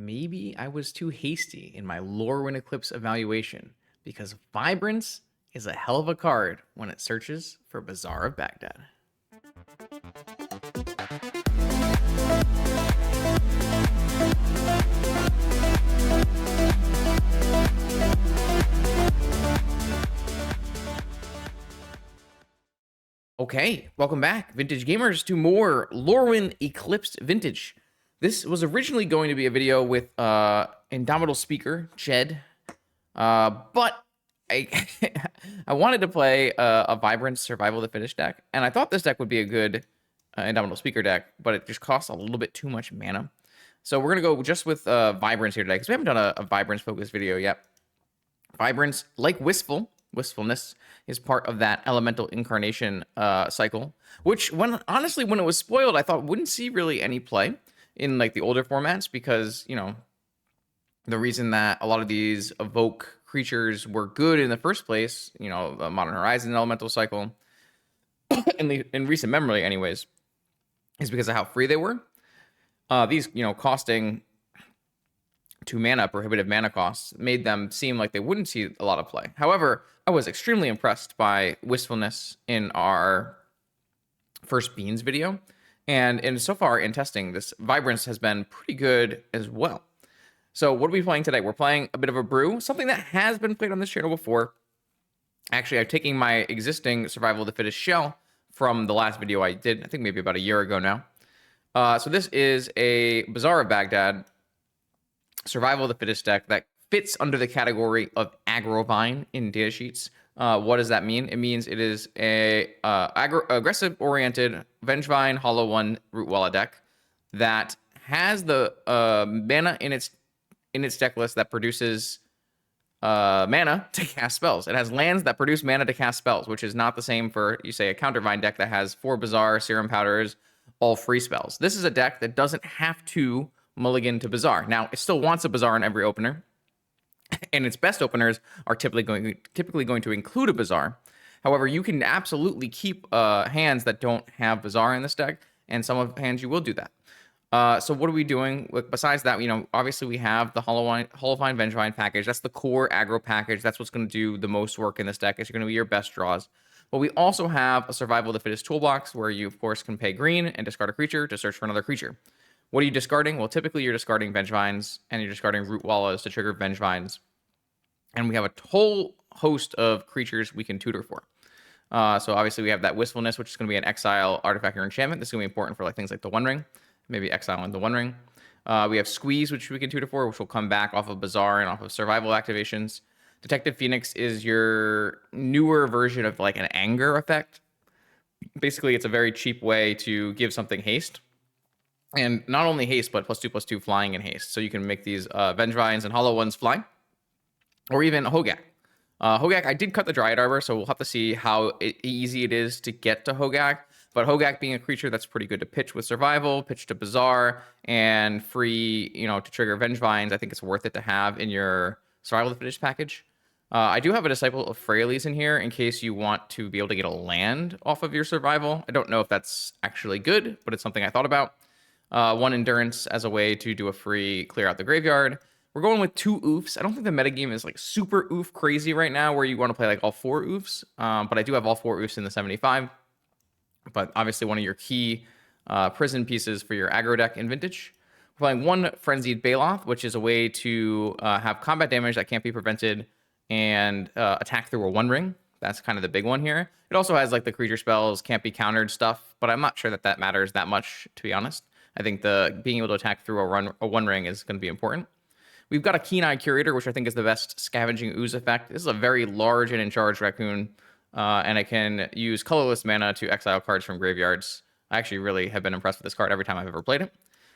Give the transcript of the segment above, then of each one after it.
maybe I was too hasty in my Lorwyn Eclipse evaluation because Vibrance is a hell of a card when it searches for Bazaar of Baghdad. Okay, welcome back, Vintage Gamers, to more Lorwyn Eclipsed Vintage. This was originally going to be a video with Indomitable Speaker, Jed, but I I wanted to play a Vibrance Survival the Finish deck, and I thought this deck would be a good Indomitable Speaker deck, but it just costs a little bit too much mana. So we're going to go just with Vibrance here today, because we haven't done a Vibrance-focused video yet. Vibrance, like Wistfulness, is part of that elemental incarnation cycle, which honestly, when it was spoiled, I thought wouldn't see really any play in like the older formats, because, you know, the reason that a lot of these evoke creatures were good in the first place, you know, the Modern Horizon elemental cycle, in recent memory anyways, is because of how free they were. These, you know, costing 2 mana, prohibitive mana costs, made them seem like they wouldn't see a lot of play. However, I was extremely impressed by Wistfulness in our first Beans video, and so far in testing, this Vibrance has been pretty good as well. So what are we playing today? We're playing a bit of a brew, something that has been played on this channel before. Actually, I'm taking my existing Survival of the Fittest shell from the last video I did, I think maybe about a year ago now. So this is a Bazaar of Baghdad Survival of the Fittest deck that fits under the category of Aggrovine in datasheets. What does that mean? It means it is a aggressive-oriented Vengevine Hollow 1 Rootwalla deck that has the mana in its deck list that produces mana to cast spells. It has lands that produce mana to cast spells, which is not the same for, you say, a Countervine deck that has 4 Bazaar, Serum Powders, all free spells. This is a deck that doesn't have to mulligan to Bazaar. Now, it still wants a Bazaar in every opener, and its best openers are typically going to include a Bazaar. However, you can absolutely keep hands that don't have Bazaar in this deck, and some of hands you will do that. So what are we doing? Besides that, you know, obviously we have the Hollowvine Vengevine package. That's the core aggro package. That's what's going to do the most work in this deck. It's going to be your best draws. But we also have a Survival of the Fittest toolbox, where you, of course, can pay green and discard a creature to search for another creature. What are you discarding? Well, typically you're discarding Vengevines, and you're discarding Rootwallas to trigger Vengevines. And we have a whole host of creatures we can tutor for. So obviously we have that Wistfulness, which is going to be an exile artifact or enchantment. This is going to be important for like things like the One Ring, maybe exile in the One Ring. We have Squeeze, which we can tutor for, which will come back off of Bazaar and off of Survival activations. Detective Phoenix is your newer version of like an anger effect. Basically, it's a very cheap way to give something haste. And not only haste, but +2/+2 flying and haste. So you can make these Vengevines and Hollow Ones fly. Or even Hogak. Hogak, I did cut the Dryad Arbor, so we'll have to see how easy it is to get to Hogak. But Hogak being a creature that's pretty good to pitch with Survival, pitch to Bazaar, and free, you know, to trigger Vengevines, I think it's worth it to have in your Survival of the Fittest package. I do have a Disciple of Freyalise in here in case you want to be able to get a land off of your Survival. I don't know if that's actually good, but it's something I thought about. 1 Endurance as a way to do a free clear out the graveyard. We're going with 2 oofs. I don't think the metagame is like super oof crazy right now where you want to play like all 4 oofs. But I do have all 4 oofs in the 75. But obviously one of your key prison pieces for your aggro deck in Vintage. We're playing 1 Frenzied Baloth, which is a way to have combat damage that can't be prevented and attack through a One Ring. That's kind of the big one here. It also has like the creature spells, can't be countered stuff, but I'm not sure that matters that much, to be honest. I think the being able to attack through a One Ring is going to be important. We've got a Keen-Eye Curator, which I think is the best Scavenging Ooze effect. This is a very large and in-charge raccoon, and it can use colorless mana to exile cards from graveyards. I actually really have been impressed with this card every time I've ever played it.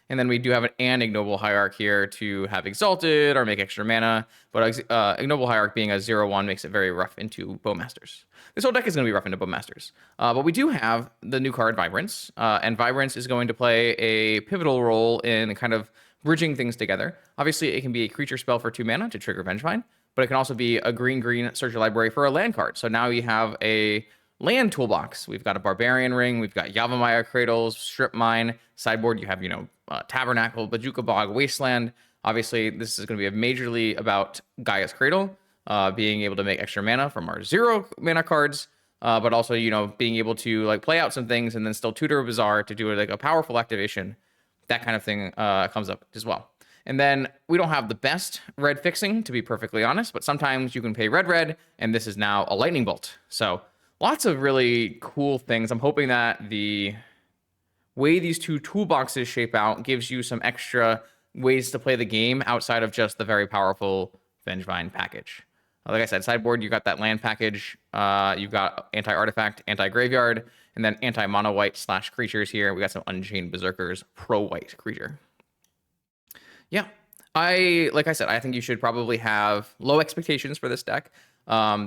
And then we do have an Ignoble Hierarch here to have Exalted or make extra mana, but Ignoble Hierarch being a 0/1 makes it very rough into Bowmasters. This whole deck is going to be rough into Bowmasters. But we do have the new card, Vibrance, and Vibrance is going to play a pivotal role in kind of bridging things together. Obviously, it can be a creature spell for 2 mana to trigger Vengevine, but it can also be a green search your library for a land card. So now you have a land toolbox. We've got a Barbarian Ring, we've got Yavimaya Cradles, Strip Mine. Sideboard, you have, Tabernacle, Bajuka Bog, Wasteland. Obviously, this is going to be majorly about Gaia's Cradle, being able to make extra mana from our 0 mana cards, but also, you know, being able to like play out some things and then still tutor a Bazaar to do like a powerful activation. That kind of thing comes up as well. And then we don't have the best red fixing, to be perfectly honest, but sometimes you can pay red, and this is now a lightning bolt. So lots of really cool things. I'm hoping that the way these two toolboxes shape out gives you some extra ways to play the game outside of just the very powerful Vengevine package. Like I said, sideboard, you got that land package. You've got anti-artifact, anti-graveyard, and then anti-mono white / creatures here. We got some Unchained Berserkers, pro-white creature. Yeah, like I said, I think you should probably have low expectations for this deck.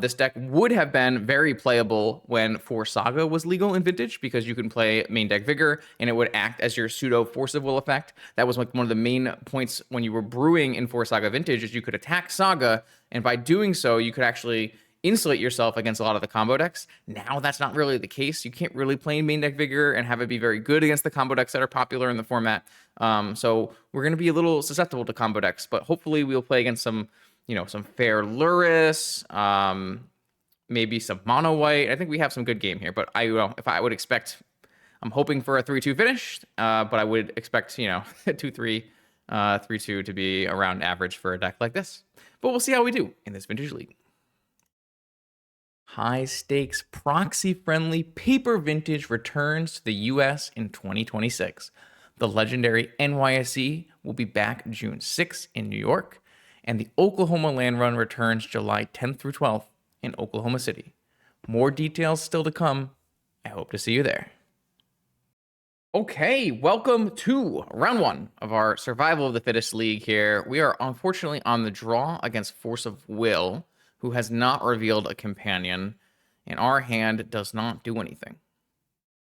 This deck would have been very playable when Force Saga was legal in Vintage, because you can play main deck Vigor and it would act as your pseudo Force of Will effect. That was like one of the main points when you were brewing in Force Saga Vintage, is you could attack Saga, and by doing so, you could actually insulate yourself against a lot of the combo decks. Now that's not really the case. You can't really play main deck Vigor and have it be very good against the combo decks that are popular in the format. So we're going to be a little susceptible to combo decks, but hopefully we'll play against some, you know, some fair Lurrus, maybe some mono white. I think we have some good game here, but I would expect, I'm hoping for a 3-2 finish, but I would expect, you know, 2-3, 3-2 to be around average for a deck like this. But we'll see how we do in this Vintage League. High stakes, proxy friendly paper Vintage returns to the US in 2026. The legendary NYSE will be back June 6th in New York, and the Oklahoma Land Run returns July 10th through 12th in Oklahoma City. More details still to come. I hope to see you there. Okay, welcome to round 1 of our Survival of the Fittest League here. We are unfortunately on the draw against Force of Will, who has not revealed a companion, and our hand does not do anything.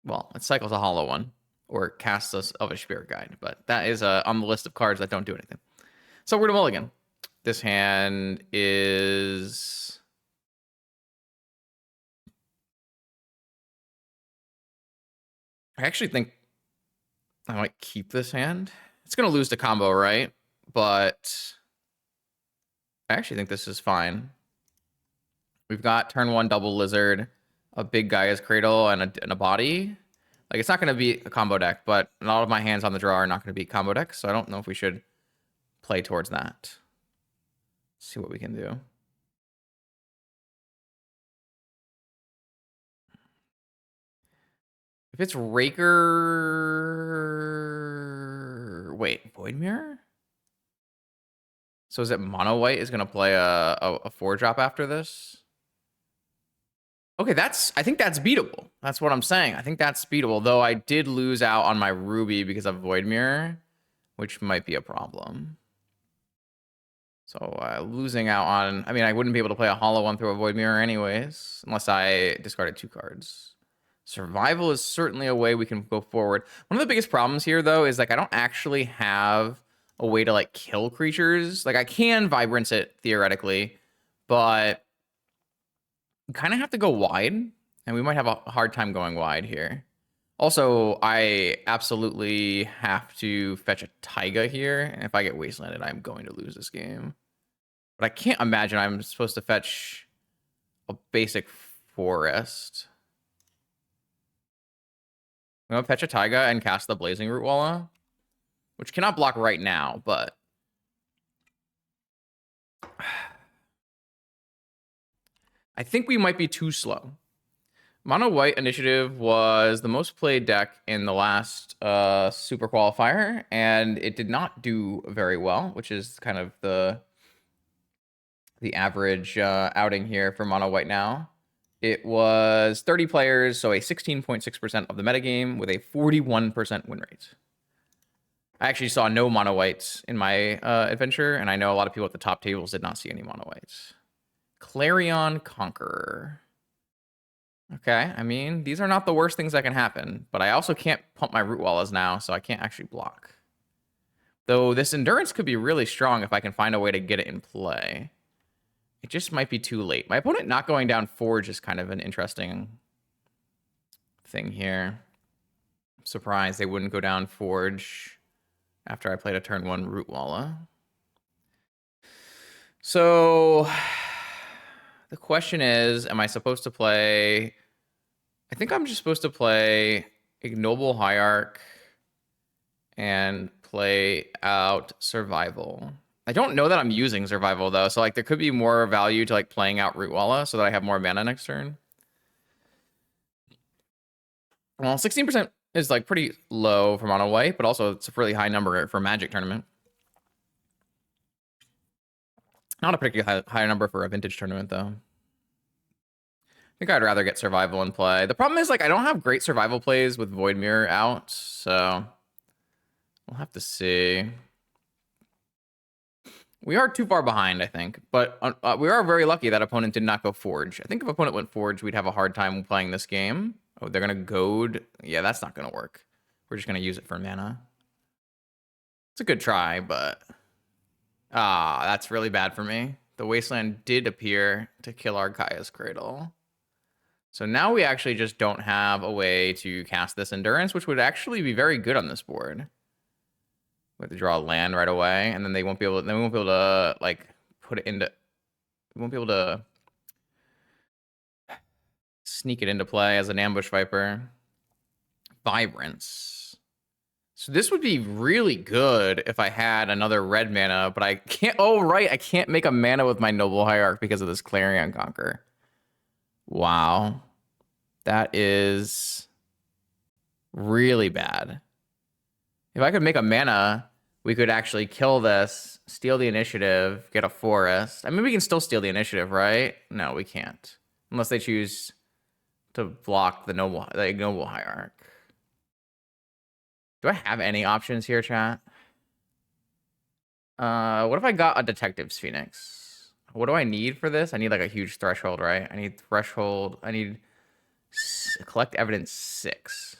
Well, it cycles a hollow one, or casts us of a Spirit Guide, but that is on the list of cards that don't do anything. So we're going to mulligan. This hand is... I actually think I might keep this hand. It's going to lose the combo, right? But I actually think this is fine. We've got turn 1 double lizard, a big Gaia's Cradle, and a body. Like, it's not going to be a combo deck, but a lot of my hands on the draw are not going to be combo decks, so I don't know if we should play towards that. Let's see what we can do. If it's Raker... Wait, Void Mirror? So is it mono white is going to play a 4-drop after this? Okay, I think that's beatable. That's what I'm saying. I think that's beatable, though I did lose out on my Ruby because of Void Mirror, which might be a problem. So losing out on... I mean, I wouldn't be able to play a hollow one through a Void Mirror anyways, unless I discarded 2 cards. Survival is certainly a way we can go forward. One of the biggest problems here, though, is like I don't actually have a way to like kill creatures. Like I can Vibrance it theoretically, but you kind of have to go wide, and we might have a hard time going wide here. Also, I absolutely have to fetch a Taiga here, and if I get wastelanded, I'm going to lose this game. But I can't imagine I'm supposed to fetch a basic forest. I'm going to fetch a Taiga and cast the Blazing Root Walla, which cannot block right now, but... I think we might be too slow. Mono White Initiative was the most played deck in the last Super Qualifier, and it did not do very well, which is kind of the average outing here for Mono White now. It was 30 players, so a 16.6% of the metagame with a 41% win rate. I actually saw no mono whites in my adventure, and I know a lot of people at the top tables did not see any mono whites. Clarion Conqueror. Okay, I mean, these are not the worst things that can happen, but I also can't pump my Root Wallas now, so I can't actually block. Though this Endurance could be really strong if I can find a way to get it in play. It just might be too late. My opponent not going down Forge is kind of an interesting thing here. I'm surprised they wouldn't go down Forge after I played a turn 1 Root Walla. So the question is, am I supposed to play? I think I'm just supposed to play Ignoble Hierarch and play out Survival. I don't know that I'm using Survival though, so like there could be more value to like playing out Rootwalla so that I have more mana next turn. Well, 16% is like pretty low for mono white, but also it's a really high number for Magic tournament. Not a particularly high number for a vintage tournament though. I think I'd rather get Survival in play. The problem is like I don't have great Survival plays with Void Mirror out, so we'll have to see. We are too far behind, I think, but we are very lucky that opponent did not go Forge. I think if opponent went Forge, we'd have a hard time playing this game. Oh, they're gonna goad. Yeah, that's not gonna work. We're just gonna use it for mana. It's a good try, but that's really bad for me. The Wasteland did appear to kill our Gaea's Cradle. So now we actually just don't have a way to cast this Endurance, which would actually be very good on this board. We have to draw a land right away, and then they won't be able to, like put it into, we won't be able to sneak it into play as an Ambush Viper. Vibrance. So this would be really good if I had another red mana, but I can't. Oh, right. I can't make a mana with my Noble Hierarch because of this Clarion Conquer. Wow. That is really bad. If I could make a mana, we could actually kill this, steal the initiative, get a forest. I mean, we can still steal the initiative, right? No, we can't. Unless they choose to block the Noble Hierarch. Do I have any options here, chat? What if I got a Detective's Phoenix? What do I need for this? I need like a huge threshold, right? I need threshold. I need collect evidence 6.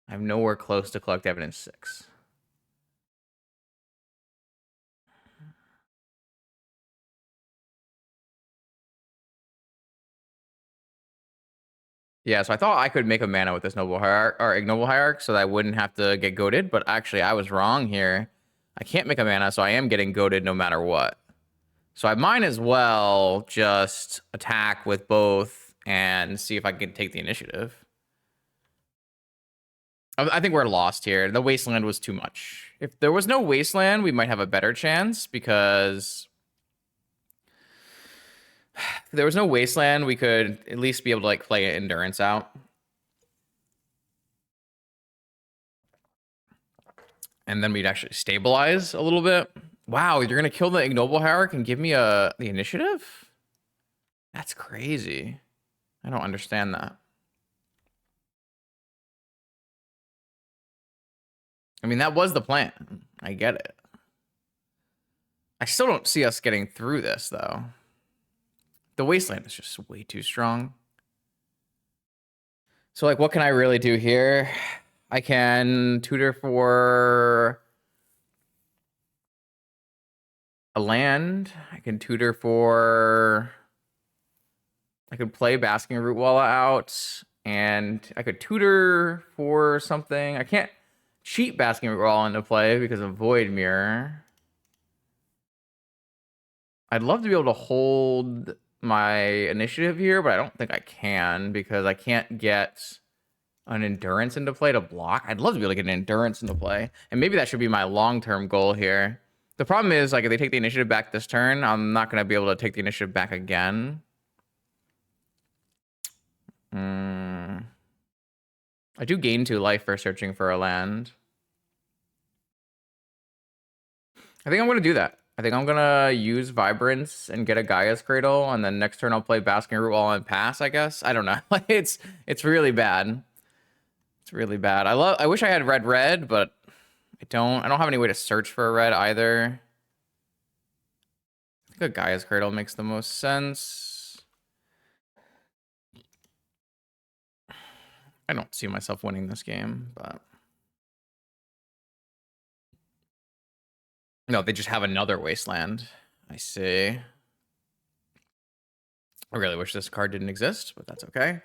I'm nowhere close to collect evidence 6. Yeah, so I thought I could make a mana with this Noble Hierarch or Ignoble Hierarch so that I wouldn't have to get goaded, but actually I was wrong here. I can't make a mana, so I am getting goaded no matter what. So I might as well just attack with both and see if I can take the initiative. I think we're lost here. The Wasteland was too much. If there was no Wasteland, we might have a better chance because if there was no Wasteland, we could at least be able to like play Endurance out. And then we'd actually stabilize a little bit. Wow, you're gonna kill the Ignoble Hierarch and give me the initiative? That's crazy. I don't understand that. I mean, that was the plan. I get it. I still don't see us getting through this, though. The Wasteland is just way too strong. So, like, what can I really do here? I can tutor for a land. I can tutor for... I could play Basking Rootwalla out, and I could tutor for something. I can't cheat Basking Rootwalla into play because of Void Mirror. I'd love to be able to hold my initiative here, but I don't think I can because I can't get an Endurance into play to block. I'd love to be able to get an Endurance into play, and maybe that should be my long-term goal here. The problem is, like, if they take the initiative back this turn, I'm not going to be able to take the initiative back again. I do gain 2 life for searching for a land. I think I'm going to do that. I think I'm going to use Vibrance and get a Gaea's Cradle, and then next turn I'll play Basking Rootwalla and pass, I guess. I don't know. It's really bad. It's really bad. I wish I had red, but I don't have any way to search for a red either. I think a Gaea's Cradle makes the most sense. I don't see myself winning this game, but... No, they just have another Wasteland. I see. I really wish this card didn't exist, but that's okay.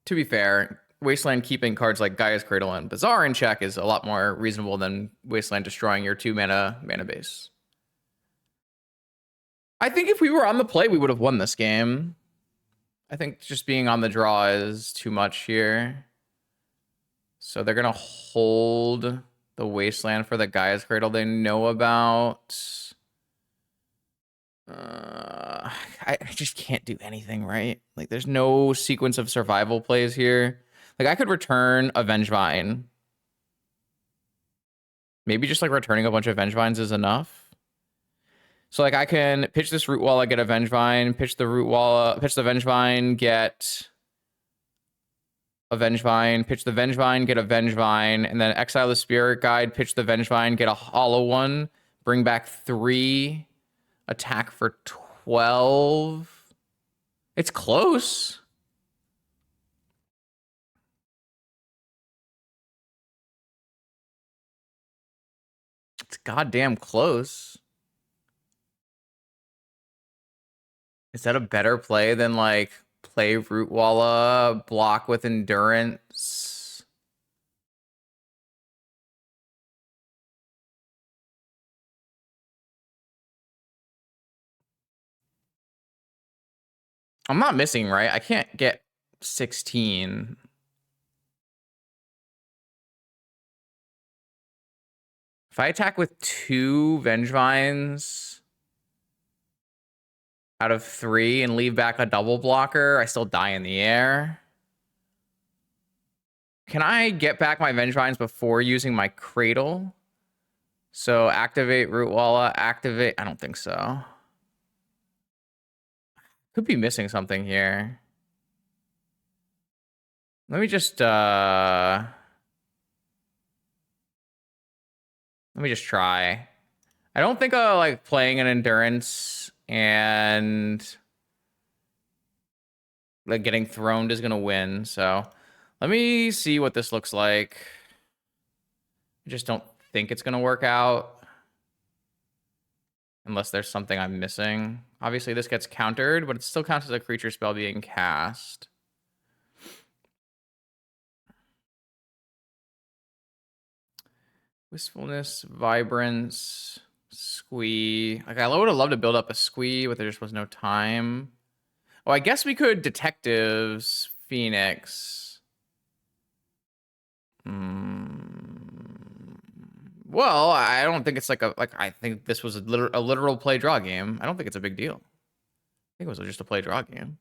To be fair, Wasteland keeping cards like Gaia's Cradle and Bazaar in check is a lot more reasonable than Wasteland destroying your 2 mana base. I think if we were on the play, we would have won this game. I think just being on the draw is too much here. So they're going to hold the Wasteland for the Gaia's Cradle they know about. I just can't do anything, right? Like, there's no sequence of survival plays here. Like, I could return a Vengevine. Maybe just, like, returning a bunch of Vengevines is enough. So, like, I can pitch this Root Wall, I get a Vengevine, pitch the Root Wall, pitch the Vengevine, get a Vengevine, pitch the Vengevine, get a Vengevine, and then exile the Spirit Guide, pitch the Vengevine, get a hollow one, bring back 3, attack for 12. It's close. It's goddamn close. Is that a better play than, like, play Root Walla, block with Endurance? I'm not missing, right? I can't get 16. If I attack with 2 Vengevines out of 3 and leave back a double blocker, I still die in the air. Can I get back my Vengevines before using my Cradle? So activate Root Walla, activate... I don't think so. Could be missing something here. Let me just try. I don't think like playing an Endurance and like getting throned is gonna win. So let me see what this looks like. I just don't think it's gonna work out unless there's something I'm missing. Obviously this gets countered, but it still counts as a creature spell being cast. Wistfulness, Vibrance, Squee. Like, I would have loved to build up a Squee, but there just was no time. Oh, I guess we could Detectives, Phoenix. Well, I don't think it's like I think this was a literal play draw game. I don't think it's a big deal. I think it was just a play draw game.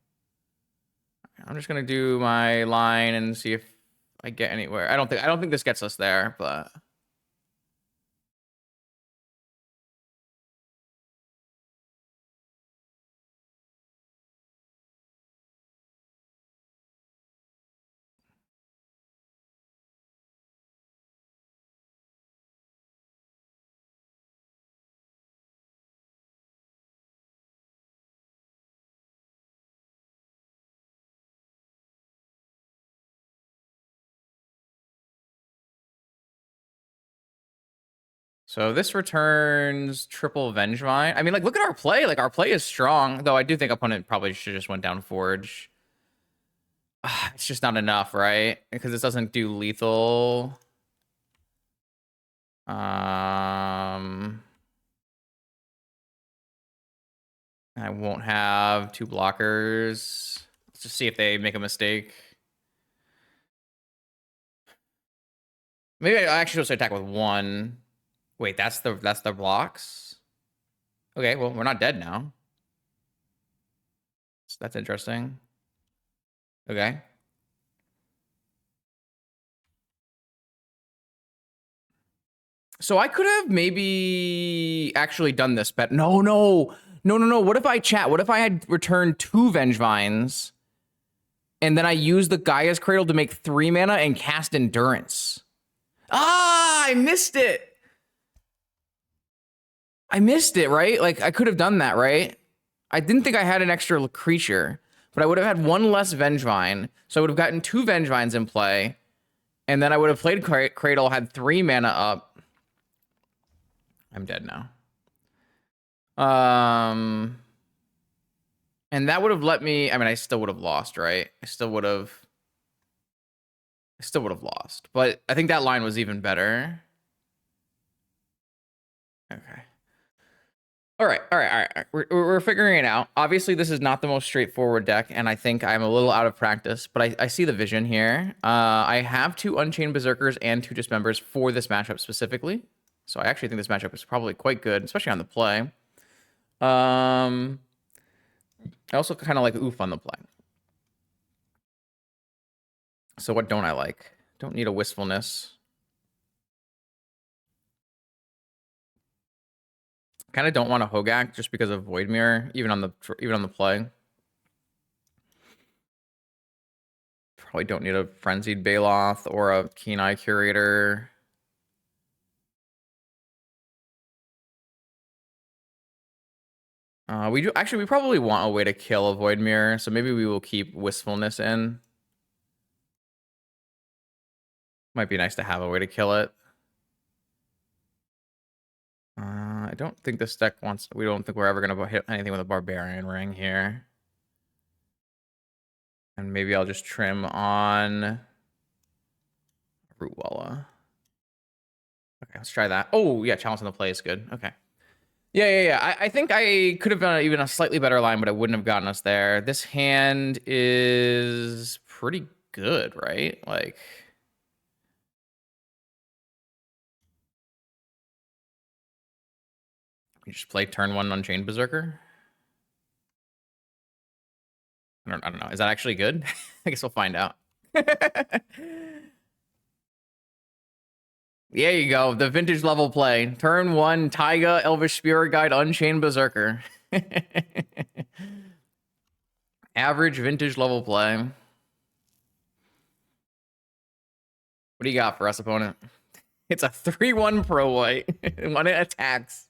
I'm just gonna do my line and see if I get anywhere. I don't think this gets us there, but so this returns triple Vengevine. I mean, like, look at our play. Like, our play is strong, though I do think opponent probably should just went down Forge. It's just not enough, right? Because this doesn't do lethal. I won't have 2 blockers. Let's just see if they make a mistake. Maybe I actually just attack with 1. Wait, that's the blocks? Okay, well, we're not dead now. So that's interesting. Okay. So I could have maybe actually done this, but no. What if I had returned 2 Vengevines and then I used the Gaia's Cradle to make 3 mana and cast Endurance? Ah, I missed it. Right? Like, I could have done that, right? I didn't think I had an extra creature, but I would have had 1 less Vengevine. So I would have gotten 2 Vengevines in play. And then I would have played Cradle, had 3 mana up. I'm dead now. And that would have let me... I mean, I still would have lost, right? I still would have... Still would have lost, but I think that line was even better. Okay. All right. We're figuring it out. Obviously, this is not the most straightforward deck, and I think I'm a little out of practice, but I see the vision here. I have 2 Unchained Berserkers and 2 Dismembers for this matchup specifically, so I actually think this matchup is probably quite good, especially on the play. I also kind of like Oof on the play. So what don't I like? Don't need a Wistfulness. Kind of don't want a Hogak just because of Void Mirror, even on the play. Probably don't need a Frenzied Baloth or a Keen Eye Curator. We probably want a way to kill a Void Mirror, so maybe we will keep Wistfulness in. Might be nice to have a way to kill it. I don't think this deck wants... We don't think we're ever going to hit anything with a Barbarian Ring here. And maybe I'll just trim on Rootwalla. Okay, let's try that. Oh, yeah, Chalice in the play is good. Okay. Yeah. I think I could have done even a slightly better line, but it wouldn't have gotten us there. This hand is pretty good, right? Like... You just play turn 1 Unchained Berserker? I don't know. Is that actually good? I guess we'll find out. There you go. The vintage level play. Turn 1, Taiga, Elvish Spirit Guide, Unchained Berserker. Average vintage level play. What do you got for us, opponent? It's a 3-1 pro white. When it attacks.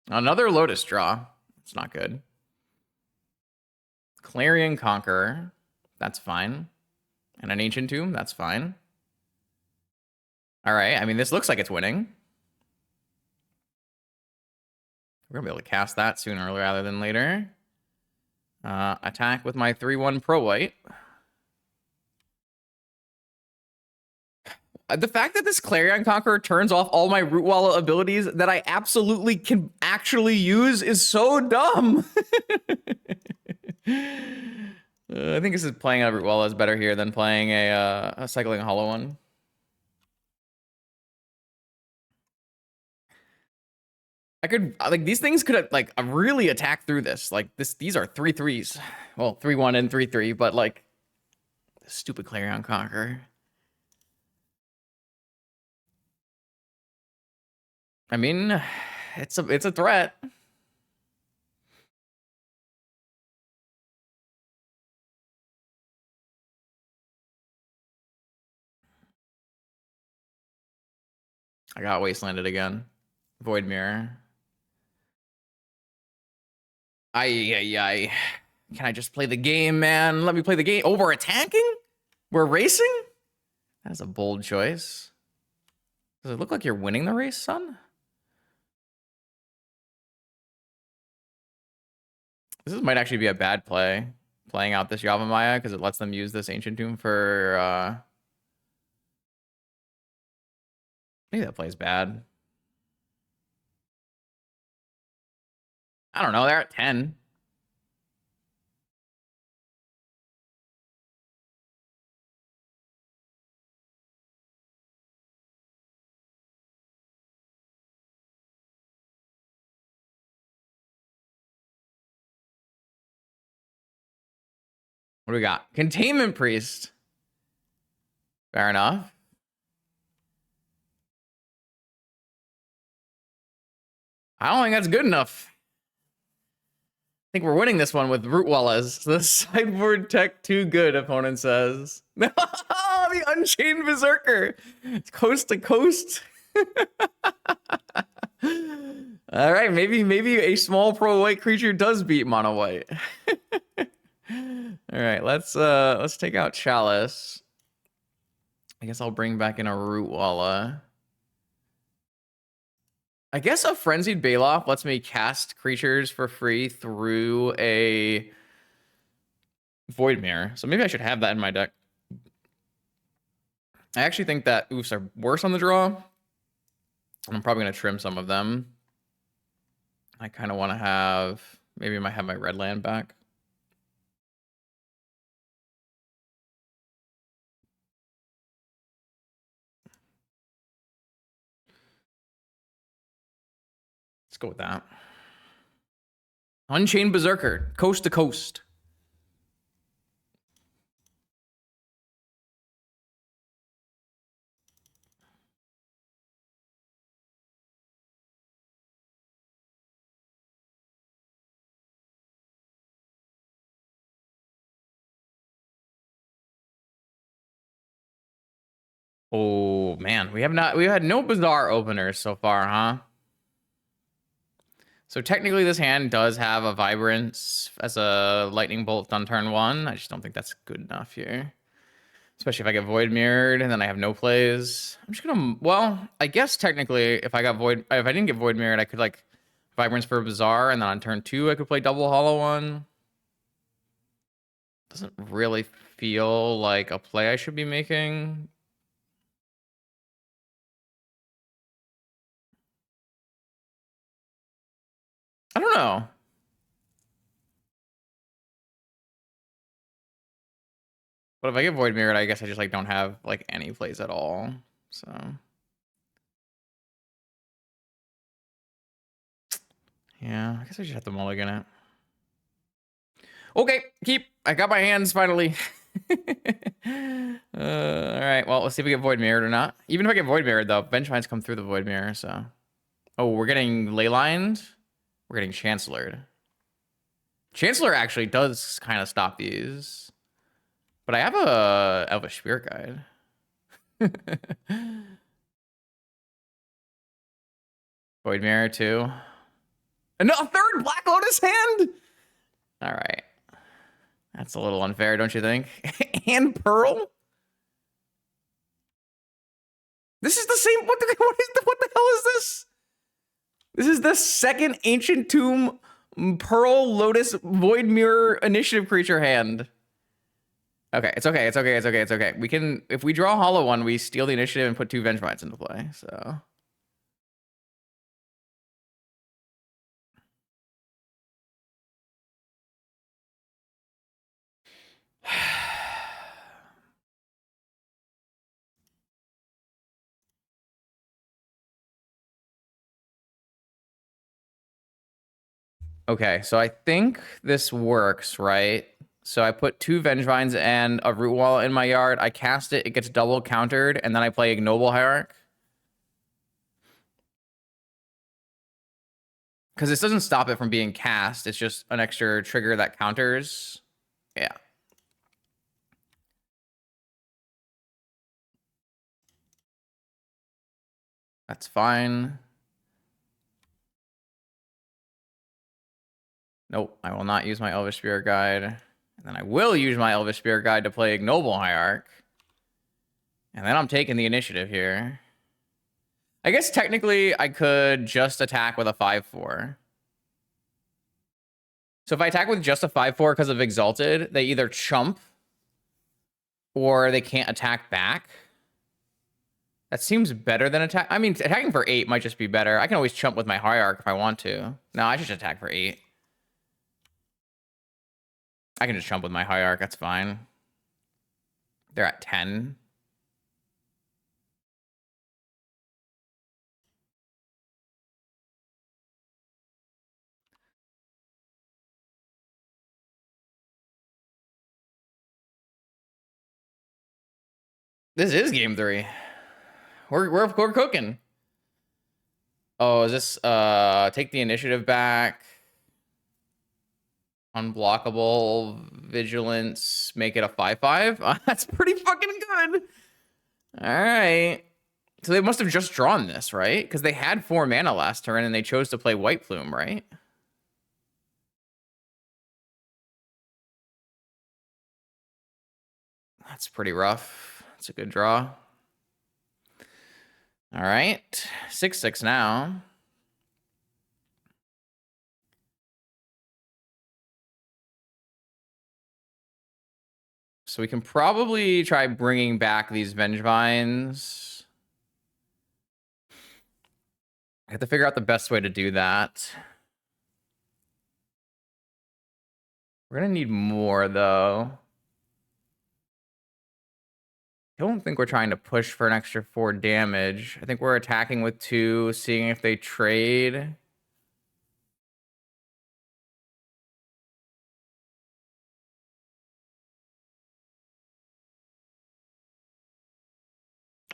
Another Lotus draw. It's not good. Clarion Conqueror. That's fine. And an Ancient Tomb. That's fine. All right. I mean, this looks like it's winning. We're going to be able to cast that sooner rather than later. Attack with my 3-1 pro white. The fact that this Clarion Conqueror turns off all my Rootwalla abilities that I absolutely can actually use is so dumb. I think this is playing a Rootwalla is better here than playing a Cycling Hollow one. I could, like, these things could, like, really attack through this. Like, these are 3-3s. Well, 3-1 and 3-3, but, like, stupid Clarion Conqueror. I mean, it's a threat. I got Wastelanded again. Void Mirror. Ay. Can I just play the game, man? Let me play the game. Over attacking? We're racing? That's a bold choice. Does it look like you're winning the race, son? This might actually be a bad play, playing out this Yavimaya, because it lets them use this Ancient Tomb for... Maybe that play's bad. I don't know, they're at 10. What do we got? Containment Priest. Fair enough. I don't think that's good enough. I think we're winning this one with Rootwallas. The sideboard tech too good, opponent says. The Unchained Berserker. It's coast to coast. All right, maybe a small pro white creature does beat mono white. All right, let's take out Chalice. I guess I'll bring back in a Rootwalla. I guess a Frenzied Baloth lets me cast creatures for free through a Void Mirror. So maybe I should have that in my deck. I actually think that oofs are worse on the draw. I'm probably going to trim some of them. I kind of want to have... Maybe I might have my red land back. Let's go with that. Unchained Berserker, coast to coast. Oh man, we had no bizarre openers so far, huh? So technically this hand does have a Vibrance as a lightning bolt on turn 1. I just don't think that's good enough here. Especially if I get Void Mirrored and then I have no plays. I'm just gonna, well, I guess technically if I didn't get Void Mirrored, I could like Vibrance for a Bizarre, and then on turn 2 I could play double Hollow One. Doesn't really feel like a play I should be making. I don't know. But if I get Void Mirrored, I guess I just like don't have like any plays at all. So yeah, I guess I just have to mulligan it. Okay, keep. I got my hands finally. All right, well, let's see if we get Void Mirrored or not. Even if I get Void Mirrored, though, Vengevines come through the Void Mirror, so... Oh, we're getting Leylined. We're getting Chancellored. Chancellor actually does kind of stop these. But I have a Elvish Spirit Guide. Void Mirror, too. And a third Black Lotus hand? All right. That's a little unfair, don't you think? And Pearl? This is the same. What the hell is this? This is the second Ancient Tomb Pearl Lotus Void Mirror Initiative creature hand. Okay, it's okay. It's okay. It's okay. It's okay. We can, if we draw a Hollow One, we steal the initiative and put 2 Vengevines into play. So. Okay, so I think this works, right? So I put 2 Vengevines and a Root Wall in my yard. I cast it, it gets double countered, and then I play Ignoble Hierarch. Because this doesn't stop it from being cast. It's just an extra trigger that counters. Yeah. That's fine. Nope, I will not use my Elvish Spirit Guide. And then I will use my Elvish Spirit Guide to play Ignoble Hierarch. And then I'm taking the initiative here. I guess technically I could just attack with a 5/4. So if I attack with just a 5/4 because of Exalted, they either chump or they can't attack back. That seems better than attack. I mean, attacking for 8 might just be better. I can always chump with my Hierarch if I want to. No, I should attack for 8. I can just chump with my Hierarch. That's fine. They're at 10. This is game 3. We're cooking. Oh, is this take the initiative back? Unblockable, vigilance, make it a 5/5. That's pretty fucking good. All right. So they must have just drawn this, right? Because they had 4 mana last turn and they chose to play White Plume, right? That's pretty rough. That's a good draw. All right. 6/6 now. So we can probably try bringing back these Vengevines. I have to figure out the best way to do that. We're gonna need more, though. I don't think we're trying to push for an extra 4 damage. I think we're attacking with 2, seeing if they trade.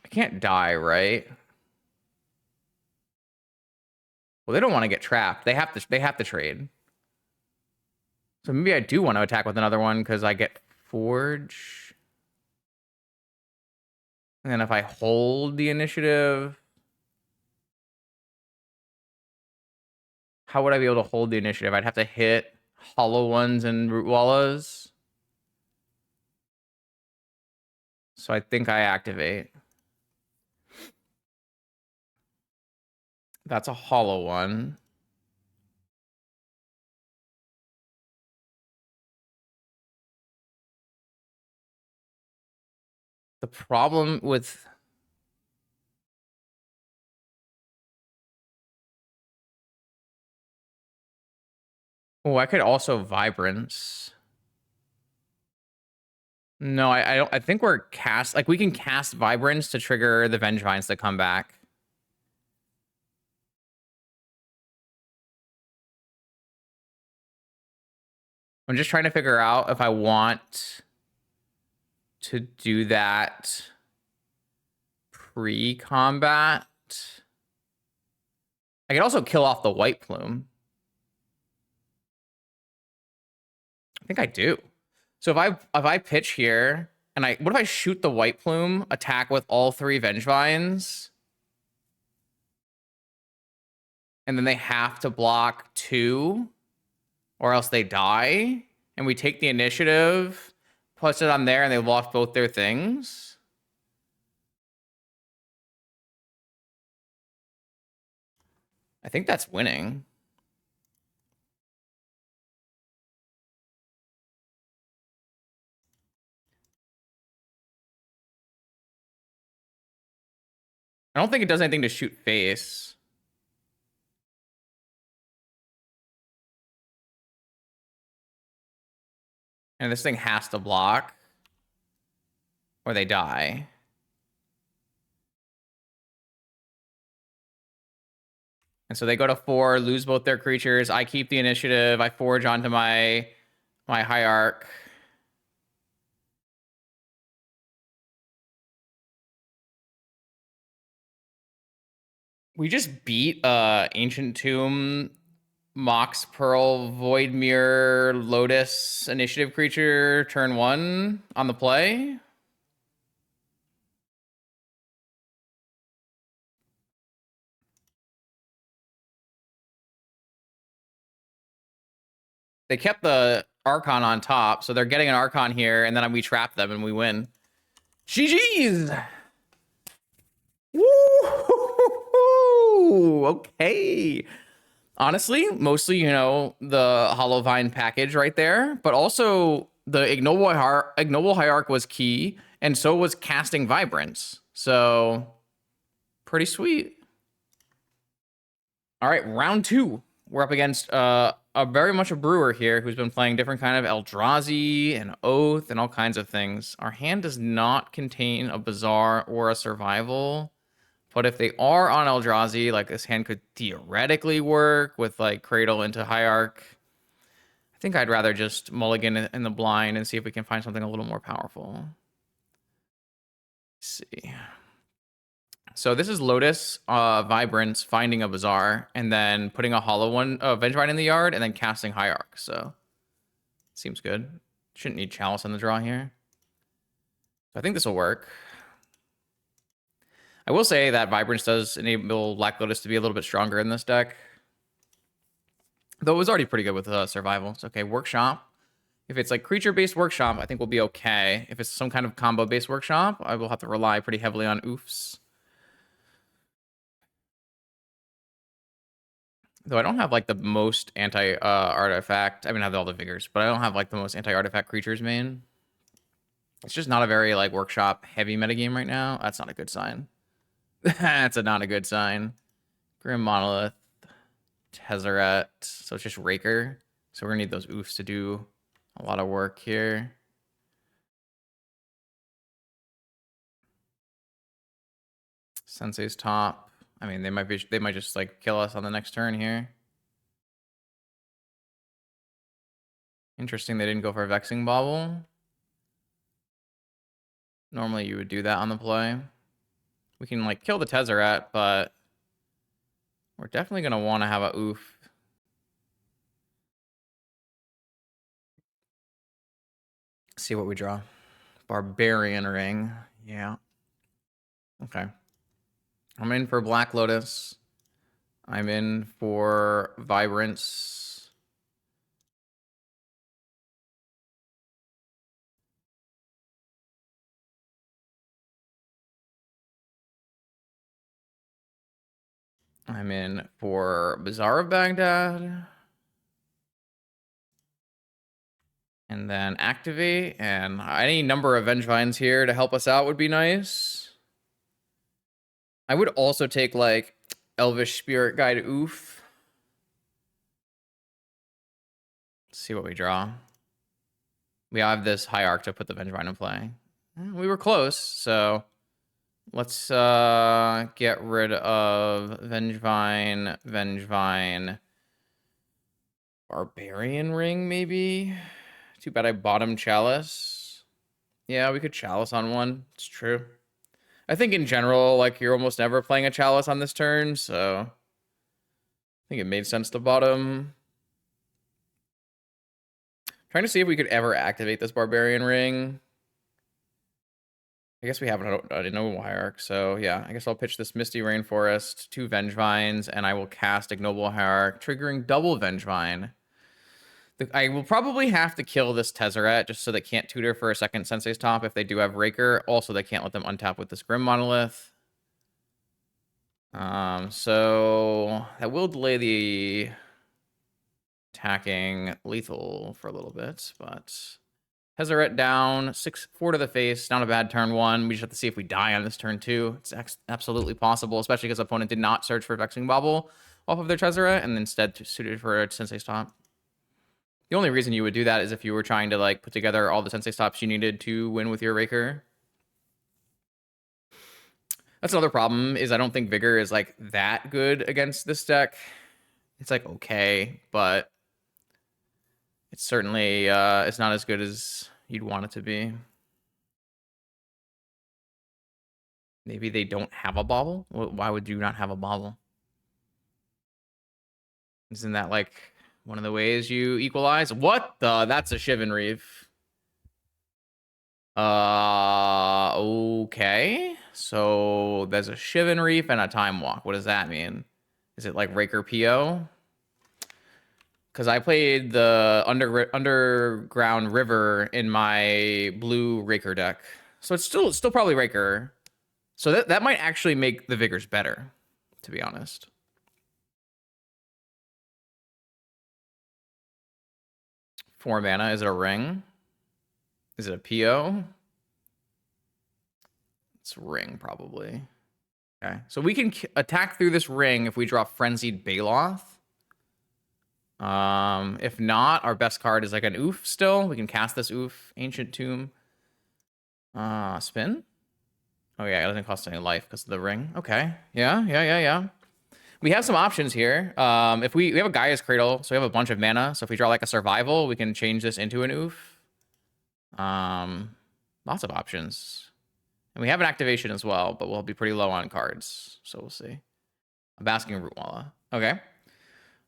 I can't die, right? Well, they don't want to get trapped. They have to trade. So maybe I do want to attack with another one because I get Forge. And then if I hold the initiative, how would I be able to hold the initiative? I'd have to hit Hollow Ones and Root Wallas. So I think I activate. That's a Hollow One. The problem with... Oh, I could also Vibrance. No, I don't. I think we're cast. Like, we can cast Vibrance to trigger the Vengevines that come back. I'm just trying to figure out if I want to do that pre-combat. I can also kill off the White Plume. I think I do. So if I pitch here and what if I shoot the White Plume, attack with all 3 Vengevines, and then they have to block 2, or else they die, and we take the initiative, puts it on there, and they lost both their things. I think that's winning. I don't think it does anything to shoot face. And this thing has to block, or they die. And so they go to 4, lose both their creatures. I keep the initiative. I forge onto my Hierarch. We just beat Ancient Tomb, Mox Pearl, Void Mirror, Lotus initiative creature, turn 1 on the play. They kept the Archon on top, so they're getting an Archon here, and then we trap them and we win. GG's! Woo! Okay. Honestly, mostly, you know, the Hollowvine package right there, but also the Ignoble Hierarch was key, and so was casting Vibrance. So, pretty sweet. All right, round 2. We're up against a very much a brewer here who's been playing different kind of Eldrazi and Oath and all kinds of things. Our hand does not contain a Bazaar or a Survival. But if they are on Eldrazi, like, this hand could theoretically work with, like, Cradle into Hierarch. I think I'd rather just mulligan in the blind and see if we can find something a little more powerful. Let's see. So this is Lotus, Vibrance, finding a Bazaar, and then putting a Hollow One, Vengevine in the yard, and then casting Hierarch. So, seems good. Shouldn't need Chalice on the draw here. So I think this will work. I will say that Vibrance does enable Black Lotus to be a little bit stronger in this deck. Though it was already pretty good with Survival. It's okay. Workshop. If it's like creature-based Workshop, I think we'll be okay. If it's some kind of combo-based Workshop, I will have to rely pretty heavily on oofs. Though I don't have like the most anti-artifact. I mean, I have all the vigors, but I don't have like the most anti-artifact creatures main. It's just not a very, like, workshop heavy metagame right now. That's not a good sign. That's not a good sign. Grim Monolith, Tezzeret. So it's just Raker. So we're gonna need those oofs to do a lot of work here. Sensei's top. I mean, they might just like kill us on the next turn here. Interesting they didn't go for a Vexing Bauble. Normally you would do that on the play. We can like kill the Tezzeret, but we're definitely gonna want to have a oof. See what we draw. Barbarian Ring. Yeah. Okay. I'm in for Black Lotus. I'm in for Vibrance. I'm in for Bazaar of Baghdad. And then activate. And any number of Vengevines here to help us out would be nice. I would also take, like, Elvish Spirit Guide Oof. Let's see what we draw. We have this Hierarch to put the Vengevine in play. We were close, so let's get rid of Vengevine. Barbarian Ring, maybe? Too bad I bottom Chalice. Yeah, we could Chalice on one. It's true. I think in general, like, you're almost never playing a Chalice on this turn, so I think it made sense to bottom. Trying to see if we could ever activate this Barbarian Ring. I guess we have a Ignoble Hierarch, so yeah, I guess I'll pitch this Misty Rainforest, 2 Vengevines, and I will cast Ignoble Hierarch, triggering double Vengevine. I will probably have to kill this Tezzeret just so they can't tutor for a second Sensei's Top if they do have Raker. Also, they can't let them untap with this Grim Monolith. So that will delay the attacking lethal for a little bit, but Tezzeret down, 6-4 to the face. Not a bad turn 1. We just have to see if we die on this turn 2. It's absolutely possible, especially because the opponent did not search for Vexing Bauble off of their Tezzeret and instead suited for a Sensei's Top. The only reason you would do that is if you were trying to, like, put together all the Sensei stops you needed to win with your Raker. That's another problem, is I don't think Vigor is, like, that good against this deck. It's, like, okay, but it's certainly, it's not as good as you'd want it to be. Maybe they don't have a bauble? Why would you not have a bauble? Isn't that, like, one of the ways you equalize? What the? That's a Shivan Reef. Okay. So there's a Shivan Reef and a Time Walk. What does that mean? Is it like Raker PO? Because I played the Underground River in my blue Raker deck. So it's still probably Raker. So that might actually make the Vigors better, to be honest. Four mana. Is it a ring? Is it a PO? It's a ring, probably. Okay. So we can attack through this ring if we draw Frenzied Baloth. If not, our best card is like an oof still. We can cast this oof. Ancient Tomb. Spin? Oh yeah, it doesn't cost any life because of the ring. Okay. Yeah. We have some options here. If we have a Gaia's Cradle, so we have a bunch of mana. So if we draw like a survival, we can change this into an oof. Lots of options. And we have an activation as well, but we'll be pretty low on cards. So we'll see. A Basking Rootwalla. Okay.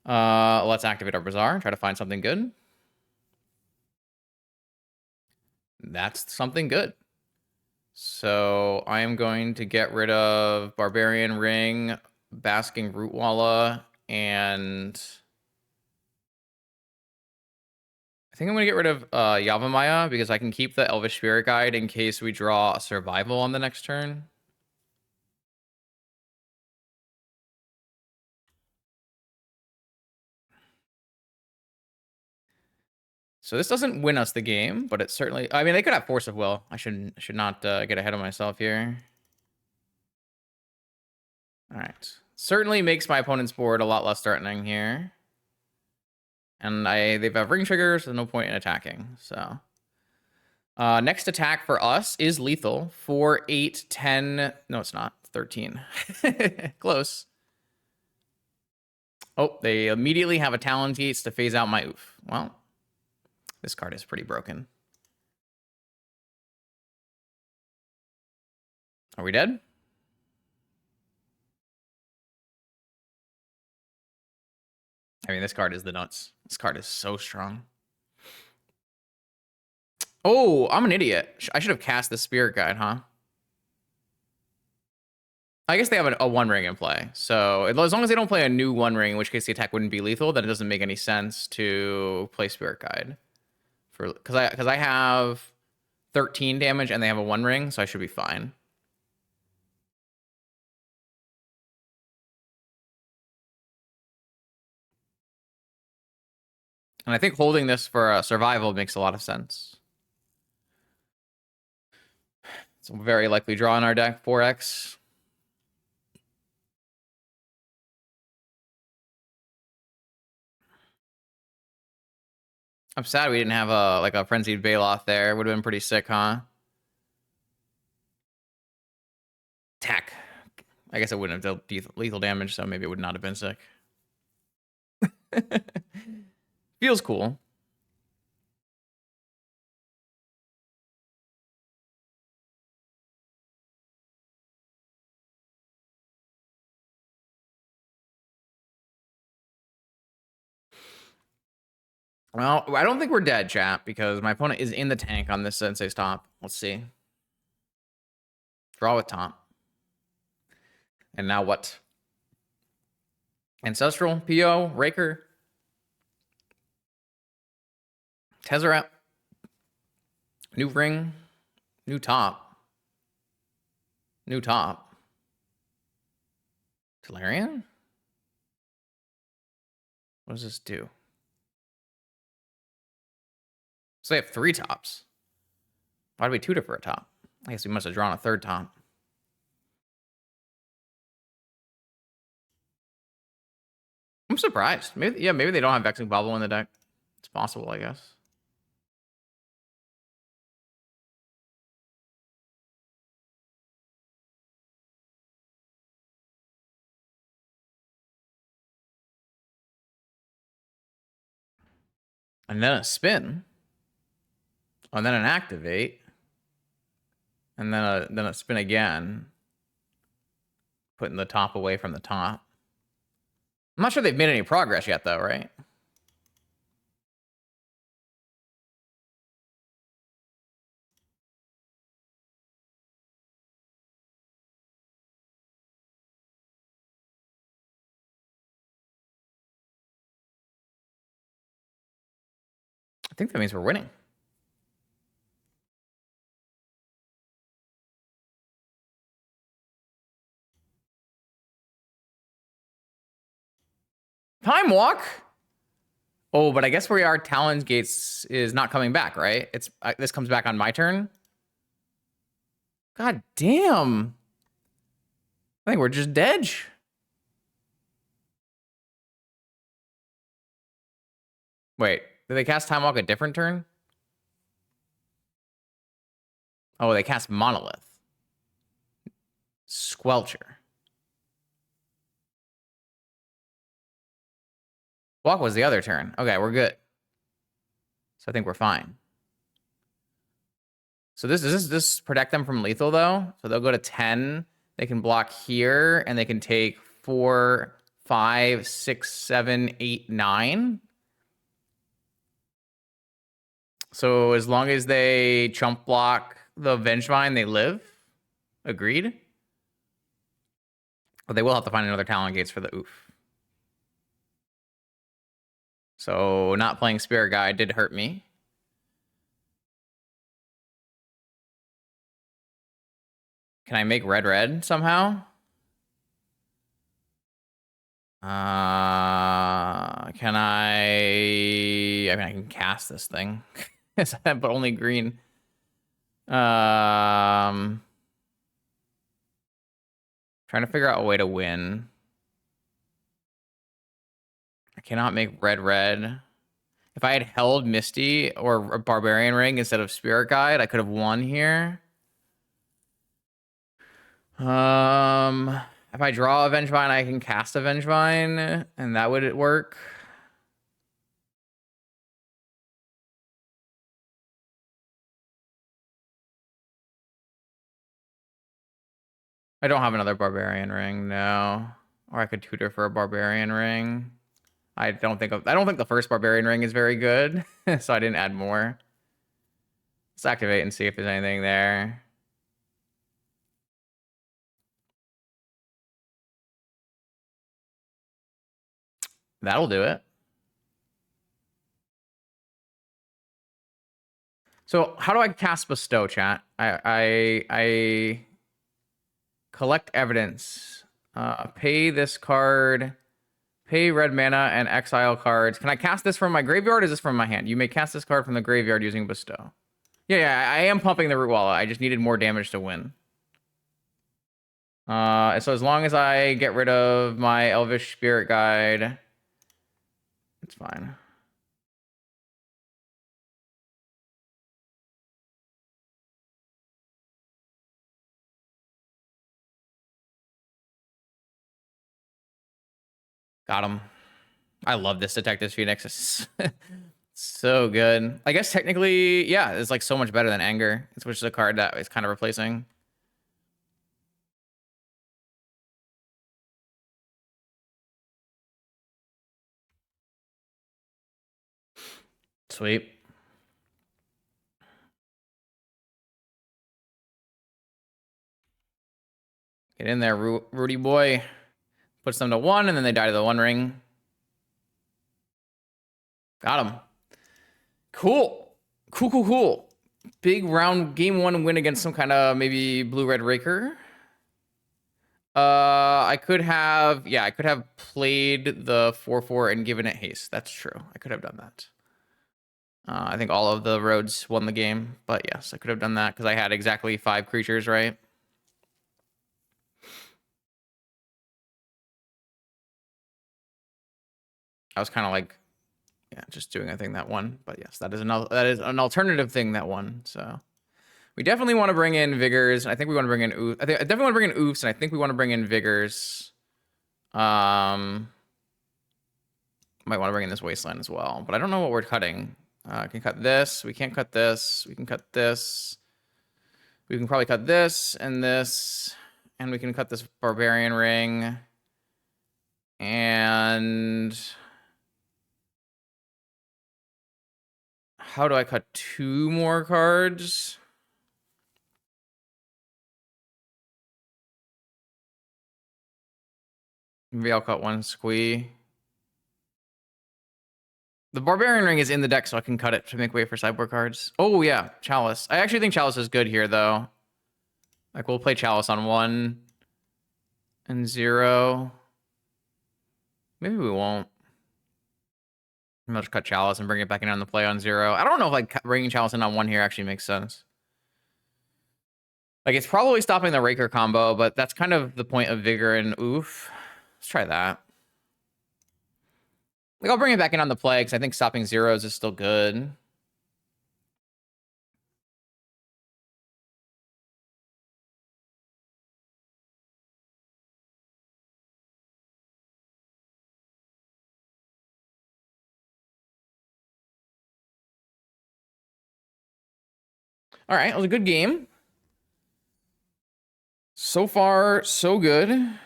Let's activate our Bazaar. Try to find something good. That's something good. So I am going to get rid of Barbarian Ring, Basking Rootwalla, and I think I'm going to get rid of Yavimaya because I can keep the Elvish Spirit Guide in case we draw a survival on the next turn. So this doesn't win us the game, but it certainly... I mean, they could have Force of Will. I should not get ahead of myself here. All right. Certainly makes my opponent's board a lot less threatening here. And they've got ring triggers, so there's no point in attacking. So next attack for us is lethal. 4, 8, 10. No, it's not. 13. Close. Oh, they immediately have a Talon Gates to phase out my oof. Well, this card is pretty broken. Are we dead? I mean, this card is the nuts. This card is so strong. Oh, I'm an idiot. I should have cast the Spirit Guide, huh? I guess they have a One Ring in play. So as long as they don't play a new One Ring, in which case the attack wouldn't be lethal, then it doesn't make any sense to play Spirit Guide. Because I have 13 damage and they have a One Ring, so I should be fine. And I think holding this for survival makes a lot of sense. It's a very likely draw in our deck, 4x. I'm sad we didn't have a Frenzied Baloth there. Would have been pretty sick, huh? Attack. I guess it wouldn't have dealt lethal damage, so maybe it would not have been sick. Feels cool. Well, I don't think we're dead, chat, because my opponent is in the tank on this Sensei stop. Let's see. Draw with top. And now what? Ancestral, PO, Raker, Tezzeret, new ring, new top, new top. Tolarian? What does this do? So they have 3 tops. Why do we tutor for a top? I guess we must have drawn a 3rd top. I'm surprised. Maybe they don't have Vexing Bubble in the deck. It's possible, I guess. And then a spin. And then an activate. And then a spin again. Putting the top away from the top. I'm not sure they've made any progress yet, though, right? I think that means we're winning. Time Walk? Oh, but I guess where we are, Talon's Gates is not coming back, right? It's this comes back on my turn. God damn. I think we're just dead. Wait, did they cast Time Walk a different turn? Oh, they cast Monolith. Squelcher. Walk was the other turn. Okay, we're good. So I think we're fine. So does this protect them from lethal, though? So they'll go to 10. They can block here, and they can take 4, 5, 6, 7, 8, 9. So as long as they chump block the Vengevine, they live. Agreed. But they will have to find another Talon Gates for the oof. So not playing Spirit Guide did hurt me. Can I make red somehow? Can I mean, I can cast this thing, but only green. Trying to figure out a way to win. I cannot make red. If I had held Misty or a Barbarian Ring instead of Spirit Guide, I could have won here. If I draw Avengevine, I can cast Avengevine, and that would work. I don't have another Barbarian Ring, no. Or I could tutor for a Barbarian Ring. I don't think the first Barbarian Ring is very good, so I didn't add more. Let's activate and see if there's anything there. That'll do it. So how do I cast Bestow, chat? I collect evidence. Pay this card. Pay red mana and exile cards. Can I cast this from my graveyard or is this from my hand? You may cast this card from the graveyard using Bestow. Yeah, I am pumping the Root Wallet. I just needed more damage to win. So as long as I get rid of my Elvish Spirit Guide, it's fine. Got him. I love this Detectives Phoenix. It's so good. I guess technically, yeah, it's like so much better than Anger. It's which is a card that is kind of replacing. Sweet. Get in there, Rudy boy. Puts them to 1, and then they die to the 1 ring. Got him. Cool. Big round game 1 win against some kind of maybe blue-red Raker. I could have played the 4/4 and given it haste. That's true. I could have done that. I think all of the roads won the game, but yes, I could have done that because I had exactly 5 creatures, right? I was kind of like, yeah, just doing a thing that won. But yes, that is an alternative thing that won. So we definitely want to bring in Vigors. I think we want to bring in I definitely want to bring in Oofs, and I think we want to bring in Vigors. Might want to bring in this Wasteland as well, but I don't know what we're cutting. I can cut this. We can't cut this. We can cut this. We can probably cut this and this, and we can cut this Barbarian Ring. And how do I cut 2 more cards? Maybe I'll cut 1 squee. The Barbarian Ring is in the deck, so I can cut it to make way for sideboard cards. Oh, yeah, Chalice. I actually think Chalice is good here, though. Like, we'll play Chalice on 1 and 0. Maybe we won't. I'll just cut Chalice and bring it back in on the play on 0. I don't know if, like, bringing Chalice in on 1 here actually makes sense. Like, it's probably stopping the Raker combo, but that's kind of the point of Vigor and Oof. Let's try that. Like, I'll bring it back in on the play, because I think stopping zeros is still good. All right, it was a good game. So far, so good.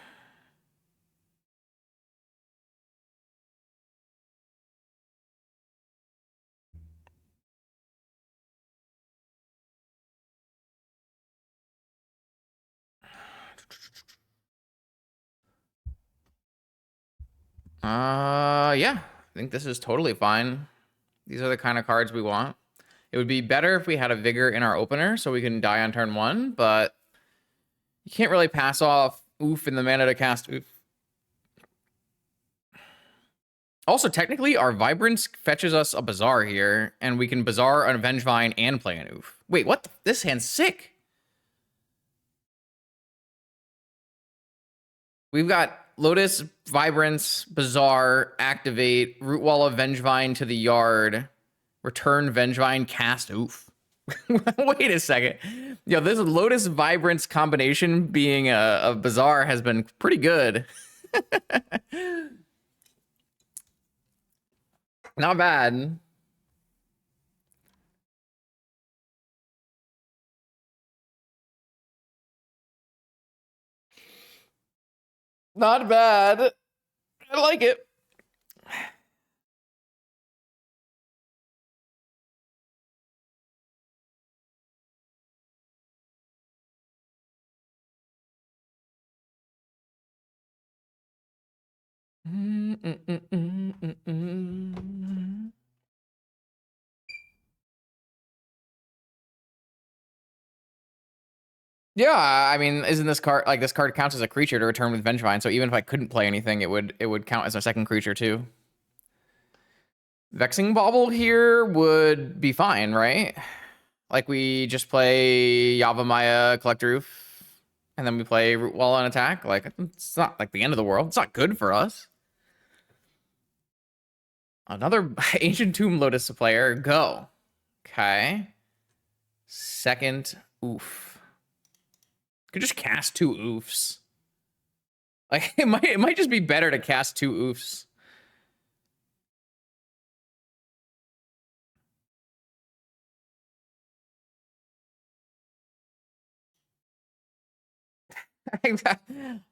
Yeah, I think this is totally fine. These are the kind of cards we want. It would be better if we had a Vigor in our opener so we can die on turn 1, but you can't really pass off Oof in the mana to cast Oof. Also, technically, our Vibrance fetches us a Bazaar here, and we can Bazaar an Vengevine and play an Oof. Wait, what? This hand's sick. We've got Lotus, Vibrance, Bazaar, Activate, Root Wall of Vengevine to the yard, Return Vengevine, cast Oof. Wait a second. Yo, this Lotus Vibrance combination being a Bazaar has been pretty good. Not bad. Not bad. I like it. Yeah, I mean, isn't this card like this card counts as a creature to return with Vengevine? So even if I couldn't play anything, it would count as a second creature too. Vexing Bauble here would be fine, right? Like we just play Yavimaya, collect Roof, and then we play Root Wall and attack. Like it's not like the end of the world. It's not good for us. Another Ancient Tomb Lotus player. Go. Okay. Second Oof. Could just cast 2 Oofs. Like it might just be better to cast 2 Oofs.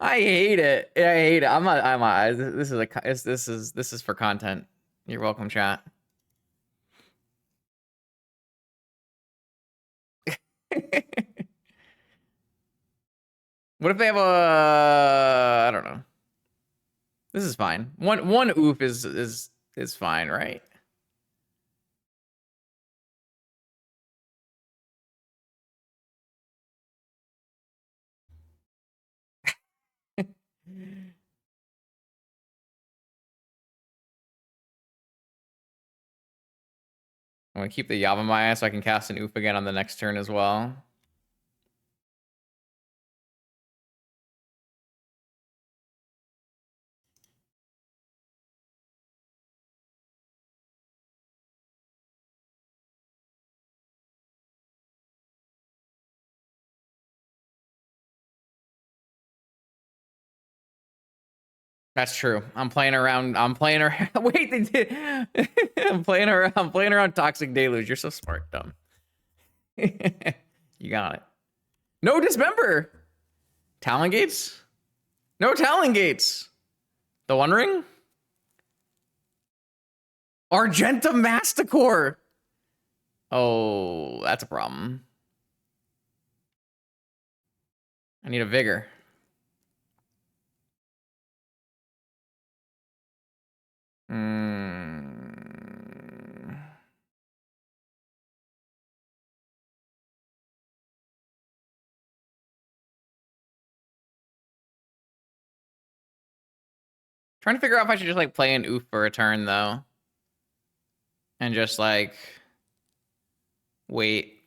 I hate it. I hate it. I'm not. This is for content. You're welcome, chat. What if they have a? I don't know. This is fine. One oof is fine, right? I'm gonna keep the Yavimaya so I can cast an oof again on the next turn as well. That's true. I'm playing around. I'm playing around. Wait, they did. I'm playing around. I'm playing around Toxic Deluge. You're so smart, dumb. You got it. No dismember. Talon Gates? No Talon Gates. The One Ring? Argenta Masticore. Oh, that's a problem. I need a Vigor. Trying to figure out if I should just like play an oof for a turn though. And just like wait.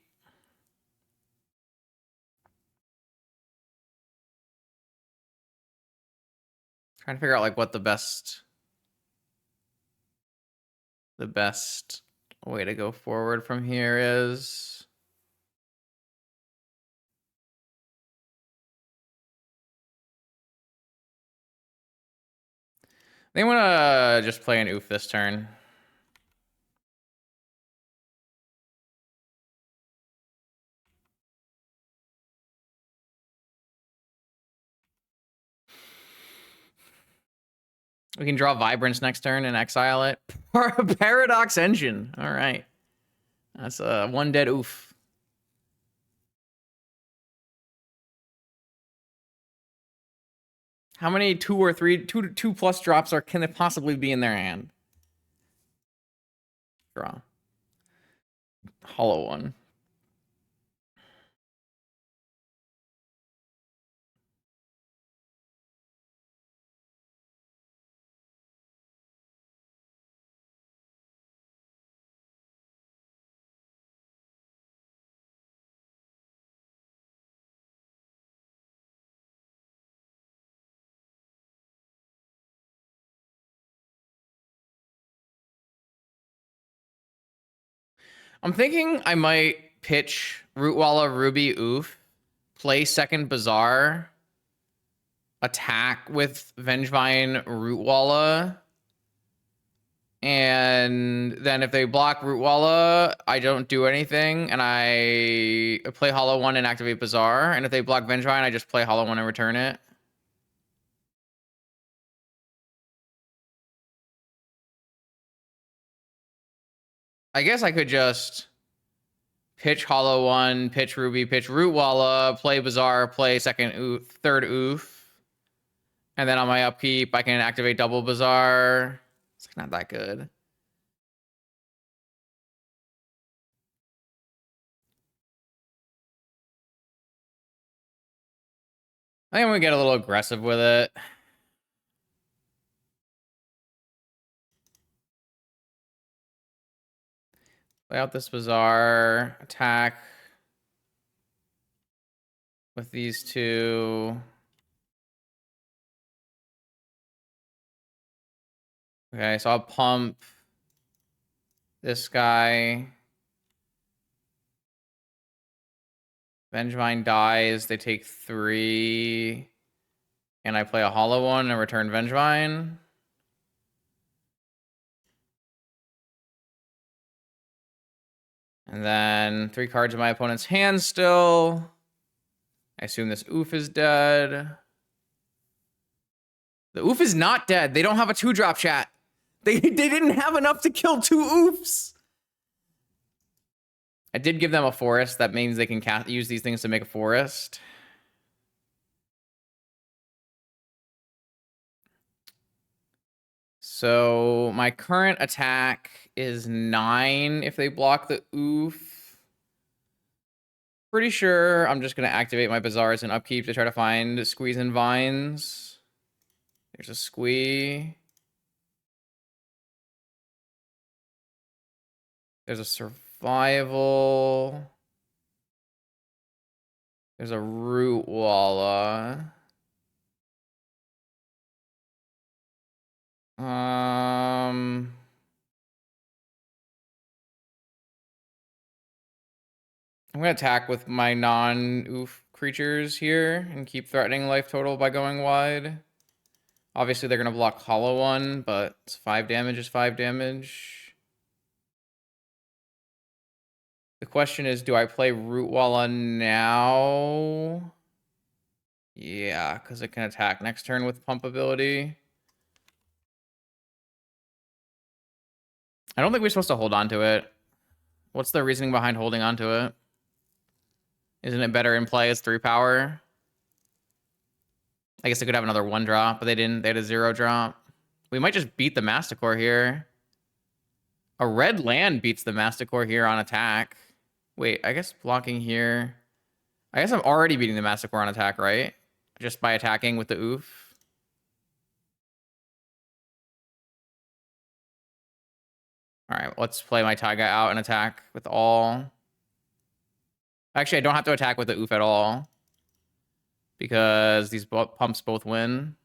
Trying to figure out like what the best way to go forward from here is. They want to just play an oof this turn. We can draw Vibrance next turn and exile it. Paradox Engine. All right. That's one dead oof. How many 2 or 3, 2 plus drops can it possibly be in their hand? Draw. Hollow one. I'm thinking I might pitch Rootwalla, Ruby, Oof, play second Bazaar, attack with Vengevine, Rootwalla, and then if they block Rootwalla, I don't do anything, and I play Hollow One and activate Bazaar, and if they block Vengevine, I just play Hollow One and return it. I guess I could just pitch Hollow One, pitch Ruby, pitch Rootwalla, play Bazaar, play second Oof, third Oof. And then on my upkeep, I can activate double Bazaar. It's not that good. I think I'm gonna get a little aggressive with it. Play out this Bazaar, attack with these two. Okay, so I'll pump this guy. Vengevine dies, they take 3. And I play a Hollow One and return Vengevine. And then 3 cards in my opponent's hand still. I assume this Oof is dead. The Oof is not dead. They don't have a 2-drop, chat. They didn't have enough to kill 2 Oofs. I did give them a forest. That means they can use these things to make a forest. So my current attack is 9 if they block the Oof. Pretty sure I'm just going to activate my Bazaars and upkeep to try to find Squeeze and Vines. There's a Squee. There's a Survival. There's a Rootwalla. I'm gonna attack with my non-oof creatures here and keep threatening life total by going wide. Obviously, they're gonna block Hollow One, but it's 5 damage is 5 damage. The question is, do I play Rootwalla now? Yeah, because it can attack next turn with pump ability. I don't think we're supposed to hold on to it. What's the reasoning behind holding on to it? Isn't it better in play as 3 power? I guess they could have another 1-drop, but they didn't. They had a 0-drop. We might just beat the Masticore here. A red land beats the Masticore here on attack. Wait, I guess blocking here. I guess I'm already beating the Masticore on attack, right? Just by attacking with the Oof. All right, let's play my Taiga out and attack with all. Actually, I don't have to attack with the Oof at all, because these pumps both win.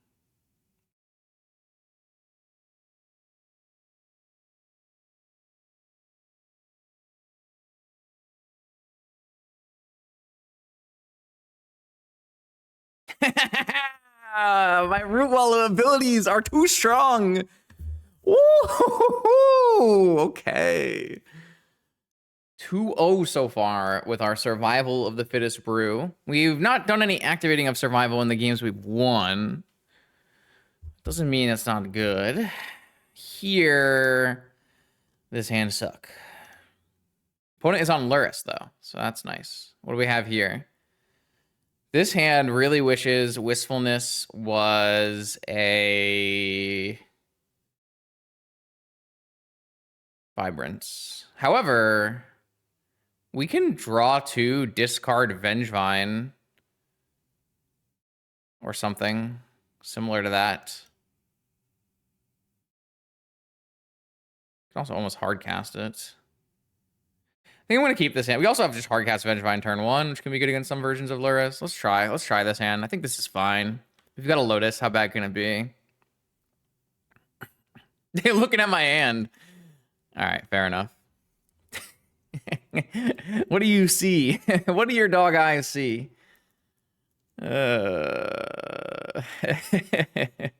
My Rootwalla abilities are too strong. Ooh, okay. 2-0 so far with our Survival of the Fittest brew. We've not done any activating of Survival in the games we've won. Doesn't mean it's not good. Here, this hand suck. Opponent is on Lurrus, though, so that's nice. What do we have here? This hand really wishes Wistfulness was a Vibrance. However, we can draw 2, discard Vengevine, or something similar to that. Can also almost hardcast it. I think I'm going to keep this hand. We also have just hardcast Vengevine turn 1, which can be good against some versions of Lurrus. Let's try this hand. I think this is fine. If you've got a Lotus, how bad can it be? They're looking at my hand. All right, fair enough. What do you see? What do your dog eyes see?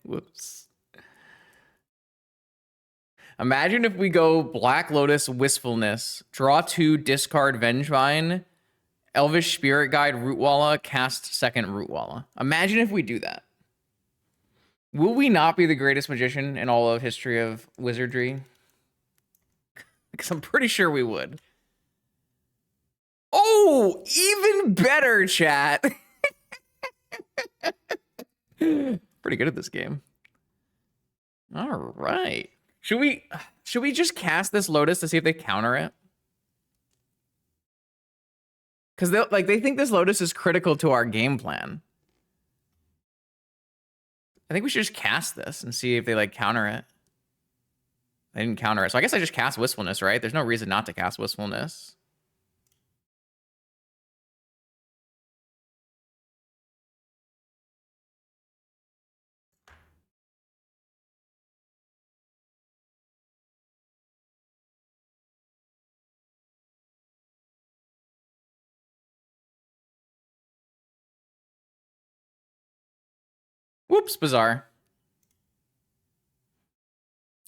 Whoops. Imagine if we go Black Lotus Wistfulness, draw 2, discard Vengevine, Elvish Spirit Guide Rootwalla, cast second Rootwalla. Imagine if we do that. Will we not be the greatest magician in all of history of wizardry? Because I'm pretty sure we would. Oh, even better, chat. Pretty good at this game. All right. Should we just cast this Lotus to see if they counter it? Because they think this Lotus is critical to our game plan. I think we should just cast this and see if they like counter it. They didn't counter it. So I guess I just cast Wistfulness, right? There's no reason not to cast Wistfulness. Whoops, bizarre.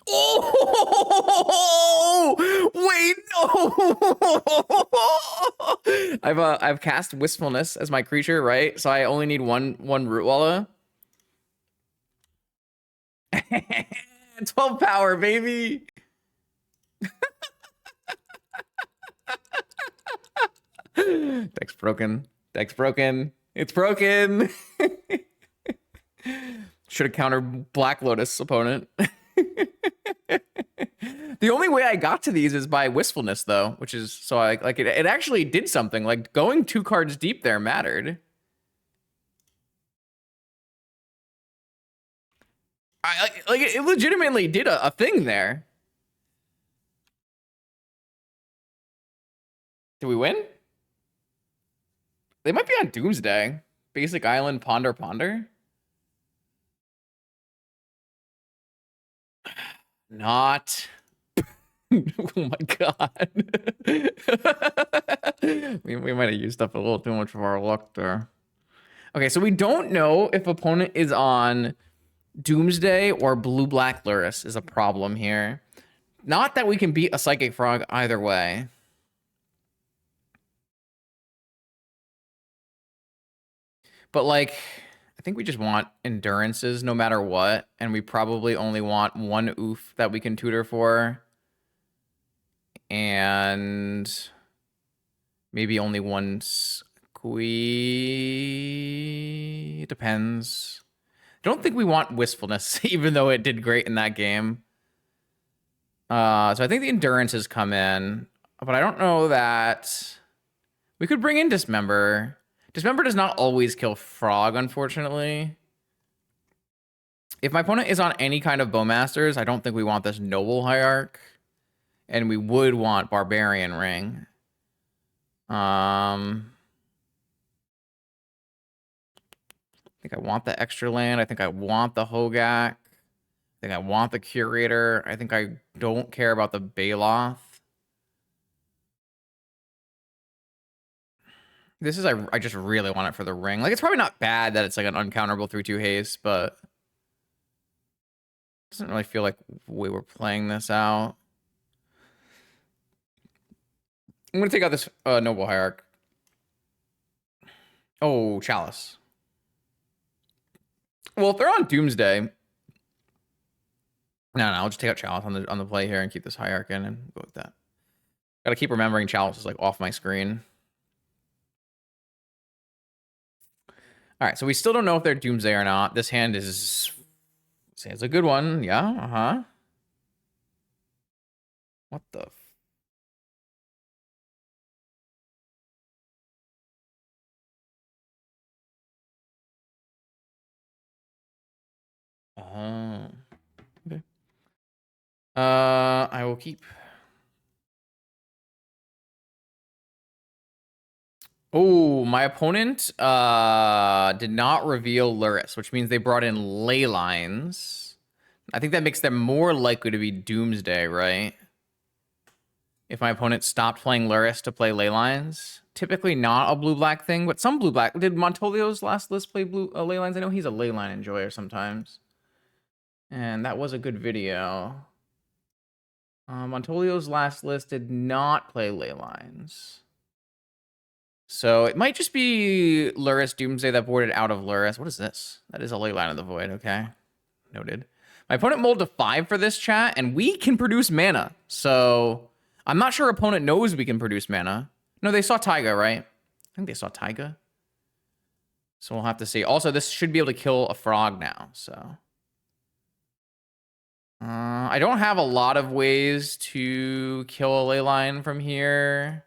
Oh, wait, no. I've cast Wistfulness as my creature, right? So I only need one Rootwalla. 12 power, baby. Deck's broken. Deck's broken. It's broken. Should have countered Black Lotus opponent. The only way I got to these is by Wistfulness, though, which is so I like it actually did something. Like going 2 cards deep there mattered. Like it legitimately did a thing there. Did we win? They might be on Doomsday. Basic Island, Ponder, Ponder. Not. Oh my god. we might have used up a little too much of our luck there. Okay, so we don't know if opponent is on Doomsday or blue-black Lurrus is a problem here. Not that we can beat a Psychic Frog either way. But like, I think we just want endurances no matter what, and we probably only want 1 oof that we can tutor for. And maybe only 1 squee. It depends. I don't think we want Wistfulness, even though it did great in that game. So I think the endurances come in, but I don't know that we could bring in Dismember. Dismember does not always kill Frog, unfortunately. If my opponent is on any kind of Bowmasters, I don't think we want this Noble Hierarch. And we would want Barbarian Ring. I think I want the extra land. I think I want the Hogak. I think I want the Curator. I think I don't care about the Baloth. This is, I just really want it for the ring. Like, it's probably not bad that it's like an uncounterable 3/2 haste, but it doesn't really feel like we were playing this out. I'm going to take out this Noble Hierarch. Oh, Chalice. Well, if they're on Doomsday... No, I'll just take out Chalice on the play here and keep this Hierarch in and go with that. Got to keep remembering Chalice is like off my screen. All right, so we still don't know if they're Doomsday or not. This hand is... It's a good one. Yeah, uh-huh. What the... Oh. Okay. I will keep. Oh, my opponent did not reveal Lurrus, which means they brought in ley lines. I think that makes them more likely to be Doomsday, right? if my opponent stopped playing Lurrus to play ley lines. Typically not a blue-black thing, but some blue-black. Did Montolio's last list play blue ley lines? I know he's a ley line enjoyer sometimes. And that was a good video. Montolio's last list did not play ley lines. So it might just be Lurrus Doomsday that boarded out of Lurrus. What is this? That is a ley line of the void, okay. Noted. My opponent mulled to 5 for this chat, and we can produce mana. So I'm not sure opponent knows we can produce mana. No, they saw Taiga, right? I think they saw Taiga. So we'll have to see. Also, this should be able to kill a frog now, so. I don't have a lot of ways to kill a ley line from here.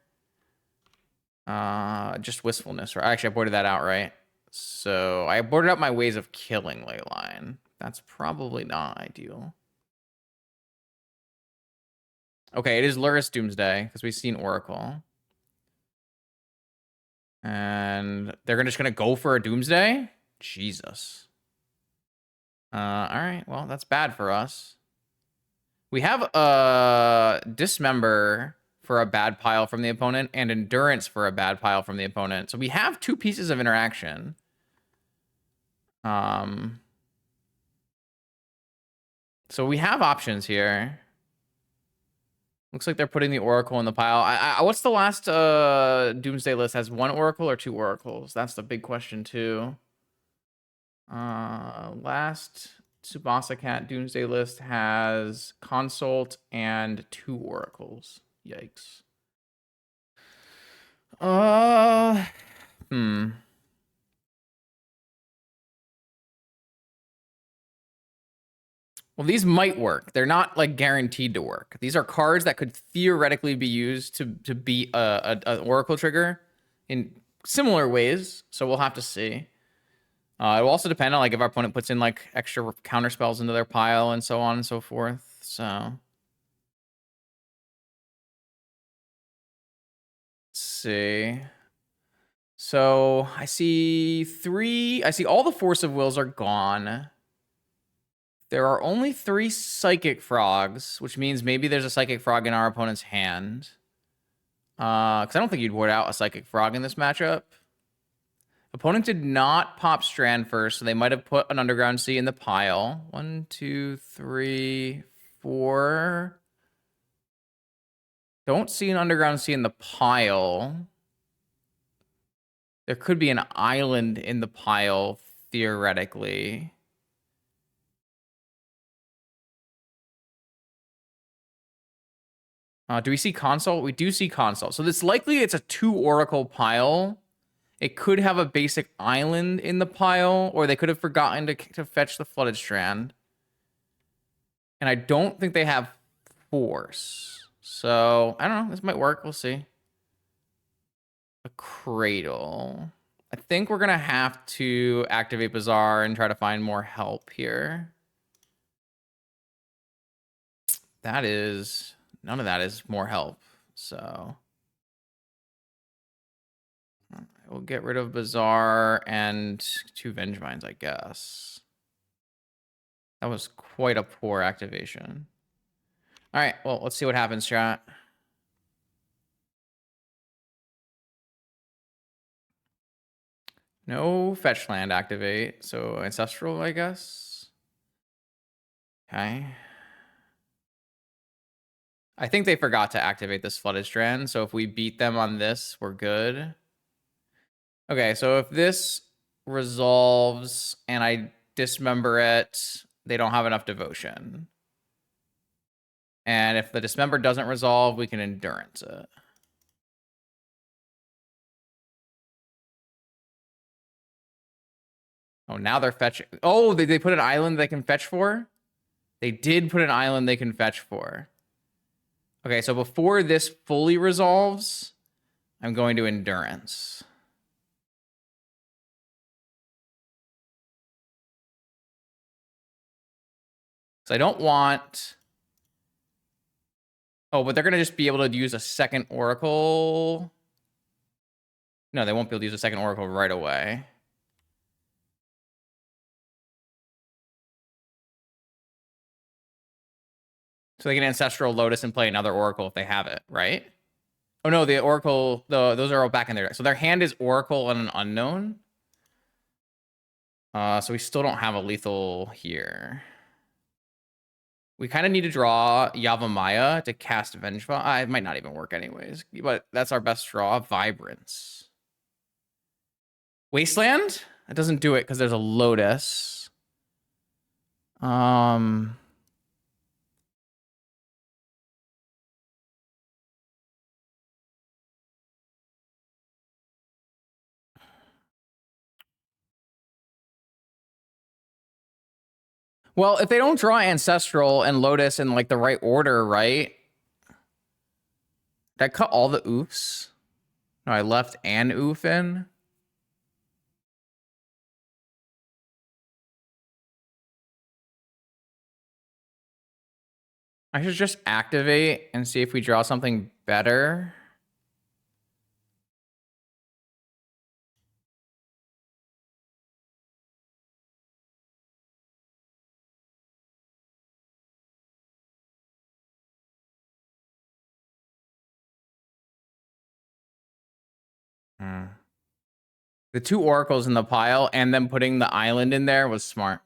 Just wistfulness, right? Actually, I boarded that out, right? So I boarded out my ways of killing ley line. That's probably not ideal. Okay, it is Lurrus Doomsday, because we've seen Oracle. And they're just gonna go for a Doomsday? Jesus. Alright, well, that's bad for us. We have a Dismember for a bad pile from the opponent and Endurance for a bad pile from the opponent. So we have 2 pieces of interaction. So we have options here. Looks like they're putting the Oracle in the pile. What's the last Doomsday list? Has 1 Oracle or 2 Oracles? That's the big question, too. Last Tsubasa Cat Doomsday list has Consult and 2 Oracles. Yikes. Well, these might work. They're not like guaranteed to work. These are cards that could theoretically be used to beat an Oracle trigger in similar ways. So we'll have to see. It will also depend on like if our opponent puts in like extra counter spells into their pile and so on and so forth. So let's see. So I see all the Force of Wills are gone. There are only 3 Psychic Frogs, which means maybe there's a Psychic Frog in our opponent's hand. Because I don't think you'd ward out a Psychic Frog in this matchup. Opponent did not pop Strand first, so they might have put an Underground Sea in the pile. 1, 2, 3, 4. Don't see an Underground Sea in the pile. There could be an island in the pile, theoretically. Do we see Consult? We do see Consult. So it's likely it's a 2 Oracle pile. It could have a basic island in the pile, or they could have forgotten to fetch the Flooded Strand. And I don't think they have Force. So, I don't know. This might work. We'll see. A Cradle. I think we're going to have to activate Bazaar and try to find more help here. That is... None of that is more help. So... We'll get rid of Bazaar and 2 Vengevines, I guess. That was quite a poor activation. All right, well, let's see what happens, chat. No fetch land activate, so Ancestral, I guess. Okay. I think they forgot to activate this Flooded Strand, so if we beat them on this, we're good. Okay, so if this resolves and I dismember it, they don't have enough devotion. And if the dismember doesn't resolve, we can endurance it. Oh, now they're fetching. Oh, they put an island they can fetch for? They did put an island they can fetch for. Okay, so before this fully resolves, I'm going to endurance. So I don't want... Oh, but they're going to just be able to use a second Oracle. No, they won't be able to use a second Oracle right away. So they can Ancestral Lotus and play another Oracle if they have it, right? Oh no, the Oracle, those are all back in there. So their hand is Oracle and an Unknown. So we still don't have a lethal here. We kind of need to draw Yavimaya to cast Vengeful. It might not even work anyways, but that's our best draw. Vibrance. Wasteland? That doesn't do it because there's a Lotus. Well, if they don't draw Ancestral and Lotus in like the right order, right? Did I cut all the oofs? No, I left an oof in. I should just activate and see if we draw something better. The 2 oracles in the pile and then putting the island in there was smart.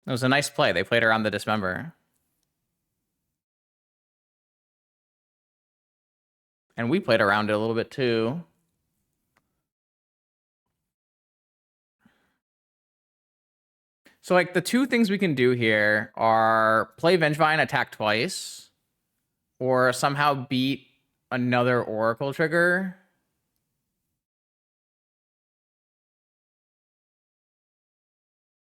It was a nice play. They played around the Dismember. And we played around it a little bit too. So like the 2 things we can do here are play Vengevine, attack twice, or somehow beat another Oracle trigger.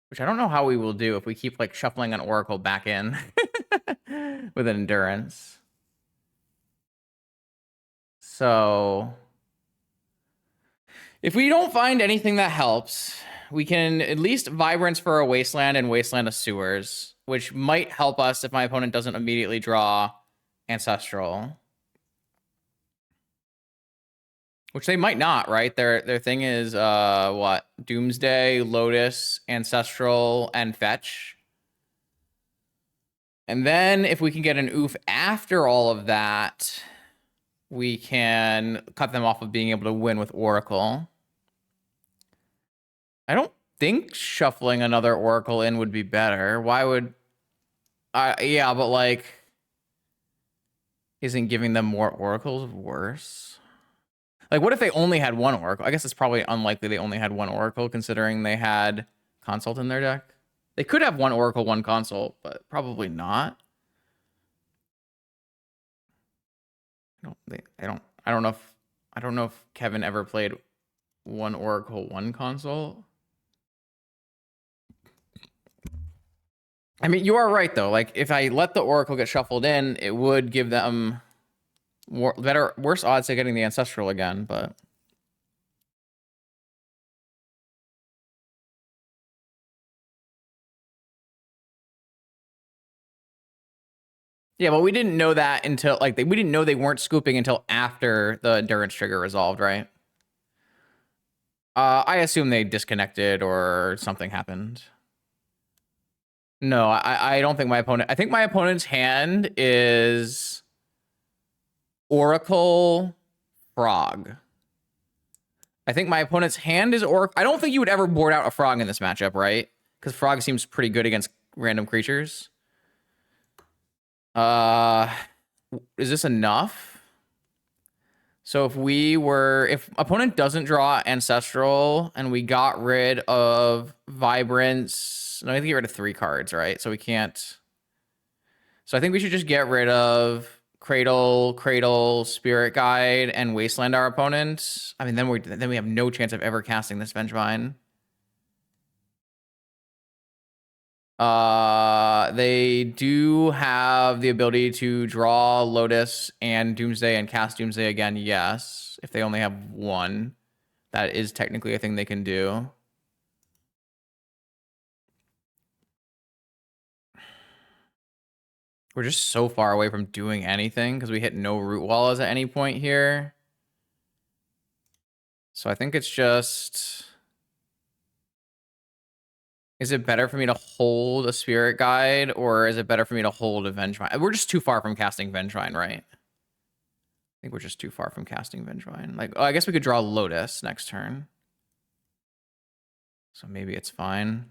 Which I don't know how we will do if we keep like shuffling an Oracle back in with an Endurance. So if we don't find anything that helps, we can at least Vibrance for a Wasteland and Wasteland of Sewers, which might help us if my opponent doesn't immediately draw Ancestral. Which they might not, right? Their thing is what? Doomsday, Lotus, Ancestral, and Fetch. And then if we can get an oof after all of that, we can cut them off of being able to win with Oracle. I don't think shuffling another Oracle in would be better. Why would... yeah, but like... Isn't giving them more Oracles worse? Like, what if they only had 1 Oracle? I guess it's probably unlikely they only had 1 Oracle, considering they had Consult in their deck. They could have 1 Oracle, 1 Consult, but probably not. I don't know if Kevin ever played 1 Oracle, 1 Consult. I mean, you are right though. Like, if I let the Oracle get shuffled in, it would give them worse odds of getting the Ancestral again, but... Yeah, but we didn't know that until, like, we didn't know they weren't scooping until after the Endurance trigger resolved, right? I assume they disconnected or something happened. No, I don't think my opponent... I think my opponent's hand is Oracle Frog. I think my opponent's hand is Oracle... I don't think you would ever board out a Frog in this matchup, right? Because Frog seems pretty good against random creatures. Is this enough? So if opponent doesn't draw Ancestral and we got rid of Vibrance, no, I think get rid of 3 cards, right? So we can't. So I think we should just get rid of Cradle, Spirit Guide, and Wasteland our opponent. I mean, then we have no chance of ever casting this Vengevine. They do have the ability to draw Lotus and Doomsday and cast Doomsday again, yes. If they only have 1. That is technically a thing they can do. We're just so far away from doing anything because we hit no root walls at any point here. So I think it's just... Is it better for me to hold a Spirit Guide, or is it better for me to hold a Vengevine? We're just too far from casting Vengevine, right? I think we're just too far from casting Vengevine. Like, oh, I guess we could draw Lotus next turn. So maybe it's fine.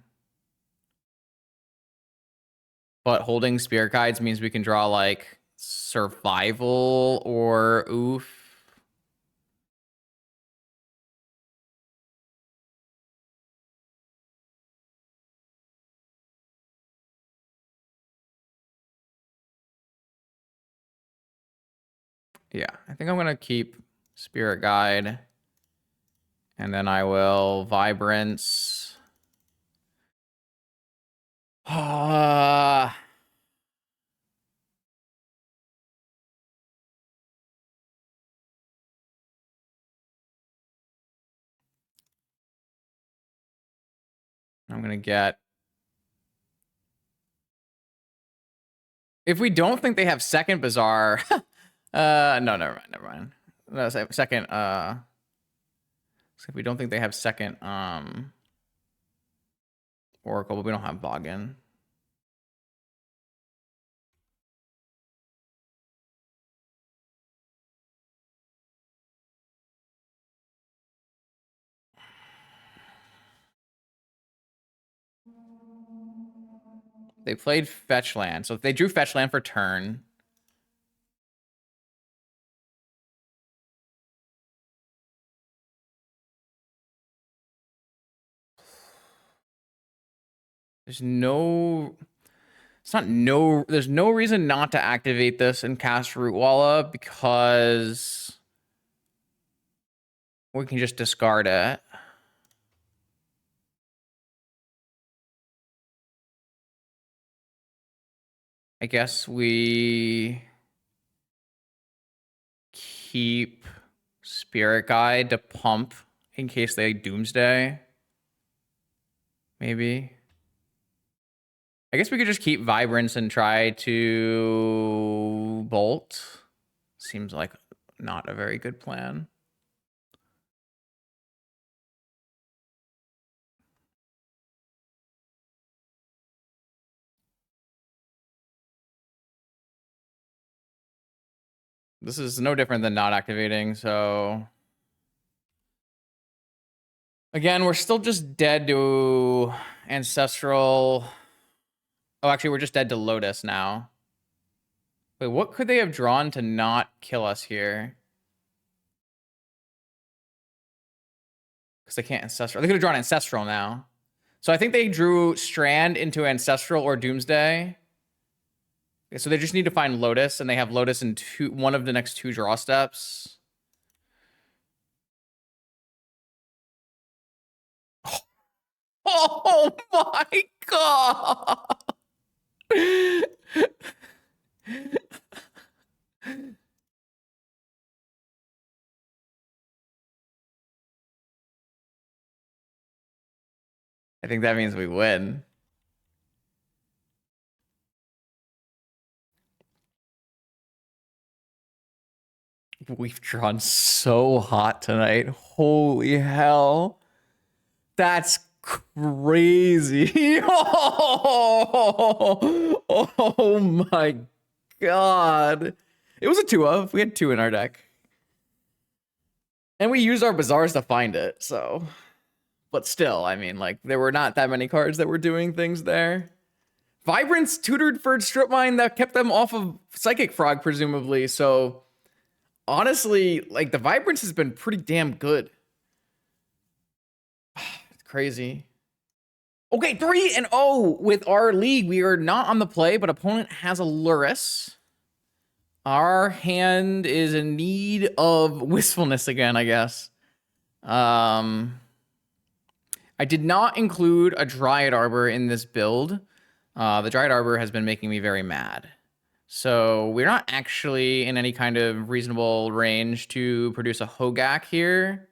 But holding Spirit Guides means we can draw, like, Survival or Oof. Yeah, I think I'm going to keep Spirit Guide. And then I will Vibrance. I'm going to get... If we don't think they have second Bazaar... no, never mind. No, second, so if we don't think they have second, Oracle, but we don't have Boggin. They played Fetch Land, so if they drew Fetch Land for turn... There's no... It's not no... There's no reason not to activate this and cast Rootwalla, because... we can just discard it. I guess we... keep Spirit Guide to pump in case they Doomsday. Maybe. I guess we could just keep Vibrance and try to bolt. Seems like not a very good plan. This is no different than not activating, so... Again, we're still just dead to Ancestral. Oh, actually, we're just dead to Lotus now. Wait, what could they have drawn to not kill us here? Because they can't Ancestral. They could have drawn Ancestral now. So I think they drew Strand into Ancestral or Doomsday. So they just need to find Lotus, and they have Lotus in one of the next two draw steps. Oh my god! I think that means we win. We've drawn so hot tonight. Holy hell. That's crazy. Oh my god. It was a 2 of. We had 2 in our deck. And we used our Bazaars to find it, so... But still, I mean, like, there were not that many cards that were doing things there. Vibrance tutored for Strip Mine that kept them off of Psychic Frog, presumably, so... Honestly, like, the Vibrance has been pretty damn good. It's crazy. Okay, 3-0 with our league. We are not on the play, but opponent has a Lurrus. Our hand is in need of wistfulness again, I guess. I did not include a Dryad Arbor in this build. The Dryad Arbor has been making me very mad. So we're not actually in any kind of reasonable range to produce a Hogak here,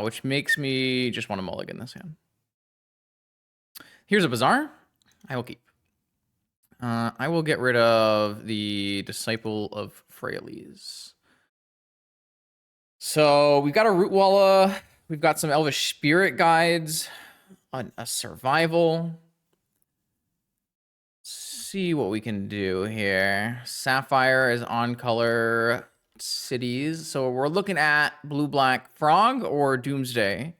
which makes me just want to mulligan this hand. Here's a Bazaar. I will keep. I will get rid of the Disciple of Freyalise. So we've got a Rootwalla. We've got some Elvish Spirit Guides. a survival. See what we can do here. Sapphire is on color cities. So we're looking at blue-black Frog or Doomsday.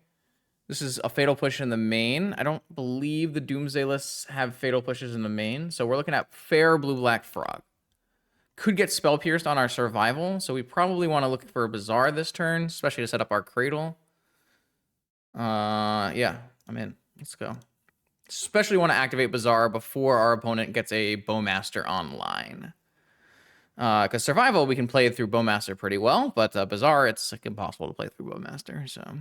This is a fatal push in the main. I don't believe the Doomsday lists have fatal pushes in the main. So we're looking at fair blue-black Frog. Could get spell pierced on our survival. So we probably want to look for a Bazaar this turn, especially to set up our cradle. Yeah, I'm in. Let's go. Especially want to activate Bazaar before our opponent gets a Bowmaster online. Because Survival, we can play through Bowmaster pretty well, but Bazaar, it's like impossible to play through Bowmaster, so.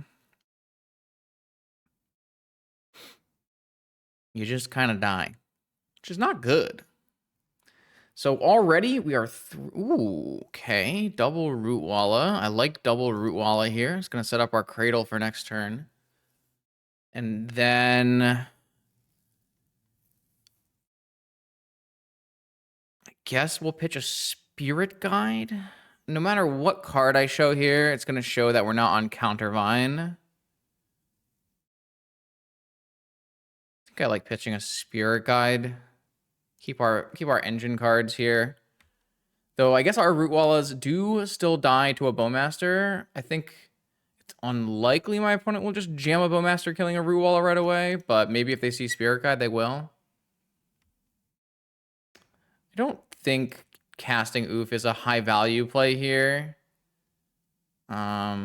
You just kind of die, which is not good. So already we are ooh, okay. Double Rootwalla. I like double Rootwalla here. It's going to set up our cradle for next turn. And then I guess we'll pitch a Spirit Guide. No matter what card I show here, it's going to show that we're not on Countervine. I think I like pitching a Spirit Guide. Keep our engine cards here. Though I guess our Rootwallas do still die to a Bowmaster. I think it's unlikely my opponent will just jam a Bowmaster killing a Rootwalla right away, but maybe if they see Spirit Guide, they will. I don't think casting Oof is a high value play here. I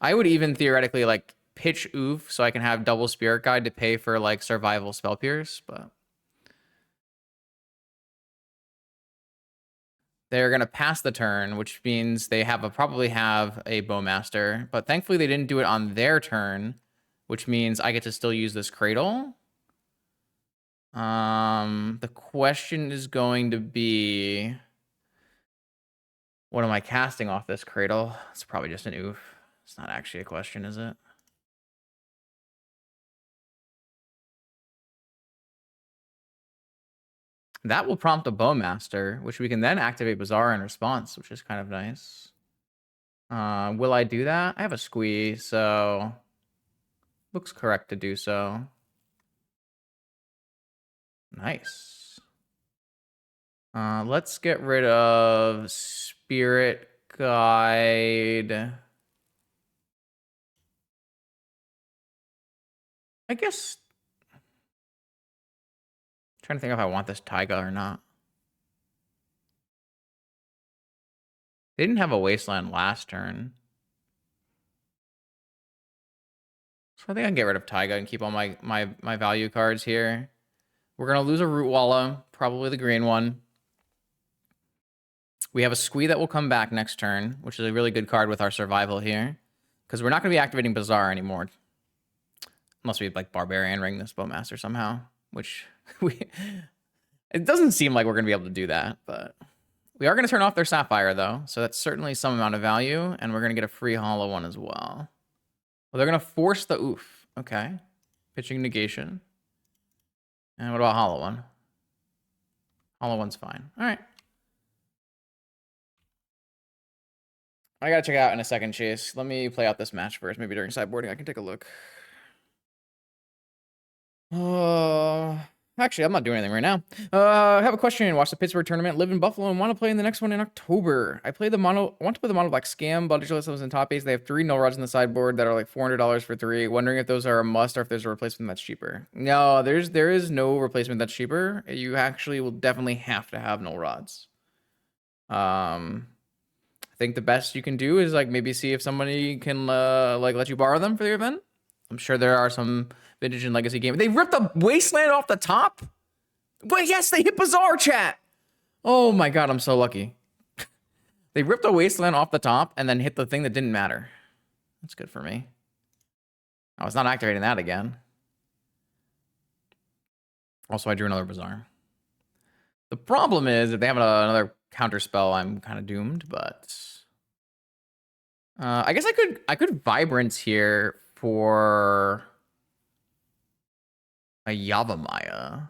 would even theoretically like pitch Oof so I can have double Spirit Guide to pay for like survival spell pierce, but they're gonna pass the turn, which means they probably have a Bowmaster, but thankfully they didn't do it on their turn, which means I get to still use this cradle. The question is going to be, what am I casting off this cradle? It's probably just an Oof. It's not actually a question, is it? That will prompt a Bowmaster, which we can then activate Bazaar in response, which is kind of nice. Will I do that? I have a squeeze, so looks correct to do so. Nice. Let's get rid of Spirit Guide. I guess. Trying to think if I want this Taiga or not. They didn't have a Wasteland last turn. So I think I can get rid of Taiga and keep all my value cards here. We're going to lose a Rootwalla, probably the green one. We have a Squee that will come back next turn, which is a really good card with our survival here. Because we're not going to be activating Bazaar anymore. Unless we like Barbarian Ring this Bowmaster somehow. Which it doesn't seem like we're going to be able to do that. But we are going to turn off their Sapphire though. So that's certainly some amount of value. And we're going to get a free hollow one as well. Well, they're going to force the Oof. Okay. Pitching Negation. And what about hollow one? Hollow one's fine. All right. I gotta check it out in a second, Chase. Let me play out this match first. Maybe during sideboarding I can take a look. Actually, I'm not doing anything right now. I have a question. Watch the Pittsburgh tournament, live in Buffalo, and want to play in the next one in October. I want to play the mono black scam. Budget list was in top eight. They have 3 null rods in the sideboard that are like $400 for 3. Wondering if those are a must or if there's a replacement that's cheaper. No, there is no replacement that's cheaper. You actually will definitely have to have null rods. I think the best you can do is like maybe see if somebody can like let you borrow them for the event. I'm sure there are some Vintage and Legacy games. They ripped the Wasteland off the top? But yes, they hit Bazaar, chat. Oh my god, I'm so lucky. They ripped the Wasteland off the top and then hit the thing that didn't matter. That's good for me. I was not activating that again. Also, I drew another Bazaar. The problem is if they have another counter spell, I'm kind of doomed, but I guess I could Vibrance here for a Yavimaya.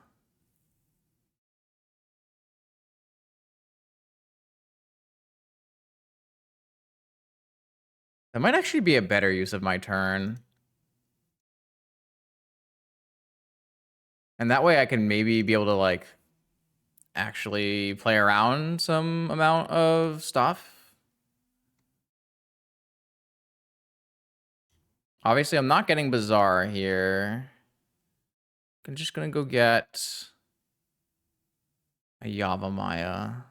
That might actually be a better use of my turn. And that way I can maybe be able to, like, actually play around some amount of stuff. Obviously, I'm not getting Bazaar here. I'm just gonna go get a Yavimaya.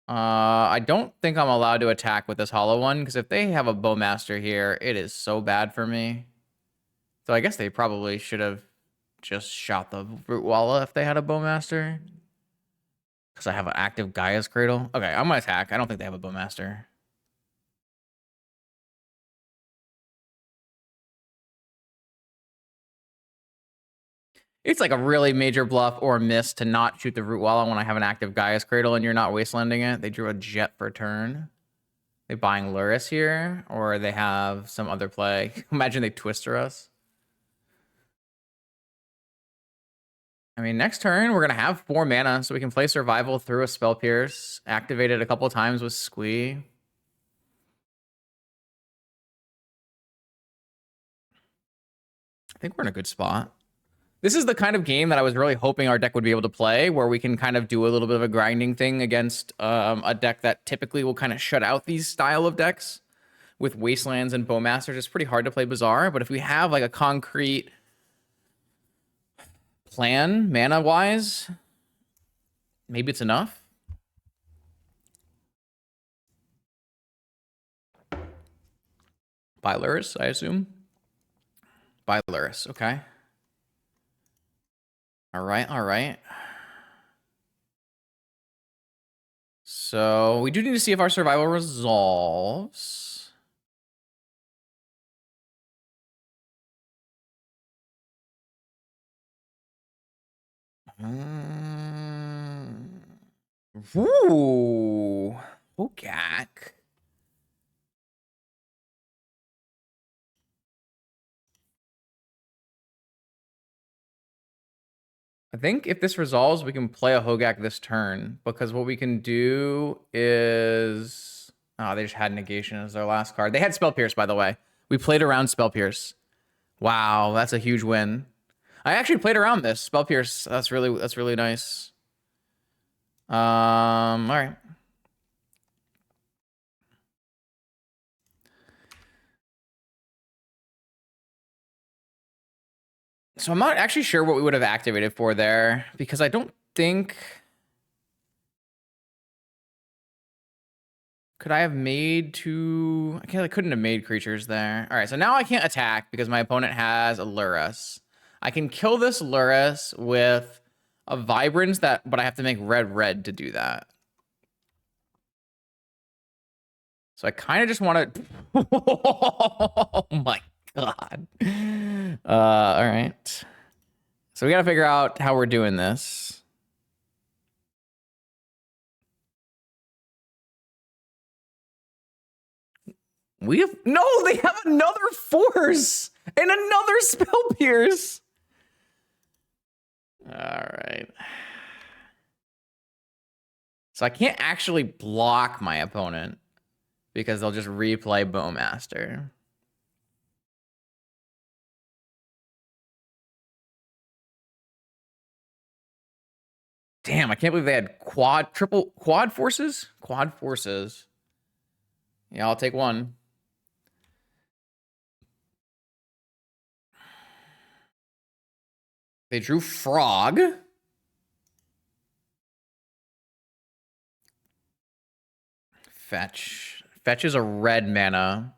I don't think I'm allowed to attack with this Hollow One, because if they have a Bowmaster here, it is so bad for me. So I guess they probably should have just shot the Rootwalla if they had a Bowmaster. Because I have an active Gaia's Cradle. Okay, I'm gonna attack. I don't think they have a Bowmaster. It's like a really major bluff or a miss to not shoot the Rootwalla when I have an active Gaia's Cradle and you're not wastelanding it. They drew a Jet for turn. They buying Lurrus here, or they have some other play. Imagine they Twister us. I mean, next turn, we're going to have 4 mana, so we can play Survival through a Spell Pierce, activate it a couple times with Squee. I think we're in a good spot. This is the kind of game that I was really hoping our deck would be able to play, where we can kind of do a little bit of a grinding thing against a deck that typically will kind of shut out these style of decks. With Wastelands and Bowmasters, it's pretty hard to play Bazaar, but if we have like a concrete plan mana-wise, maybe it's enough. Buy Lurrus, I assume. Buy Lurrus, okay. All right. So we do need to see if our survival resolves. Ooh. Hogak. I think if this resolves, we can play a Hogak this turn, because what we can do is... Oh, they just had Negation as their last card. They had Spell Pierce, by the way. We played around Spell Pierce. Wow, that's a huge win. I actually played around this. Spell Pierce, that's really nice. All right. So I'm not actually sure what we would have activated for there, because I don't think... Could I have made two... I couldn't have made creatures there. All right, so now I can't attack because my opponent has a Lurrus. I can kill this Lurrus with a Vibrance, but I have to make red to do that. So I kind of just want to... Oh my god. All right. So we got to figure out how we're doing this. We have... No, they have another Force and another Spell Pierce. All right. So I can't actually block my opponent because they'll just replay Bowmaster. Damn, I can't believe they had quad forces? Quad forces. Yeah, I'll take one. They drew Frog. Fetch. Fetch is a red mana.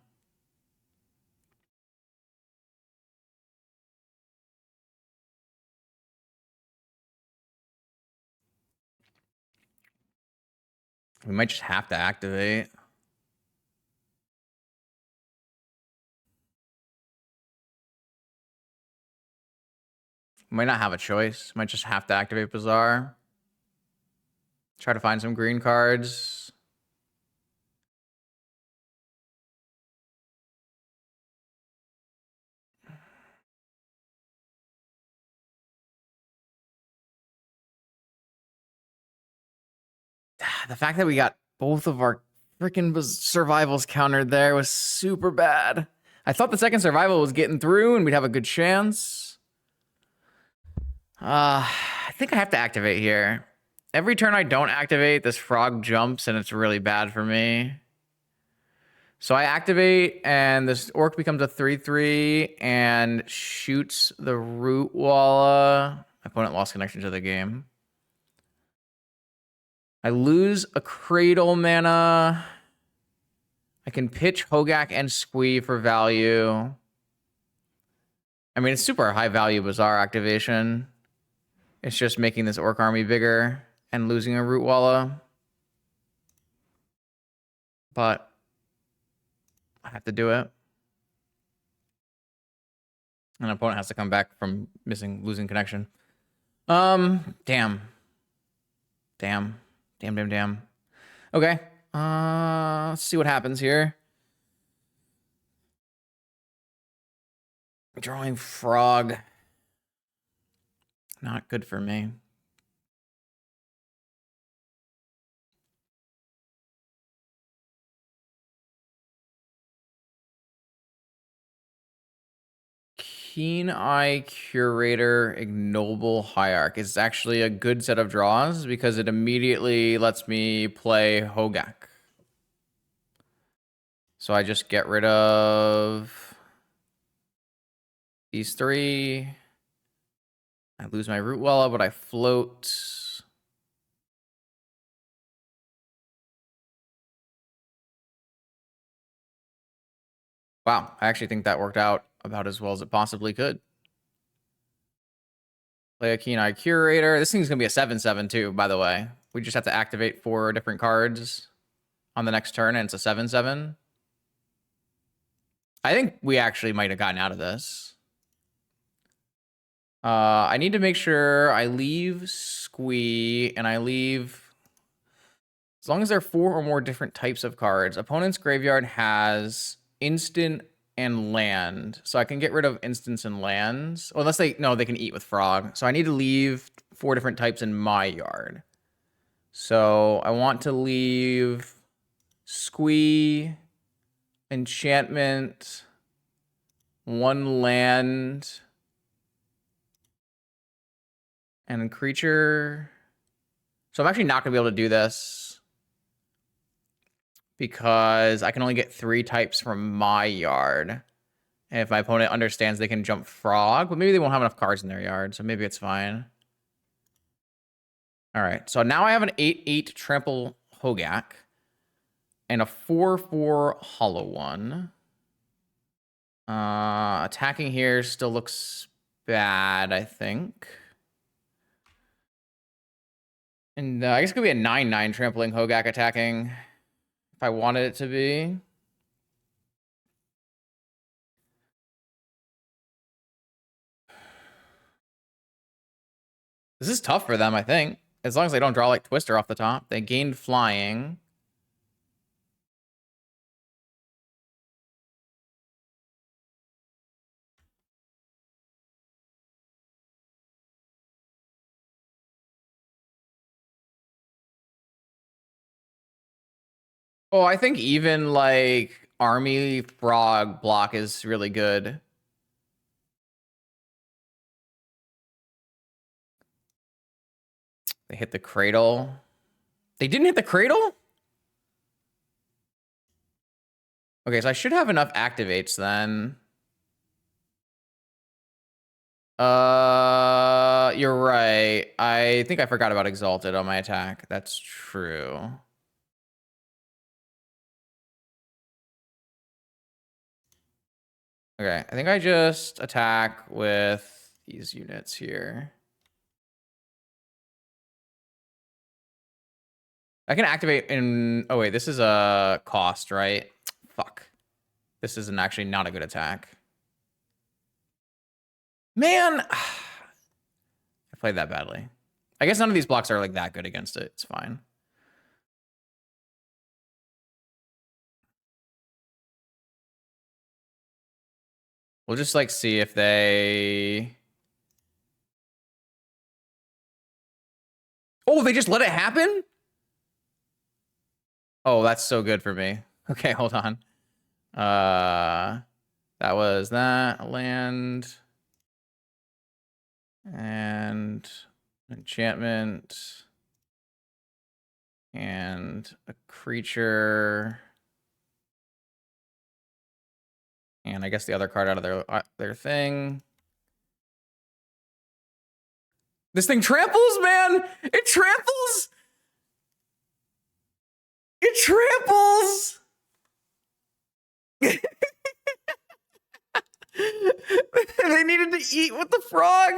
We might just have to activate. Might not have a choice. Might just have to activate Bazaar. Try to find some green cards. The fact that we got both of our freaking survivals countered there was super bad. I thought the second survival was getting through and we'd have a good chance. I think I have to activate here. Every turn I don't activate, this frog jumps and it's really bad for me. So I activate and this orc becomes a 3/3 and shoots the root walla. My opponent lost connection to the game. I lose a cradle mana. I can pitch Hogak and Squee for value. I mean, it's super high value Bazaar activation. It's just making this orc army bigger and losing a root walla. But I have to do it. An opponent has to come back from losing connection. Damn. Okay. Let's see what happens here. Drawing frog. Not good for me. Keen Eye Curator Ignoble Hierarch is actually a good set of draws because it immediately lets me play Hogak. So I just get rid of these three. I lose my root walla, but I float. Wow, I actually think that worked out about as well as it possibly could. Play a Keen Eye Curator. This thing's going to be a 7/7 too, by the way. We just have to activate 4 different cards on the next turn, and it's a 7/7. I think we actually might have gotten out of this. I need to make sure I leave Squee, and I leave... As long as there are 4 or more different types of cards. Opponent's graveyard has instant and land. So I can get rid of instants and lands. Unless they... No, they can eat with frog. So I need to leave 4 different types in my yard. So I want to leave Squee, enchantment, 1 land, and a creature. So I'm actually not going to be able to do this because I can only get 3 types from my yard. And if my opponent understands they can jump frog, but maybe they won't have enough cards in their yard, so maybe it's fine. All right, so now I have an 8/8 trample Hogak and a 4/4 hollow one. Attacking here still looks bad, I think. And I guess it could be a 9/9 trampling Hogak attacking if I wanted it to be. This is tough for them, I think. As long as they don't draw like Twister off the top. They gained flying. Oh, I think even like army frog block is really good. They hit the cradle. They didn't hit the cradle? Okay, so I should have enough activates then. You're right. I think I forgot about Exalted on my attack. That's true. Okay, I think I just attack with these units here. I can activate in... Oh, wait, this is a cost, right? Fuck. This isn't actually not a good attack. Man! I played that badly. I guess none of these blocks are like that good against it. It's fine. We'll just like see if they... Oh, they just let it happen? Oh, that's so good for me. Okay, hold on. That was that land and enchantment and a creature and I guess the other card out of their thing. This thing tramples, man! It tramples! It tramples! They needed to eat with the frog.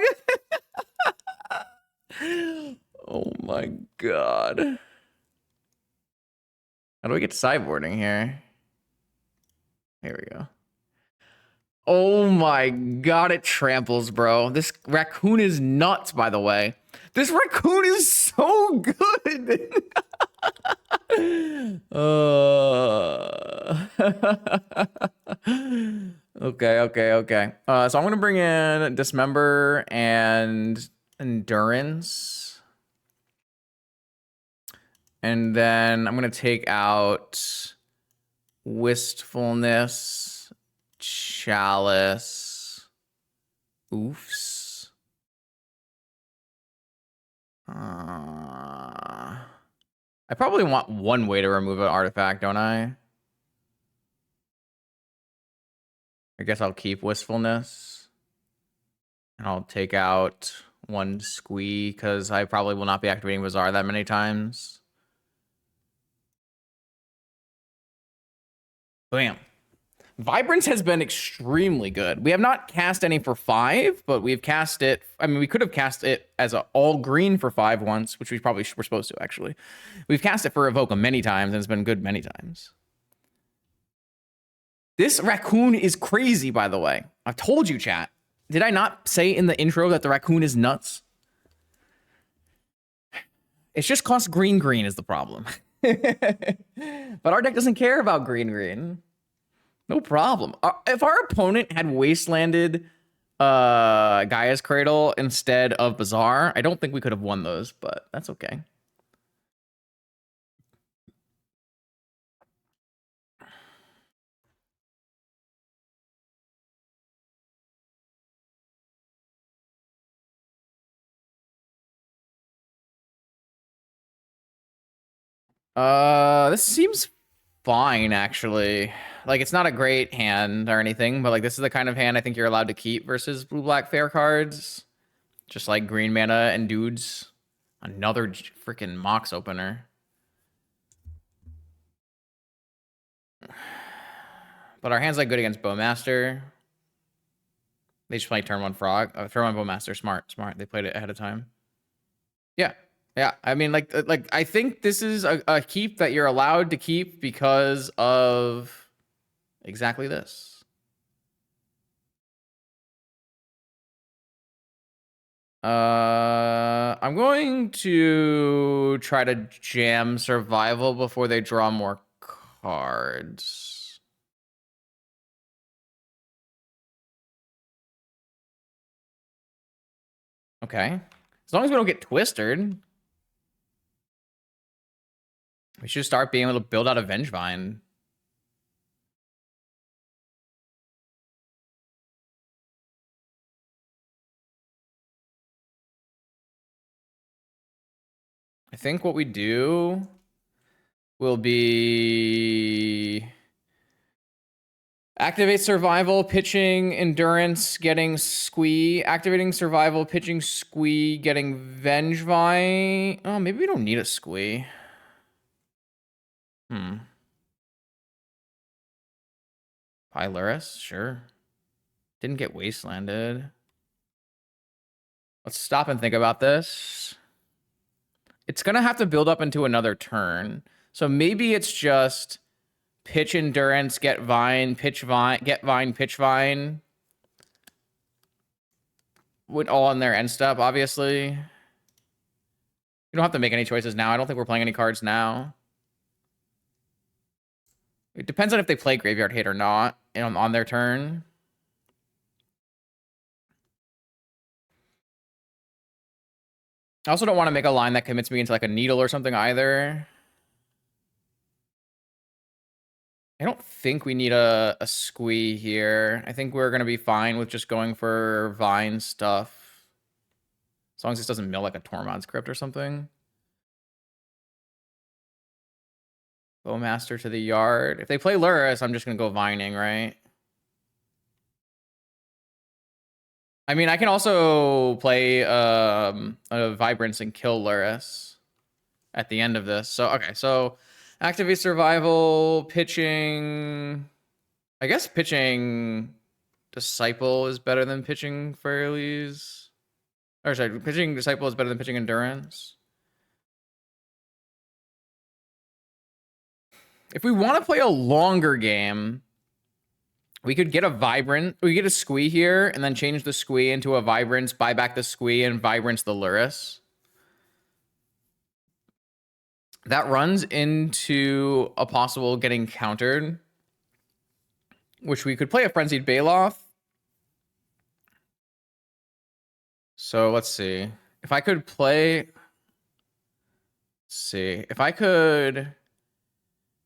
Oh my god. How do we get to sideboarding here? Here we go. Oh my god, it tramples, bro. This raccoon is nuts, by the way. This raccoon is so good. Okay. So I'm gonna bring in Dismember and Endurance. And then I'm gonna take out Wistfulness, Chalice, Oofs. I probably want one way to remove an artifact, don't I? I guess I'll keep Wistfulness. And I'll take out one Squee, because I probably will not be activating Bazaar that many times. Bam. Vibrance has been extremely good. We have not cast any for 5, but we've cast it. I mean, we could have cast it as an all green for 5 once, which we probably were supposed to, actually. We've cast it for Evoca many times, and it's been good many times. This raccoon is crazy, by the way. I've told you, chat. Did I not say in the intro that the raccoon is nuts? It's just cost green is the problem. But our deck doesn't care about green. No problem. If our opponent had wastelanded Gaia's Cradle instead of Bazaar, I don't think we could have won those, but that's okay. This seems fine, actually. Like, it's not a great hand or anything, but like this is the kind of hand I think you're allowed to keep versus blue-black fair cards. Just like green mana and dudes. Another freaking Mox opener. But our hand's like good against Bowmaster. They just play turn 1 Frog. Turn 1 Bowmaster. Smart. They played it ahead of time. Yeah. I mean, like I think this is a keep that you're allowed to keep because of exactly this. I'm going to try to jam Survival before they draw more cards. Okay. As long as we don't get twisted. We should start being able to build out a Vengevine. I think what we do will be activate Survival, pitching Endurance, getting Squee, activating Survival, pitching Squee, getting Vengevine. Oh, maybe we don't need a Squee. Lurrus, sure. Didn't get wastelanded. Let's stop and think about this. It's gonna have to build up into another turn. So maybe it's just pitch Endurance, get Vine, pitch Vine, get Vine, pitch Vine. With all on their end step, obviously. You don't have to make any choices now. I don't think we're playing any cards now. It depends on if they play Graveyard Hit or not on their turn. I also don't want to make a line that commits me into like a needle or something either. I don't think we need a squee here. I think we're going to be fine with just going for vine stuff. As long as this doesn't mill like a Tormod's Crypt or something. Bowmaster to the yard. If they play Lurrus, I'm just going to go vining, right? I mean, I can also play a Vibrance and kill Lurrus at the end of this. So, okay, so activate survival, pitching. I guess pitching Disciple is better than pitching Fairlies. Or sorry, pitching Disciple is better than pitching Endurance. If we want to play a longer game, we could get a Vibrant. We get a Squee here, and then change the Squee into a Vibrance, buy back the Squee, and Vibrance the Lurrus. That runs into a possible getting countered, which we could play a Frenzied Baloth. So let's see. If I could play... Let's see. If I could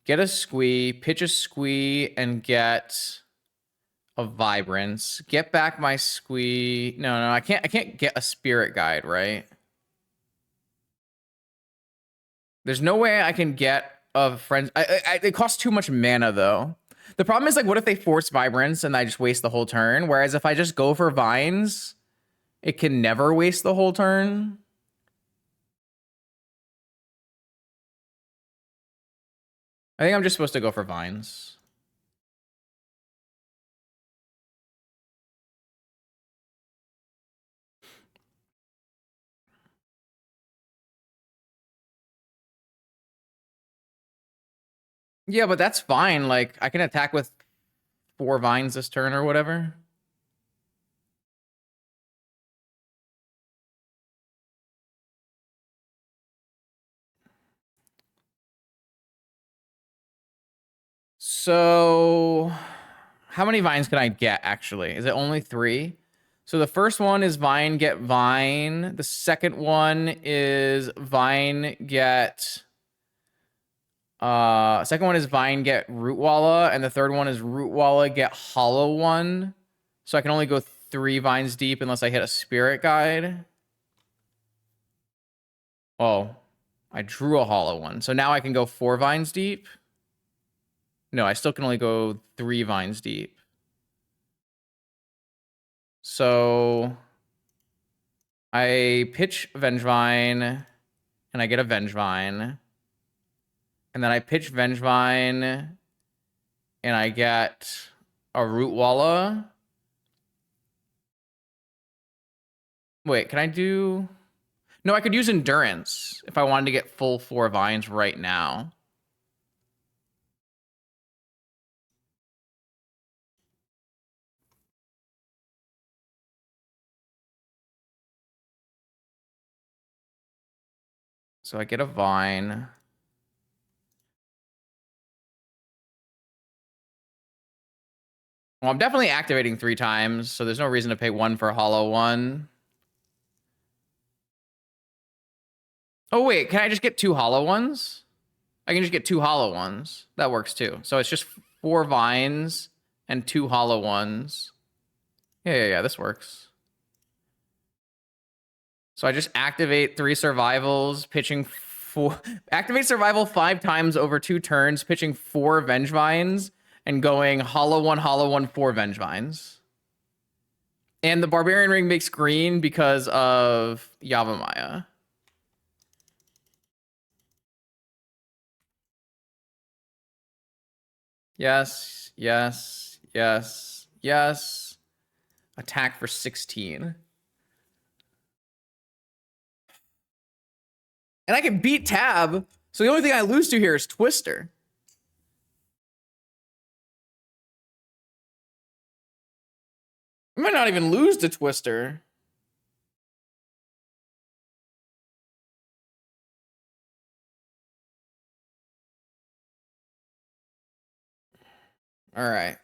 get a Squee, pitch a Squee, and get a Vibrance. Get back my Squee. No, I can't get a Spirit Guide, right? There's no way I can get a friend. It costs too much mana, though. The problem is, like, what if they force Vibrance and I just waste the whole turn? Whereas if I just go for Vines, it can never waste the whole turn. I think I'm just supposed to go for Vines. Yeah, but that's fine. Like, I can attack with 4 Vines this turn or whatever. So, how many Vines can I get, actually? Is it only 3? So the first one is Vine, get Vine. The second one is Vine, get... second one is Vine, get Rootwalla. And the third one is Rootwalla, get Hollow One. So I can only go 3 Vines deep unless I hit a Spirit Guide. Oh, I drew a Hollow One. So now I can go 4 Vines deep. No, I still can only go 3 Vines deep. So I pitch Vengevine, and I get a Vengevine. And then I pitch Vengevine, and I get a Rootwalla. Wait, can I do... No, I could use Endurance if I wanted to get full 4 Vines right now. So I get a Vine. Well, I'm definitely activating 3 times, so there's no reason to pay 1 for Hollow One. Oh, wait, can I just get 2 Hollow Ones? I can just get 2 Hollow Ones. That works too. So it's just 4 Vines and 2 Hollow Ones. Yeah, this works. So I just activate 3 survivals, pitching 4... Activate survival 5 times over 2 turns, pitching 4 Vengevines, and going Hollow One, 4 Vengevines. And the Barbarian Ring makes green because of Yavimaya. Yes. Attack for 16. And I can beat Tab, so the only thing I lose to here is Twister. I might not even lose to Twister. All right.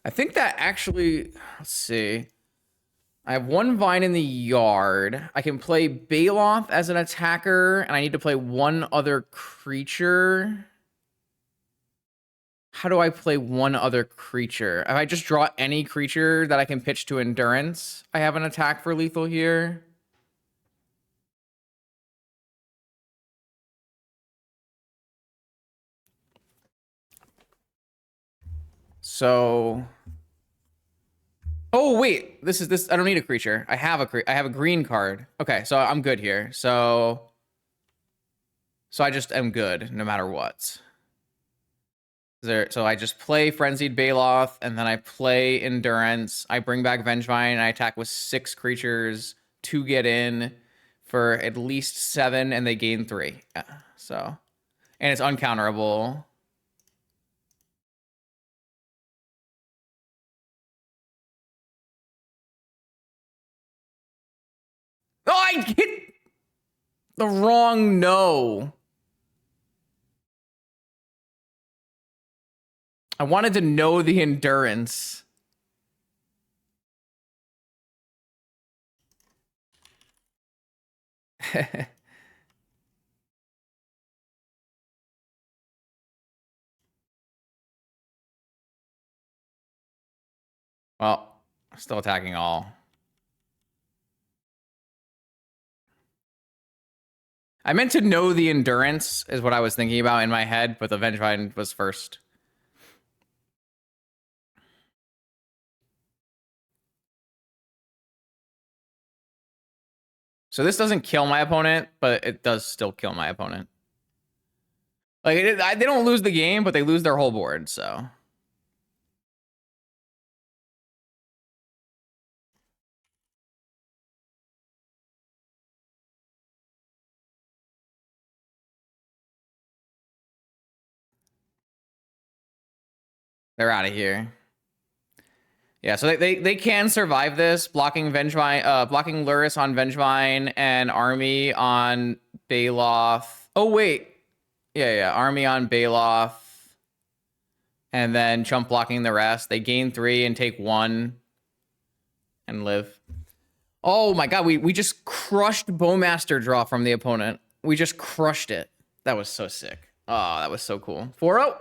I think that actually, let's see. I have 1 Vine in the yard. I can play Baloth as an attacker, and I need to play 1 other creature. How do I play one other creature? If I just draw any creature that I can pitch to Endurance, I have an attack for lethal here. So, oh wait, this. I don't need a creature. I have a green card. Okay, so I'm good here. So I just am good no matter what. So I just play Frenzied Baloth, and then I play Endurance. I bring back Vengevine, and I attack with 6 creatures to get in for at least 7, and they gain 3. Yeah, so, and it's uncounterable. Oh, I hit the wrong no. I wanted to know the Endurance. Well, still attacking all. I meant to know the Endurance is what I was thinking about in my head, but the Vengevine was first. So this doesn't kill my opponent, but it does still kill my opponent. Like, they don't lose the game, but they lose their whole board, so. They're out of here. Yeah, so they can survive this, blocking Vengevine, blocking Lurrus on Vengevine and Army on Baloth. Oh, wait. Yeah, Army on Baloth. And then chump blocking the rest. They gain 3 and take 1 and live. Oh my god, we just crushed Bowmaster draw from the opponent. We just crushed it. That was so sick. Oh, that was so cool. 4-0.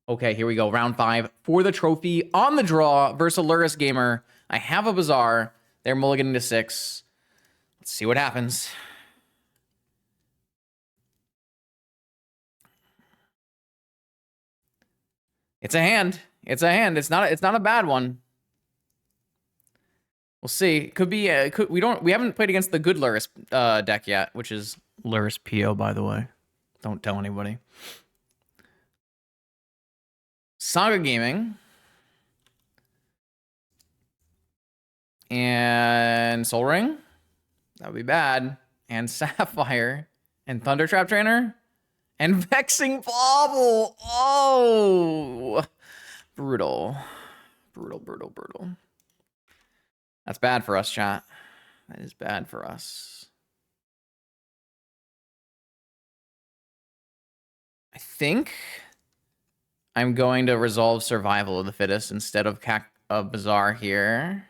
Okay, here we go. Round 5 for the trophy on the draw versus a Lurrus gamer. I have a Bazaar. They're mulliganing to 6. Let's see what happens. It's a hand. It's a hand. It's not a bad one. We'll see. Could be. We haven't played against the good Lurrus deck yet, which is Lurrus PO, by the way. Don't tell anybody. Saga Gaming and Soul Ring. That would be bad. And Sapphire and Thunder Trap Trainer and Vexing Bauble. Oh, brutal. That's bad for us, chat. That is bad for us. I think I'm going to resolve Survival of the Fittest instead of Bazaar here.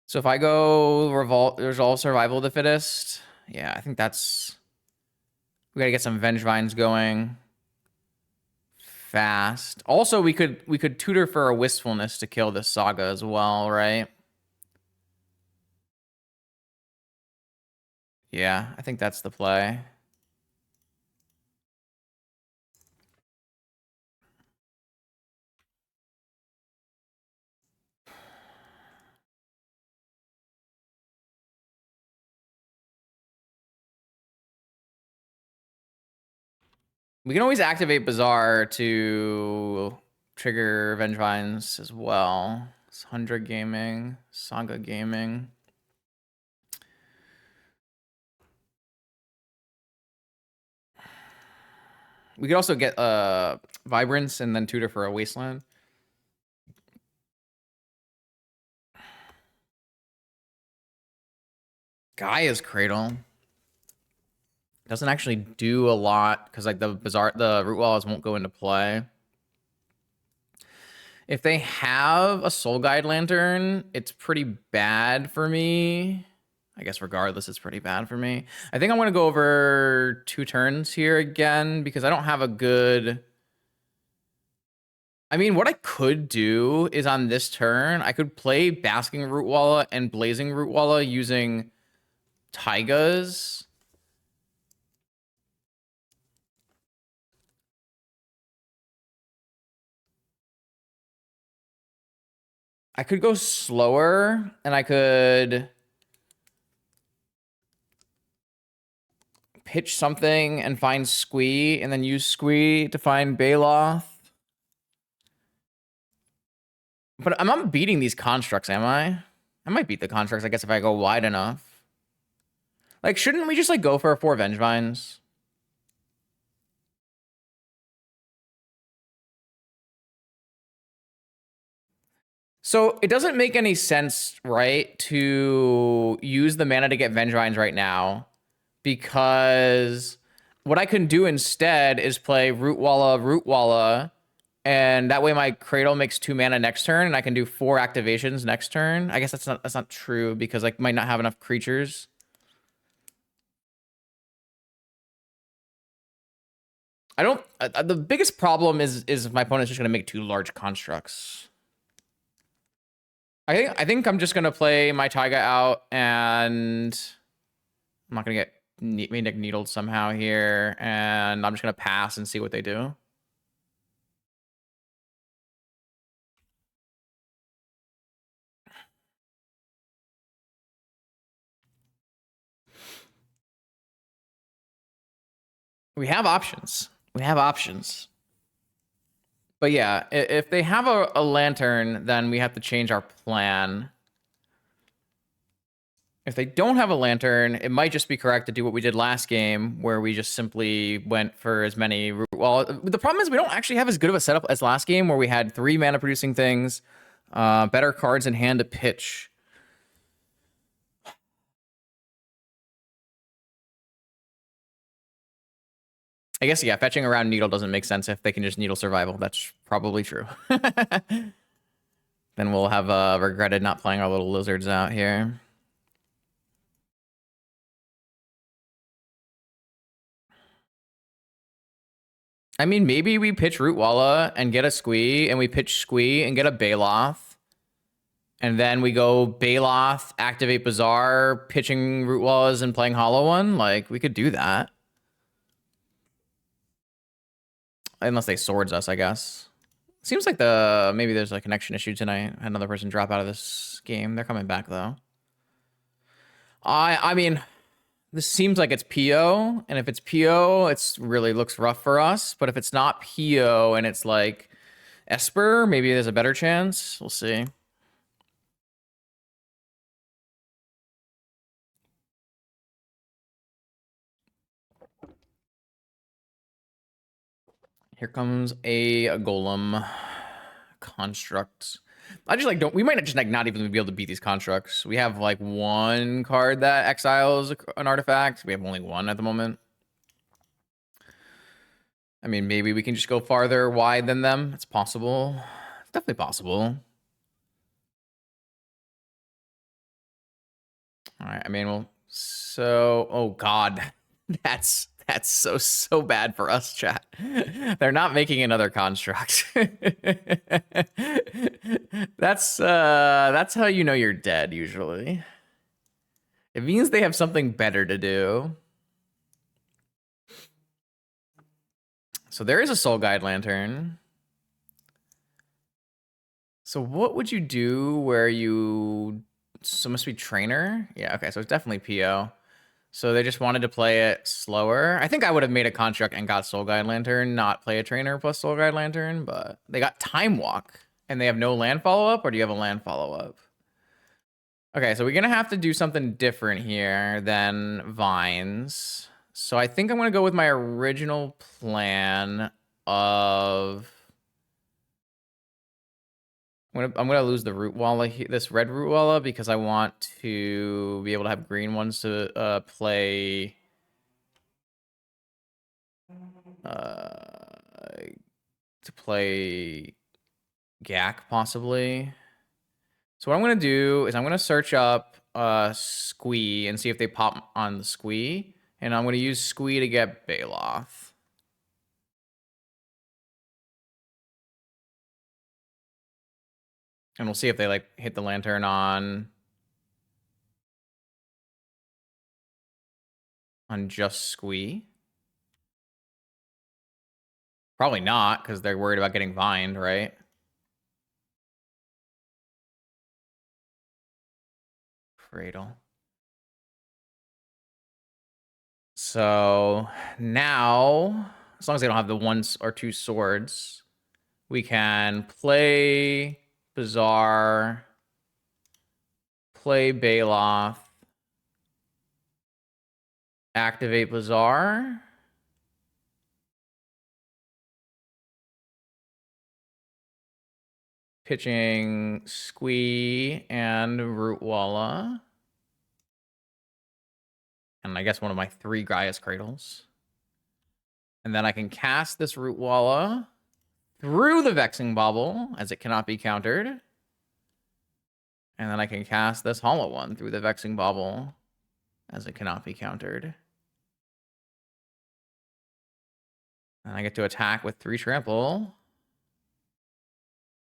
So if I go resolve Survival of the Fittest, yeah, I think that's... We gotta get some Vengevines going fast. Also, we could tutor for a Wistfulness to kill this Saga as well, right? Yeah, I think that's the play. We can always activate Bazaar to trigger Vengevines as well. It's 100 Gaming, Saga Gaming. We could also get Vibrance and then tutor for a Wasteland. Gaia's Cradle doesn't actually do a lot because like the root walls won't go into play. If they have a Soul Guide Lantern, it's pretty bad for me. I guess regardless, it's pretty bad for me. I think I'm going to go over 2 turns here again because I don't have a good... I mean, what I could do is on this turn, I could play Basking Rootwalla and Blazing Rootwalla using Taigas. I could go slower, and I could pitch something and find Squee, and then use Squee to find Baloth. But I'm not beating these constructs, am I? I might beat the constructs, I guess, if I go wide enough. Like, shouldn't we just, like, go for 4 Vengevines? So it doesn't make any sense, right, to use the mana to get Vengevines right now, because what I can do instead is play Rootwalla, Rootwalla, and that way my Cradle makes 2 mana next turn, and I can do 4 activations next turn. I guess that's not true, because I might not have enough creatures. I don't... the biggest problem is my opponent's just going to make 2 large constructs. I think I'm just going to play my Taiga out, and I'm not going to get needled somehow here, and I'm just going to pass and see what they do. We have options. We have options. But yeah, if they have a lantern, then we have to change our plan. If they don't have a lantern, it might just be correct to do what we did last game, where we just simply went for as many... Well, the problem is we don't actually have as good of a setup as last game, where we had 3 mana producing things, better cards in hand to pitch. I guess, yeah, fetching around Needle doesn't make sense if they can just Needle Survival. That's probably true. Then we'll have regretted not playing our little lizards out here. I mean, maybe we pitch Rootwalla and get a Squee, and we pitch Squee and get a Baloth. And then we go Baloth, activate Bazaar, pitching Rootwallas and playing Hollow One. Like, we could do that. Unless they swords us, I guess. Seems like maybe there's a connection issue tonight. I had another person drop out of this game. They're coming back, though. I mean, this seems like it's PO, and if it's PO, it's really looks rough for us. But if it's not PO and it's like Esper, maybe there's a better chance. We'll see. Here comes a golem construct. I just we might just not even be able to beat these constructs. We have like 1 card that exiles an artifact. We have only 1 at the moment. I mean, maybe we can just go farther wide than them. It's possible. It's definitely possible. All right. I mean, well, so, oh God, that's so bad for us, chat. They're not making another construct. That's how you know you're dead usually. It means they have something better to do. So there is a Soul Guide Lantern. So what would you do where you... So it must be Trainer? Yeah, okay, so it's definitely PO. So they just wanted to play it slower. I think I would have made a construct and got Soul Guide Lantern, not play a Trainer plus Soul Guide Lantern, but they got Time Walk, and they have no land follow-up, or do you have a land follow-up? Okay, so we're going to have to do something different here than Vines. So I think I'm going to go with my original plan of... I'm gonna lose the Rootwalla, this red Rootwalla, because I want to be able to have green ones to play... to play Gak, possibly. So what I'm going to do is I'm going to search up Squee and see if they pop on the Squee. And I'm going to use Squee to get Baloth. And we'll see if they like hit the lantern on just Squee. Probably not, because they're worried about getting vined, right? Cradle. So now, as long as they don't have the 1 or 2 swords, we can play Bazaar, play Baloth, activate Bazaar. Pitching Squee and Rootwalla. And I guess one of my 3 Gaia's Cradles. And then I can cast this Rootwalla through the Vexing Bauble, as it cannot be countered. And then I can cast this Hollow One through the Vexing Bauble, as it cannot be countered. And I get to attack with 3 Trample.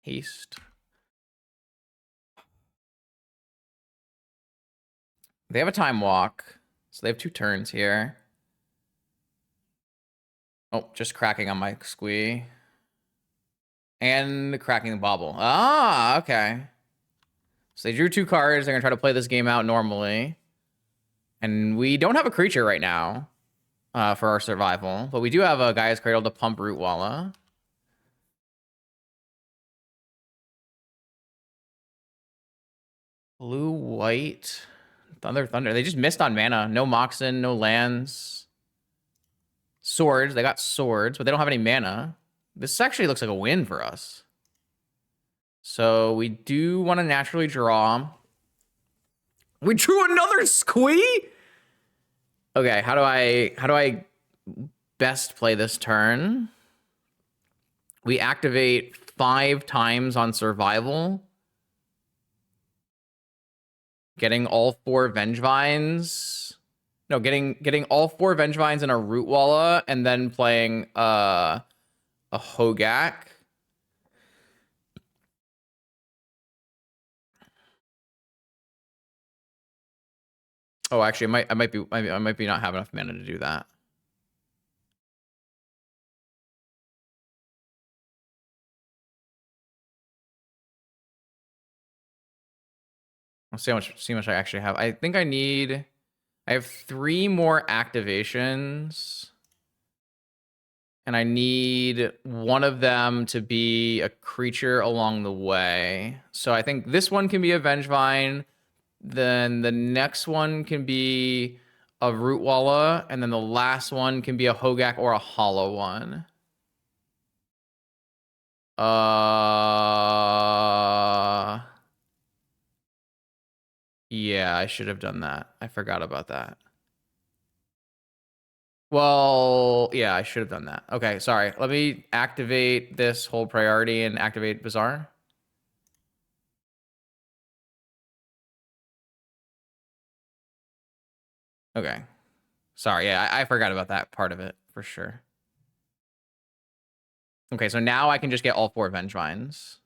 Haste. They have a Time Walk, so they have 2 turns here. Oh, just cracking on my Squee. And cracking the Bauble. Ah, okay. So they drew 2 cards. They're going to try to play this game out normally. And we don't have a creature right now for our survival. But we do have a Gaia's Cradle to pump Rootwalla. Blue, white, thunder. They just missed on mana. No Moxen, no lands. Swords. They got swords, but they don't have any mana. This actually looks like a win for us. So we do want to naturally draw. We drew another Squee? Okay, how do I best play this turn? We activate 5 times on survival. Getting all 4 Vengevines. No, getting all 4 Vengevines and a Rootwalla, and then playing a Hogak. Oh, actually, I might be not have enough mana to do that. Let's see how much I actually have. I think I have 3 more activations. And I need one of them to be a creature along the way. So I think this one can be a Vengevine. Then the next one can be a Rootwalla. And then the last one can be a Hogak or a Hollow One. Yeah, I should have done that. I forgot about that. Well, yeah, I should have done that. Okay, sorry. Let me activate this whole priority and activate Bazaar. Okay. Sorry, yeah, I forgot about that part of it, for sure. Okay, so now I can just get all 4 Vengevines.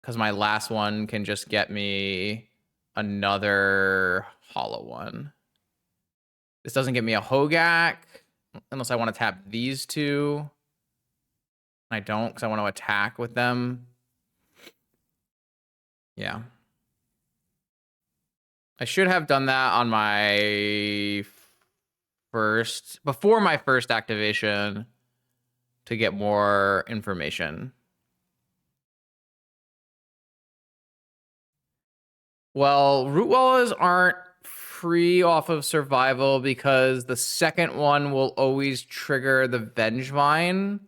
Because my last one can just get me another Hollow One. This doesn't get me a Hogak, unless I want to tap these 2. I don't, because I want to attack with them. Yeah. I should have done that on my before my first activation to get more information. Well, Rootwallas aren't free off of survival because the second one will always trigger the Vengevine.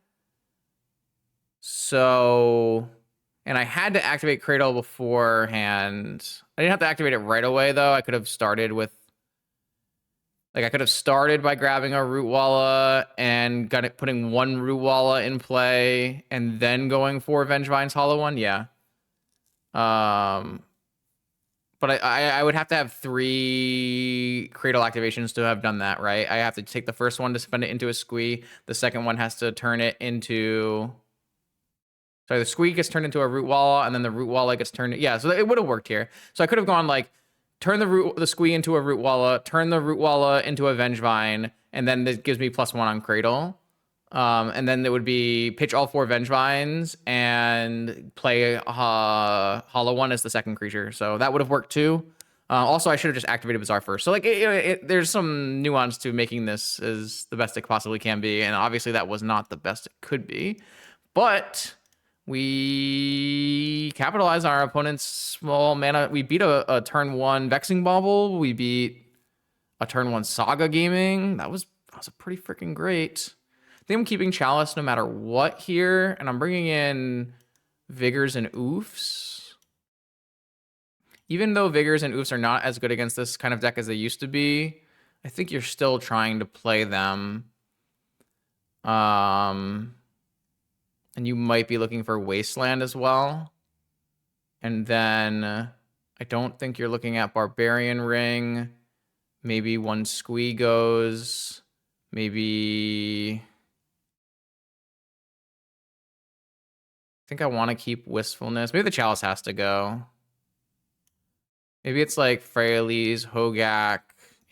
So, and I had to activate Cradle beforehand. I didn't have to activate it right away, though. I could have started with, like, I could have started by grabbing a Rootwalla and putting 1 Rootwalla in play and then going for Vengevine's Hollow One. Yeah. But I would have to have 3 Cradle activations to have done that, right? I have to take the first one to spin it into a Squee. The second one has to turn it into... Sorry, the Squee gets turned into a Root Walla, and then the Root Walla gets turned... Yeah, so it would have worked here. So I could have gone, like, turn the Squee into a Root Walla, turn the Root Walla into a Vengevine, and then this gives me +1 on Cradle. And then it would be pitch all 4 Vengevines and play Hollow One as the second creature. So that would have worked too. Also, I should have just activated Bazaar first. So like, there's some nuance to making this as the best it possibly can be. And obviously that was not the best it could be. But we capitalized on our opponent's small mana. We beat a turn 1 Vexing Bauble. We beat a turn 1 Saga Gaming. That was a pretty freaking great. I think I'm keeping Chalice no matter what here, and I'm bringing in Vigors and Oofs. Even though Vigors and Oofs are not as good against this kind of deck as they used to be, I think you're still trying to play them. And you might be looking for Wasteland as well. And then I don't think you're looking at Barbarian Ring. Maybe one Squee goes. Maybe... I think I want to keep Wistfulness. Maybe the Chalice has to go. Maybe it's like Freyalise, Hogak,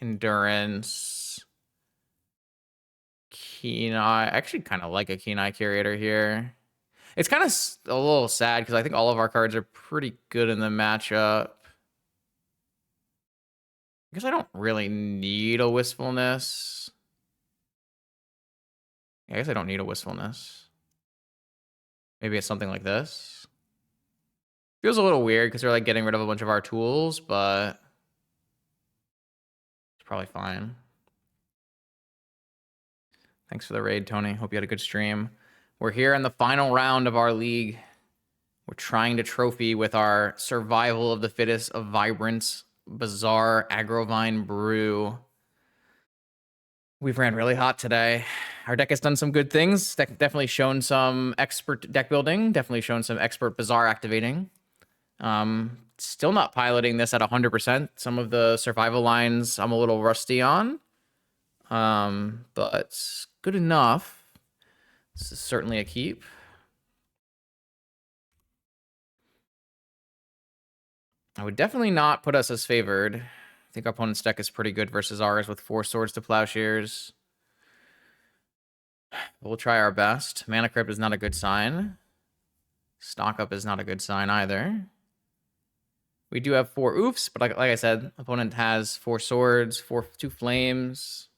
Endurance, Keen Eye. I actually kind of like a Keen Eye Curator here. It's kind of a little sad because I think all of our cards are pretty good in the matchup. I guess I don't really need a Wistfulness. I guess I don't need a Wistfulness. Maybe it's something like this. Feels a little weird because they're like getting rid of a bunch of our tools, but it's probably fine. Thanks for the raid, Tony. Hope you had a good stream. We're here in the final round of our league. We're trying to trophy with our Survival of the Fittest of Vibrance, Bizarre, Aggrovine Brew. We've ran really hot today. Our deck has done some good things. Definitely shown some expert deck building. Definitely shown some expert Bizarre activating. Still not piloting this at 100%. Some of the survival lines I'm a little rusty on. But good enough. This is certainly a keep. I would definitely not put us as favored. I think our opponent's deck is pretty good versus ours with 4 Swords to Plowshares. We'll try our best. Mana Crypt is not a good sign. Stock Up is not a good sign either. We do have 4 Oofs, but like I said, opponent has 4 Swords, 2 Flames.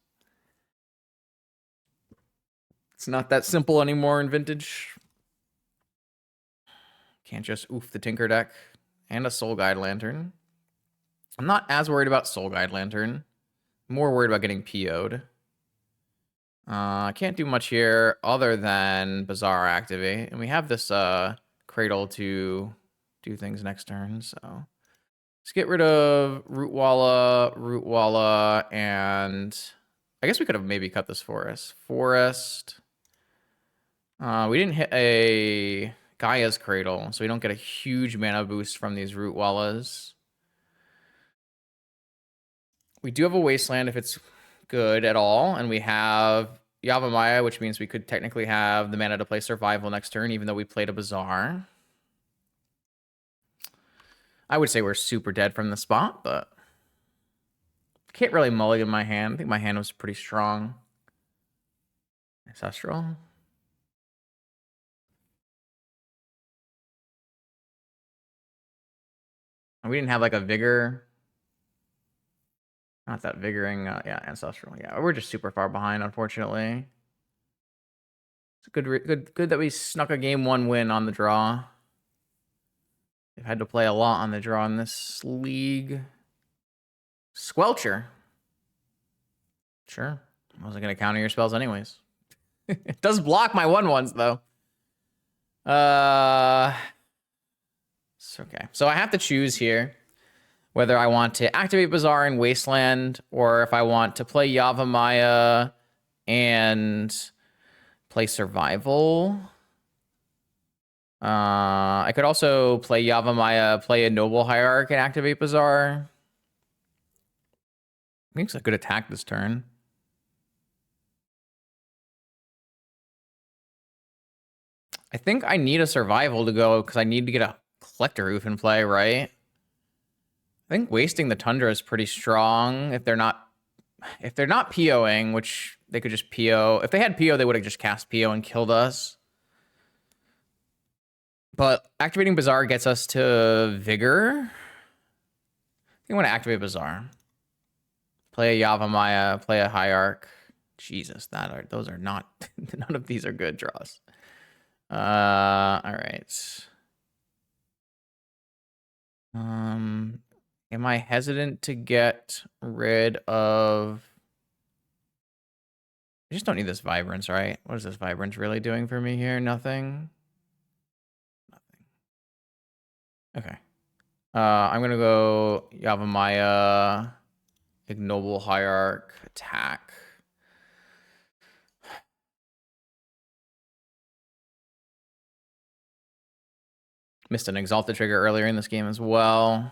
It's not that simple anymore in Vintage. Can't just oof the Tinker deck. And a Soul Guide Lantern. I'm not as worried about Soul Guide Lantern. I'm more worried about getting PO'd. I can't do much here other than Bazaar activate. And we have this Cradle to do things next turn, so... Let's get rid of Root Walla, and... I guess we could have maybe cut this Forest. We didn't hit a Gaia's Cradle, so we don't get a huge mana boost from these Root Wallas. We do have a Wasteland if it's good at all, and we have Yavimaya, which means we could technically have the mana to play Survival next turn, even though we played a Bazaar. I would say we're super dead from the spot, but can't really mulligan my hand. I think my hand was pretty strong. Ancestral. And we didn't have like a Vigor. Not that Vigoring. Yeah, Ancestral. Yeah, we're just super far behind, unfortunately. It's good that we snuck a game 1 win on the draw. We've had to play a lot on the draw in this league. Squelcher. Sure. I wasn't going to counter your spells anyways. It does block my 1/1s, though. It's okay. So I have to choose here whether I want to activate Bazaar and Wasteland, or if I want to play Yavimaya and play Survival. I could also play Yavimaya, play a Noble Hierarch, and activate Bazaar. I think it's a good attack this turn. I think I need a survival to go because I need to get a Collector Hoof in play, right? I think wasting the Tundra is pretty strong if they're not POing, which they could just PO. If they had PO, they would have just cast PO and killed us. But activating Bazaar gets us to Vigor. I think I want to activate Bazaar. Play a Yavimaya, play a Hierarch. Jesus, those are not none of these are good draws. All right. Am I hesitant to get rid of... I just don't need this Vibrance, right? What is this Vibrance really doing for me here? Nothing? Nothing. Okay. I'm gonna go Yavimaya, Ignoble Hierarch, attack. Missed an Exalted trigger earlier in this game as well.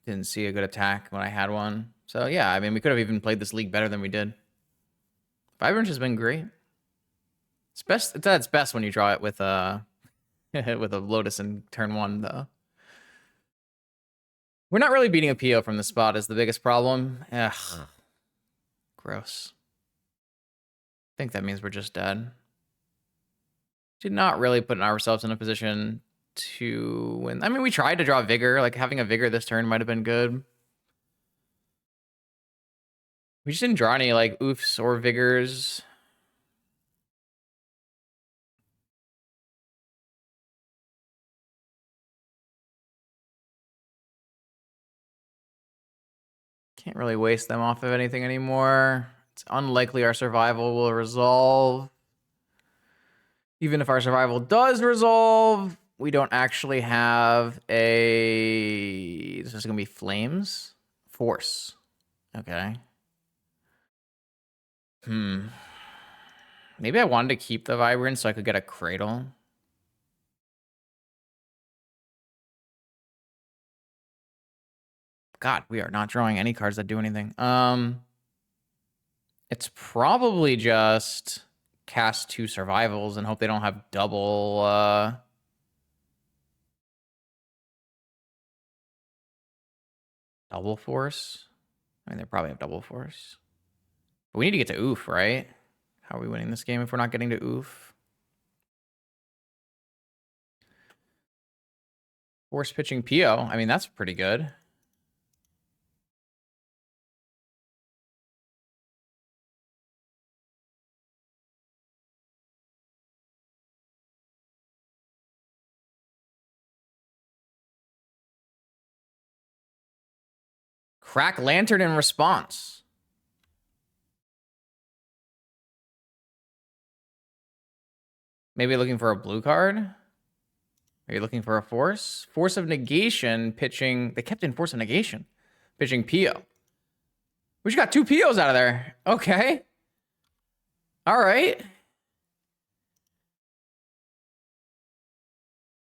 Didn't see a good attack when I had one. So yeah, I mean, we could have even played this league better than we did. Vibrance has been great. It's at its best when you draw it with a with a Lotus in turn 1, though. We're not really beating a PO from the spot is the biggest problem. Ugh. Gross. I think that means we're just dead. Did not really put ourselves in a position to win. I mean, we tried to draw Vigor. Like, having a Vigor this turn might have been good. We just didn't draw any, like, oofs or Vigors. Can't really waste them off of anything anymore. It's unlikely our survival will resolve. Even if our survival does resolve, we don't actually have a... This is going to be Flames? Force. Okay. Maybe I wanted to keep the Vibrance so I could get a Cradle. God, we are not drawing any cards that do anything. It's probably just cast 2 survivals and hope they don't have double double force. I mean, they probably have double force. But we need to get to oof, right? How are we winning this game if we're not getting to oof? Force pitching PO. I mean, that's pretty good. Crack Lantern in response. Maybe looking for a blue card? Are you looking for a force? Force of negation pitching. They kept in force of negation. Pitching PO. We just got 2 POs out of there. Okay. All right.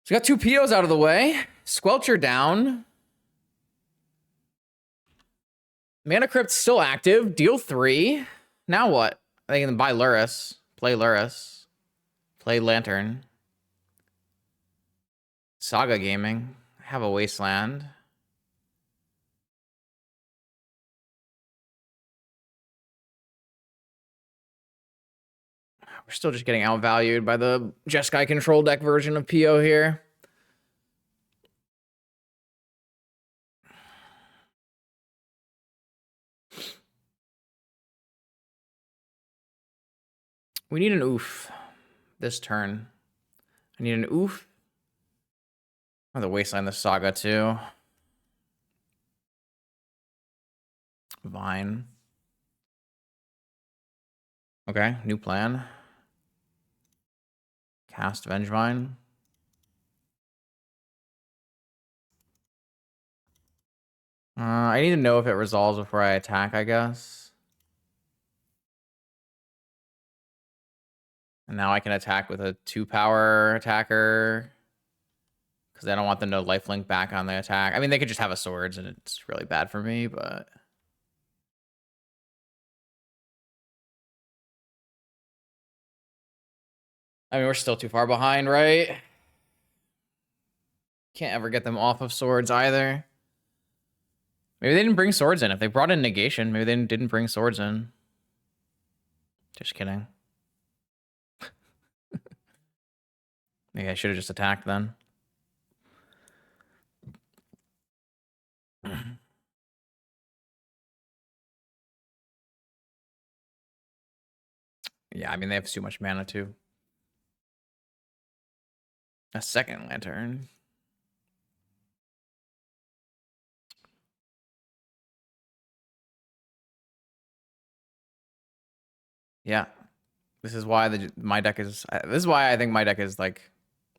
So we got 2 POs out of the way. Squelcher down. Mana Crypt's still active. Deal 3. Now what? I think I can buy Lurrus. Play Lurrus. Play Lantern. Saga Gaming. Have a Wasteland. We're still just getting outvalued by the Jeskai control deck version of PO here. We need an oof this turn. I need an oof. Oh, the Wasteland, the Saga too. Vine. Okay, new plan. Cast Vengevine. I need to know if it resolves before I attack, I guess. And now I can attack with a 2-power attacker. Because I don't want them to lifelink back on the attack. I mean, they could just have a swords, and it's really bad for me, but... I mean, we're still too far behind, right? Can't ever get them off of swords either. Maybe they didn't bring swords in. If they brought in negation, maybe they didn't bring swords in. Just kidding. Maybe I should have just attacked then. Yeah, I mean, they have too much mana, too. A second lantern. Yeah. This is why my deck is... This is why I think my deck is, like,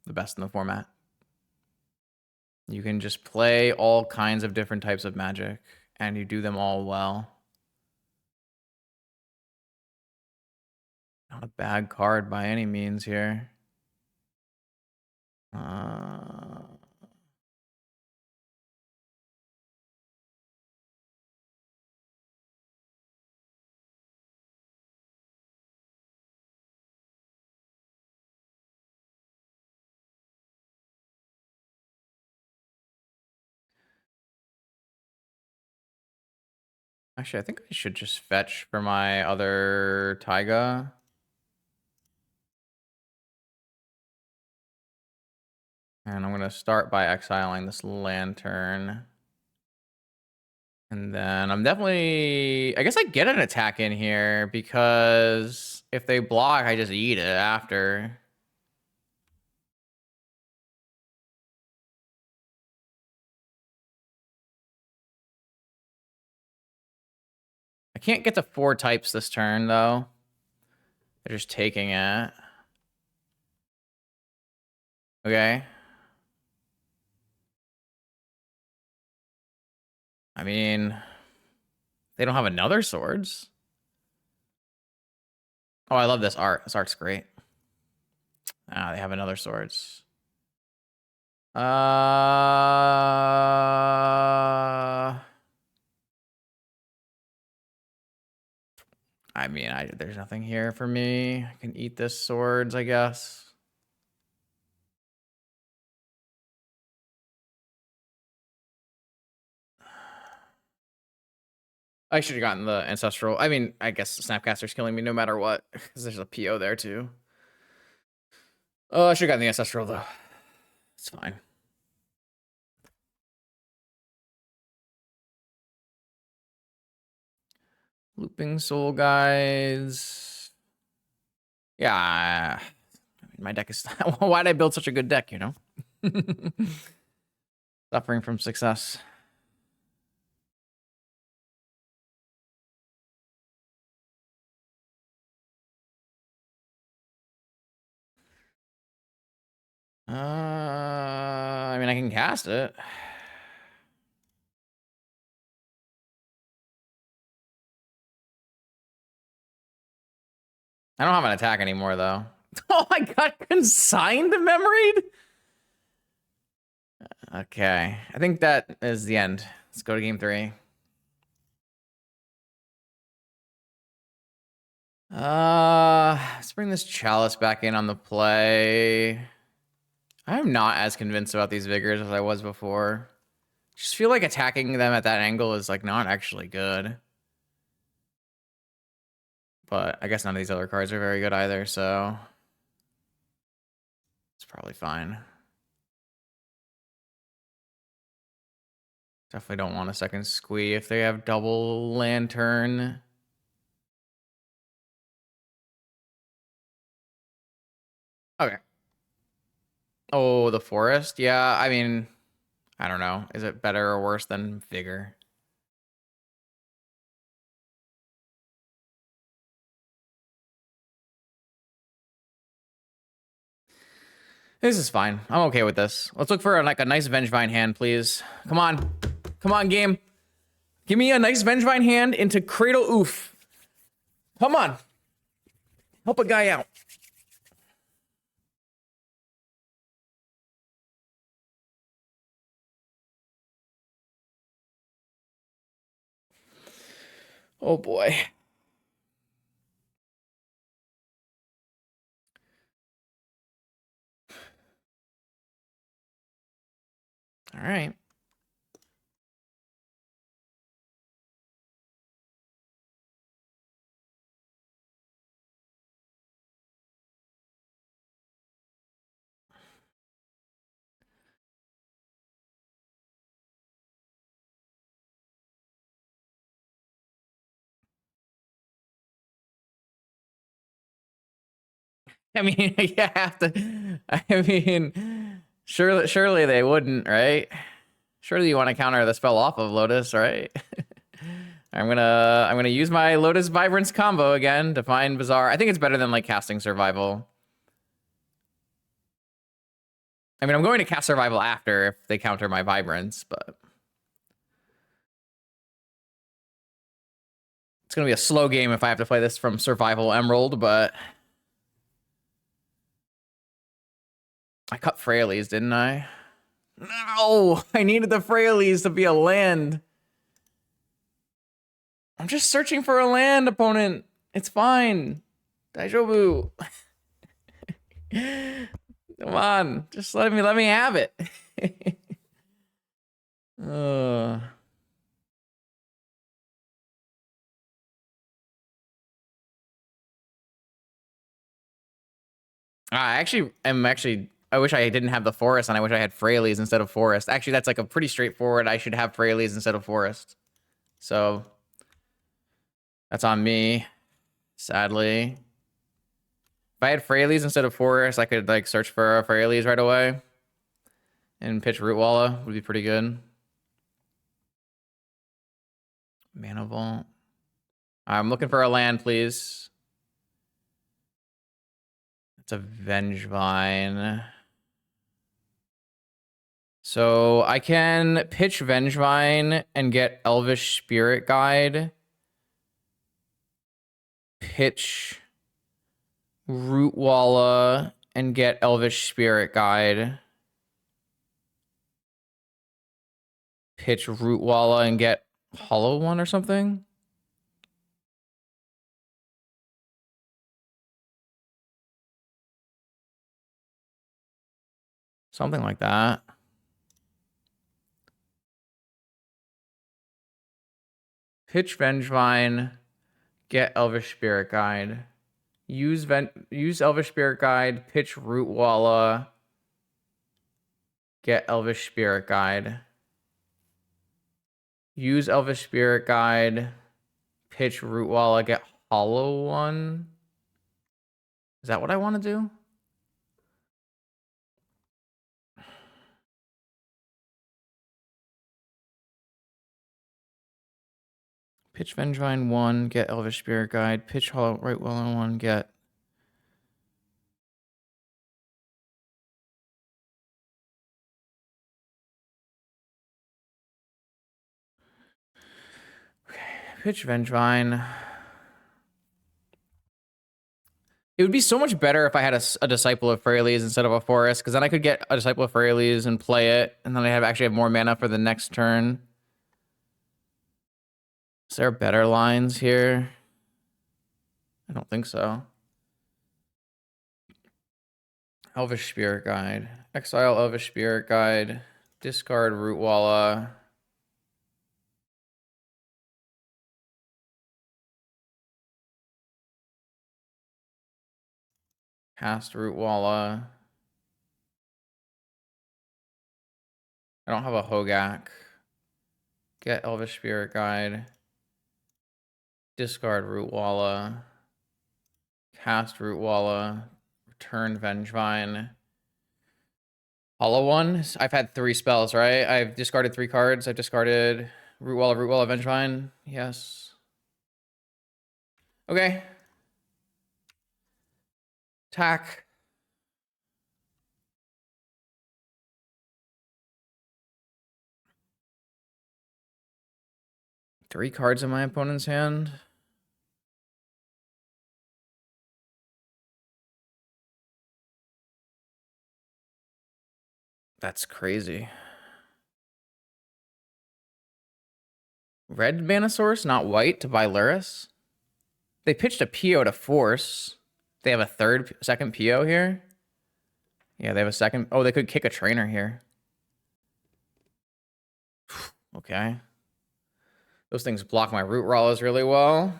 the best in the format. You can just play all kinds of different types of magic, and you do them all well. Not a bad card by any means here. Actually, I think I should just fetch for my other Taiga. And I'm going to start by exiling this lantern. And then I'm definitely... I guess I get an attack in here because if they block, I just eat it after. I can't get to 4 types this turn, though. They're just taking it. Okay. I mean... They don't have another swords. Oh, I love this art. This art's great. Ah, they have another swords. I mean, there's nothing here for me. I can eat this swords, I guess. I should have gotten the Ancestral. I mean, I guess Snapcaster's killing me no matter what, because there's a PO there, too. Oh, I should have gotten the Ancestral, though. It's fine. Looping Soul Guys. Yeah. I mean, my deck is... Why'd I build such a good deck, you know? Suffering from success. I mean, I can cast it. I don't have an attack anymore, though. Oh, I got consigned memoried? Okay. I think that is the end. Let's go to game 3. Let's bring this Chalice back in on the play. I'm not as convinced about these Vigors as I was before. Just feel like attacking them at that angle is, like, not actually good. But I guess none of these other cards are very good either, so... It's probably fine. Definitely don't want a second squee if they have double lantern. Okay. Oh, the forest? Yeah, I mean, I don't know. Is it better or worse than Vigor? This is fine. I'm okay with this. Let's look for like a nice Vengevine hand, please. Come on. Come on, game. Give me a nice Vengevine hand into Cradle Oof. Come on. Help a guy out. Oh boy. All right. I mean, you have to. I mean, surely they wouldn't, right? Surely you want to counter the spell off of Lotus, right? I'm gonna use my Lotus Vibrance combo again to find Bizarre. I think it's better than like casting Survival. I mean, I'm going to cast Survival after if they counter my Vibrance, but it's gonna be a slow game if I have to play this from Survival Emerald, but I cut Frailes, didn't I? No, I needed the Frailes to be a land. I'm just searching for a land, opponent. It's fine. Daijobu. Come on, just let me have it. I wish I didn't have the forest, and I wish I had Frailes instead of forest. Actually, that's like a pretty straightforward. I should have Frailes instead of forest. So that's on me, sadly. If I had Frailes instead of forest, I could like search for a Frailes right away and pitch Root Walla would be pretty good. Mana Vault. I'm looking for a land, please. It's a Vengevine. So I can pitch Vengevine and get Elvish Spirit Guide. Pitch Root Walla and get Elvish Spirit Guide. Pitch Root Walla and get Hollow One or something. Something like that. Pitch Vengevine, get Elvish Spirit Guide. Use Elvish Spirit Guide, pitch Root Walla, get Elvish Spirit Guide. Use Elvish Spirit Guide, pitch Root Walla, get Hollow One. Is that what I want to do? Pitch Vengevine 1, get Elvish Spirit Guide. Pitch Hollow Right Walla 1, get. Okay, pitch Vengevine. It would be so much better if I had a Disciple of Frailes instead of a Forest, because then I could get a Disciple of Frailes and play it, and then I actually have more mana for the next turn. Is there better lines here? I don't think so. Elvish Spirit Guide. Exile Elvish Spirit Guide. Discard Root Walla. Cast Root Walla. I don't have a Hogak. Get Elvish Spirit Guide. Discard Root Walla. Cast Root Walla. Return Vengevine. Hollow One. I've had 3 spells, right? I've discarded 3 cards. I've discarded Root Walla, Vengevine. Yes. Okay. Attack. Three cards in my opponent's hand. That's crazy. red mana source, not white, to buy Lurrus. They pitched a PO to force. They have a second PO here. Yeah, they have a second. Oh, they could kick a trainer here. Okay. Those things block my root Rawlers really well.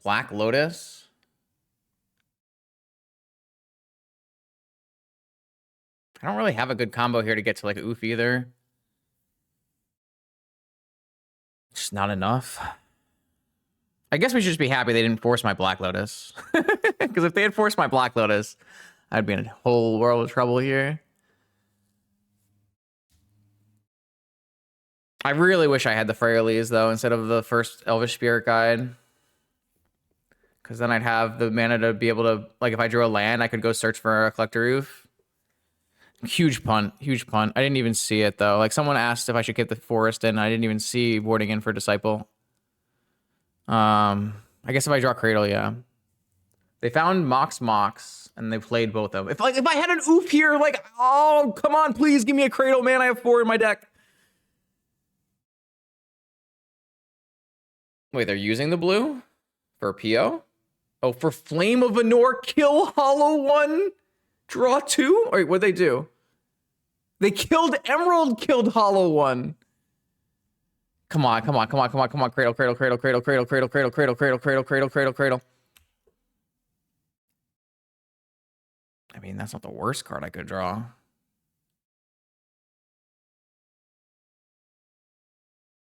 Black Lotus. I don't really have a good combo here to get to like oof either. Just not enough. I guess we should just be happy they didn't force my Black Lotus. Because if they had forced my Black Lotus, I'd be in a whole world of trouble here. I really wish I had the Freyerlies, though, instead of the first Elvish Spirit Guide. Because then I'd have the mana to be able to, like, if I drew a land, I could go search for a Collector Roof. Huge punt. Huge punt. I didn't even see it, though. Like, someone asked if I should get the Forest, and I didn't even see boarding in for Disciple. I guess if I draw Cradle, yeah. They found Mox, and they played both of them. If I had an oof here, like, oh, come on, please give me a Cradle, man. I have 4 in my deck. Wait, they're using the blue for PO? Oh, for Flame of Venor, kill Hollow 1, draw 2? Or what'd they do? They killed Emerald, killed Hollow 1. Come on. Cradle. I mean, that's not the worst card I could draw.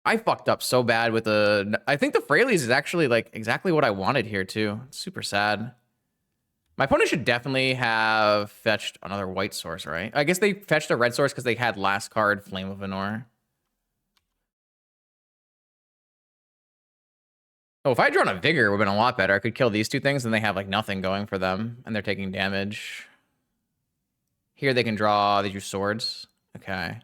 I fucked up so bad with the... I think the Freylies is actually, like, exactly what I wanted here, too. It's super sad. My opponent should definitely have fetched another white source, right? I guess they fetched a red source because they had last card, Flame of Venor. Oh, if I had drawn a Vigor, it would have been a lot better. I could kill these two things, and they have, like, nothing going for them, and they're taking damage. Here they can draw... They do swords. Okay.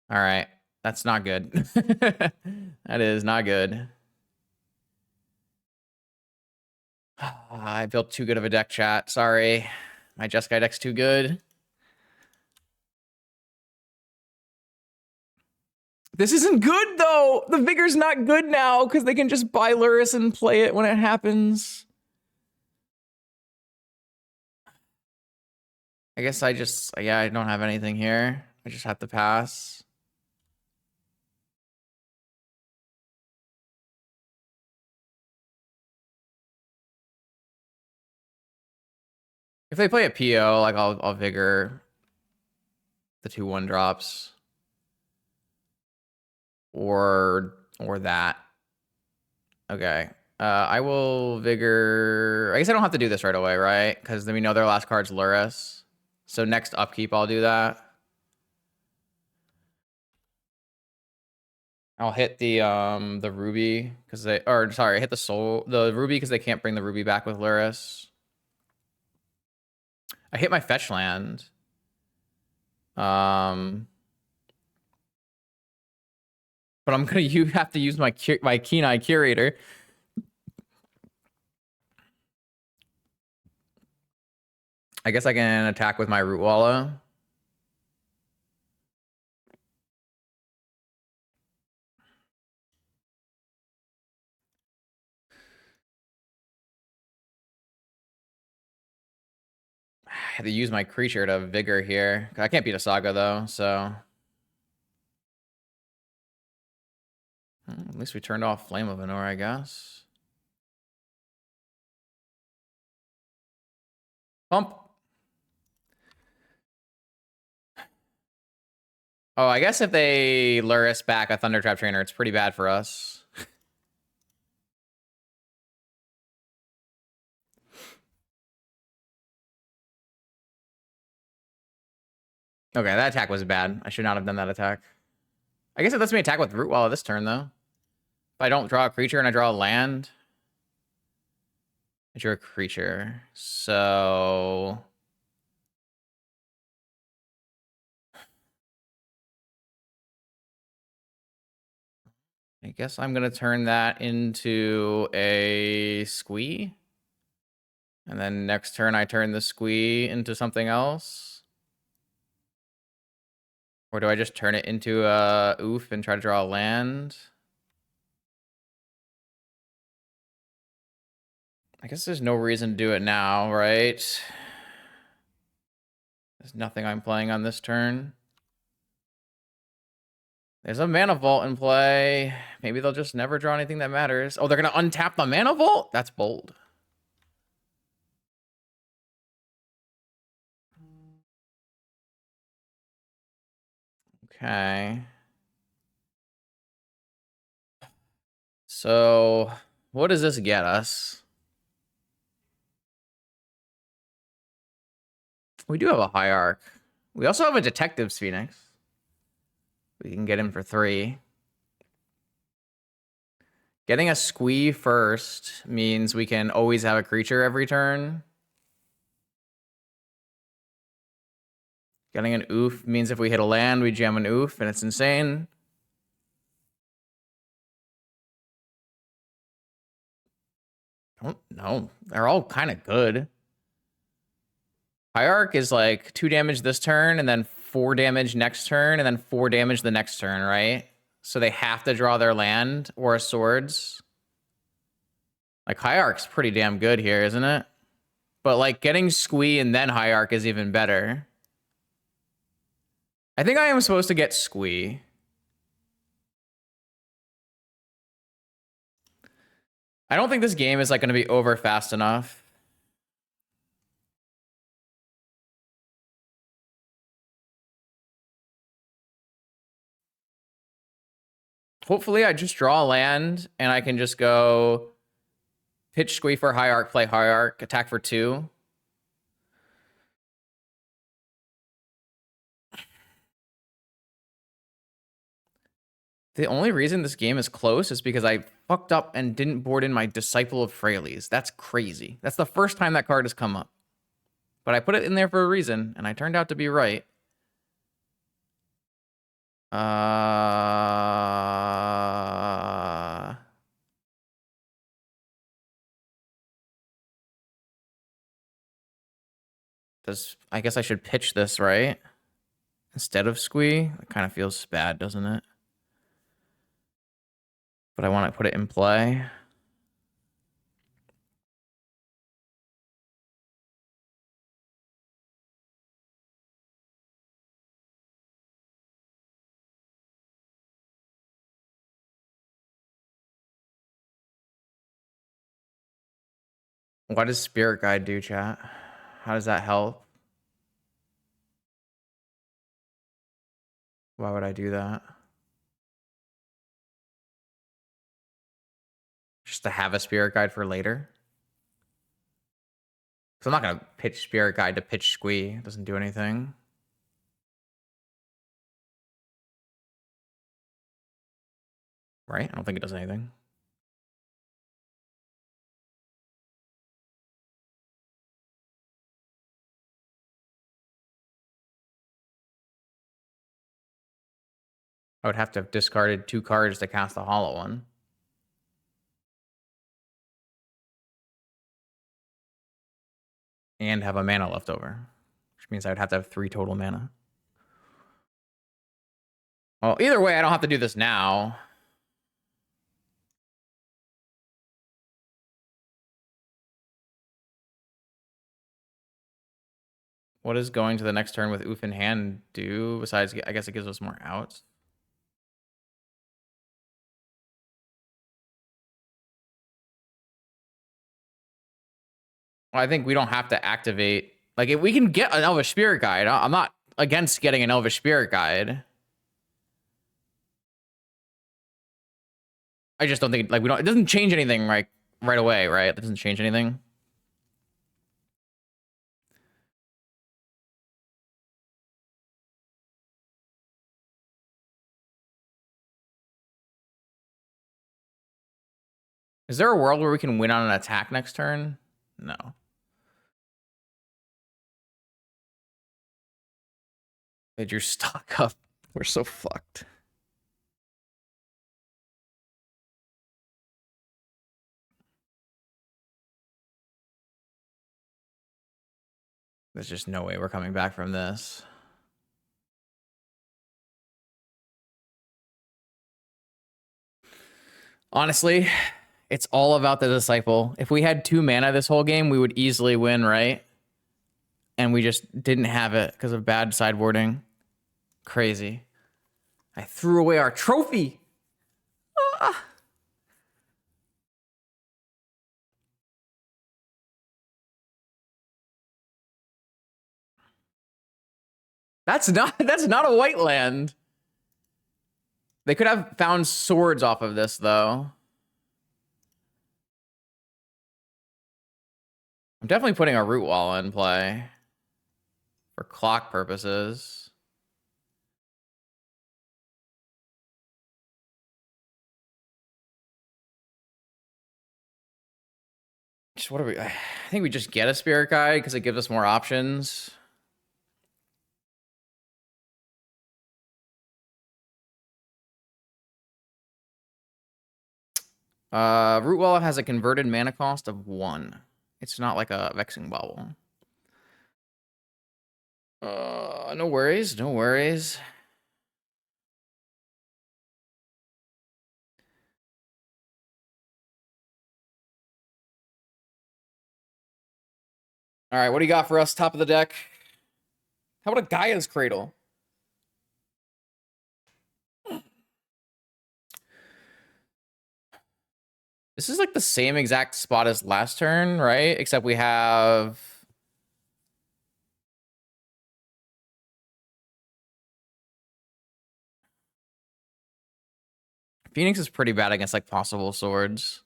All right. That's not good. That is not good. I built too good of a deck, chat. Sorry. My Jeskai deck's too good. This isn't good, though. The Vigor's not good now because they can just buy Lurrus and play it when it happens. I guess I just... Yeah, I don't have anything here. I just have to pass. If they play a PO, like I'll Vigor the 2/1 drops. Or that. Okay. I will Vigor... I guess I don't have to do this right away, right? Because then we know their last card's Lurrus. So next upkeep, I'll do that. I'll hit the ruby because they... Or, sorry, hit the ruby because they can't bring the ruby back with Lurrus. I hit my fetch land. But I'm gonna have to use my Keen-Eye Curator. I guess I can attack with my Root Wallow. I had to use my creature to Vigor here. I can't beat a Saga, though, so... At least we turned off Flame of Venor, I guess. Pump. Oh, I guess if they Lurrus back a Thundertrap Trainer, it's pretty bad for us. Okay, that attack was bad. I should not have done that attack. I guess it lets me attack with Root Wallow this turn, though. If I don't draw a creature and I draw a land, I draw a creature. So... I guess I'm going to turn that into a Squee. And then next turn, I turn the Squee into something else. Or do I just turn it into a oof and try to draw a land? I guess there's no reason to do it now, right? There's nothing I'm playing on this turn. There's a mana vault in play. Maybe they'll just never draw anything that matters. Oh, they're going to untap the mana vault? That's bold. Okay. So, what does this get us? We do have a Hierarch. We also have a Detective's Phoenix. We can get him for 3. Getting a squee first means we can always have a creature every turn. Getting an oof means if we hit a land, we jam an oof, and it's insane. I don't know. They're all kind of good. Hierarch is like 2 damage this turn, and then 4 damage next turn, and then 4 damage the next turn, right? So they have to draw their land or a swords. Like, Hierarch's pretty damn good here, isn't it? But, like, getting squee and then Hierarch is even better. I think I am supposed to get squee. I don't think this game is, like, going to be over fast enough. Hopefully I just draw a land and I can just go pitch squee for Hierarch, play Hierarch, attack for 2. The only reason this game is close is because I fucked up and didn't board in my Disciple of Freyles. That's crazy. That's the first time that card has come up. But I put it in there for a reason, and I turned out to be right. I guess I should pitch this, right? Instead of squee? It kind of feels bad, doesn't it? But I want to put it in play. What does Spirit Guide do, chat? How does that help? Why would I do that? Just to have a Spirit Guide for later? Because I'm not going to pitch Spirit Guide to pitch squee. It doesn't do anything. Right? I don't think it does anything. I would have to have discarded 2 cards to cast the hollow one. And have a mana left over. Which means I would have to have 3 total mana. Well, either way, I don't have to do this now. What does going to the next turn with Oof in hand do? Besides, I guess it gives us more outs. Well, I think we don't have to activate. Like, if we can get an Elvish Spirit Guide, I'm not against getting an Elvish Spirit Guide. I just don't think, like, it doesn't change anything right away, right? It doesn't change anything. Is there a world where we can win on an attack next turn? No. They drew stock up. We're so fucked. There's just no way we're coming back from this. Honestly, it's all about the Disciple. If we had 2 mana this whole game, we would easily win, right? And we just didn't have it because of bad sideboarding. Crazy. I threw away our trophy. Ah. That's not a white land. They could have found swords off of this, though. I'm definitely putting a root wall in play for clock purposes. Just what are we? I think we just get a spirit guide because it gives us more options. Root wall has a converted mana cost of 1. It's not like a vexing bubble. No worries, no worries. All right, what do you got for us, top of the deck? How about a Gaia's Cradle? This is like the same exact spot as last turn, right? Except we have... Phoenix is pretty bad against like possible swords.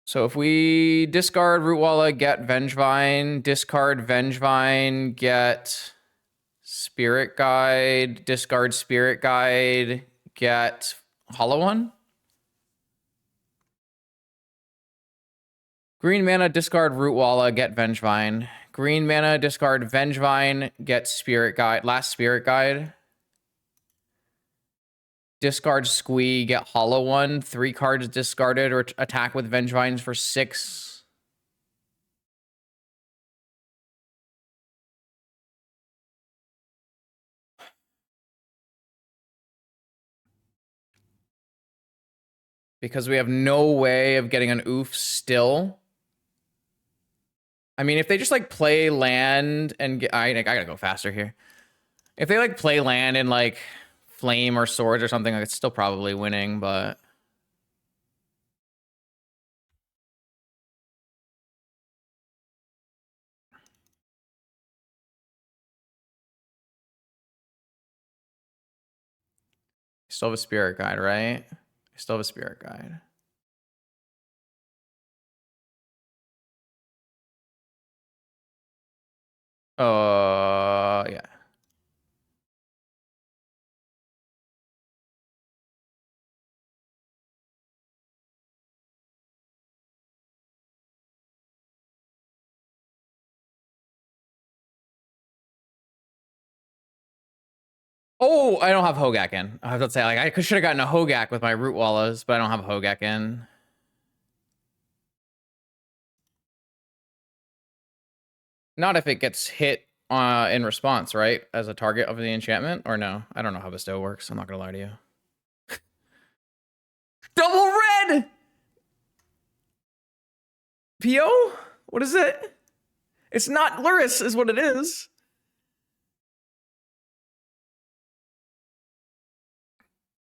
So if we discard Rootwalla, get Vengevine, discard Vengevine, get Spirit Guide, discard Spirit Guide, get Hollow One. Green mana, discard Rootwalla, get Vengevine. Green mana, discard Vengevine, get Spirit Guide, last Spirit Guide. Discard Squee, get Hollow One. 3 cards discarded or attack with Vengevines for 6. Because we have no way of getting an oof still. I mean, if they just like play land and get, I gotta go faster here. If they like play land and like flame or swords or something, like, it's still probably winning, but still have a spirit guide, right? I still have a spirit guide. Yeah. Oh, I don't have Hogak in. I have to say, like, I should have gotten a Hogak with my Root Wallas, but I don't have a Hogak in. Not if it gets hit in response, right? As a target of the enchantment, or no? I don't know how bestow works. I'm not gonna lie to you. Double red! PO? What is it? It's not Lurrus, is what it is.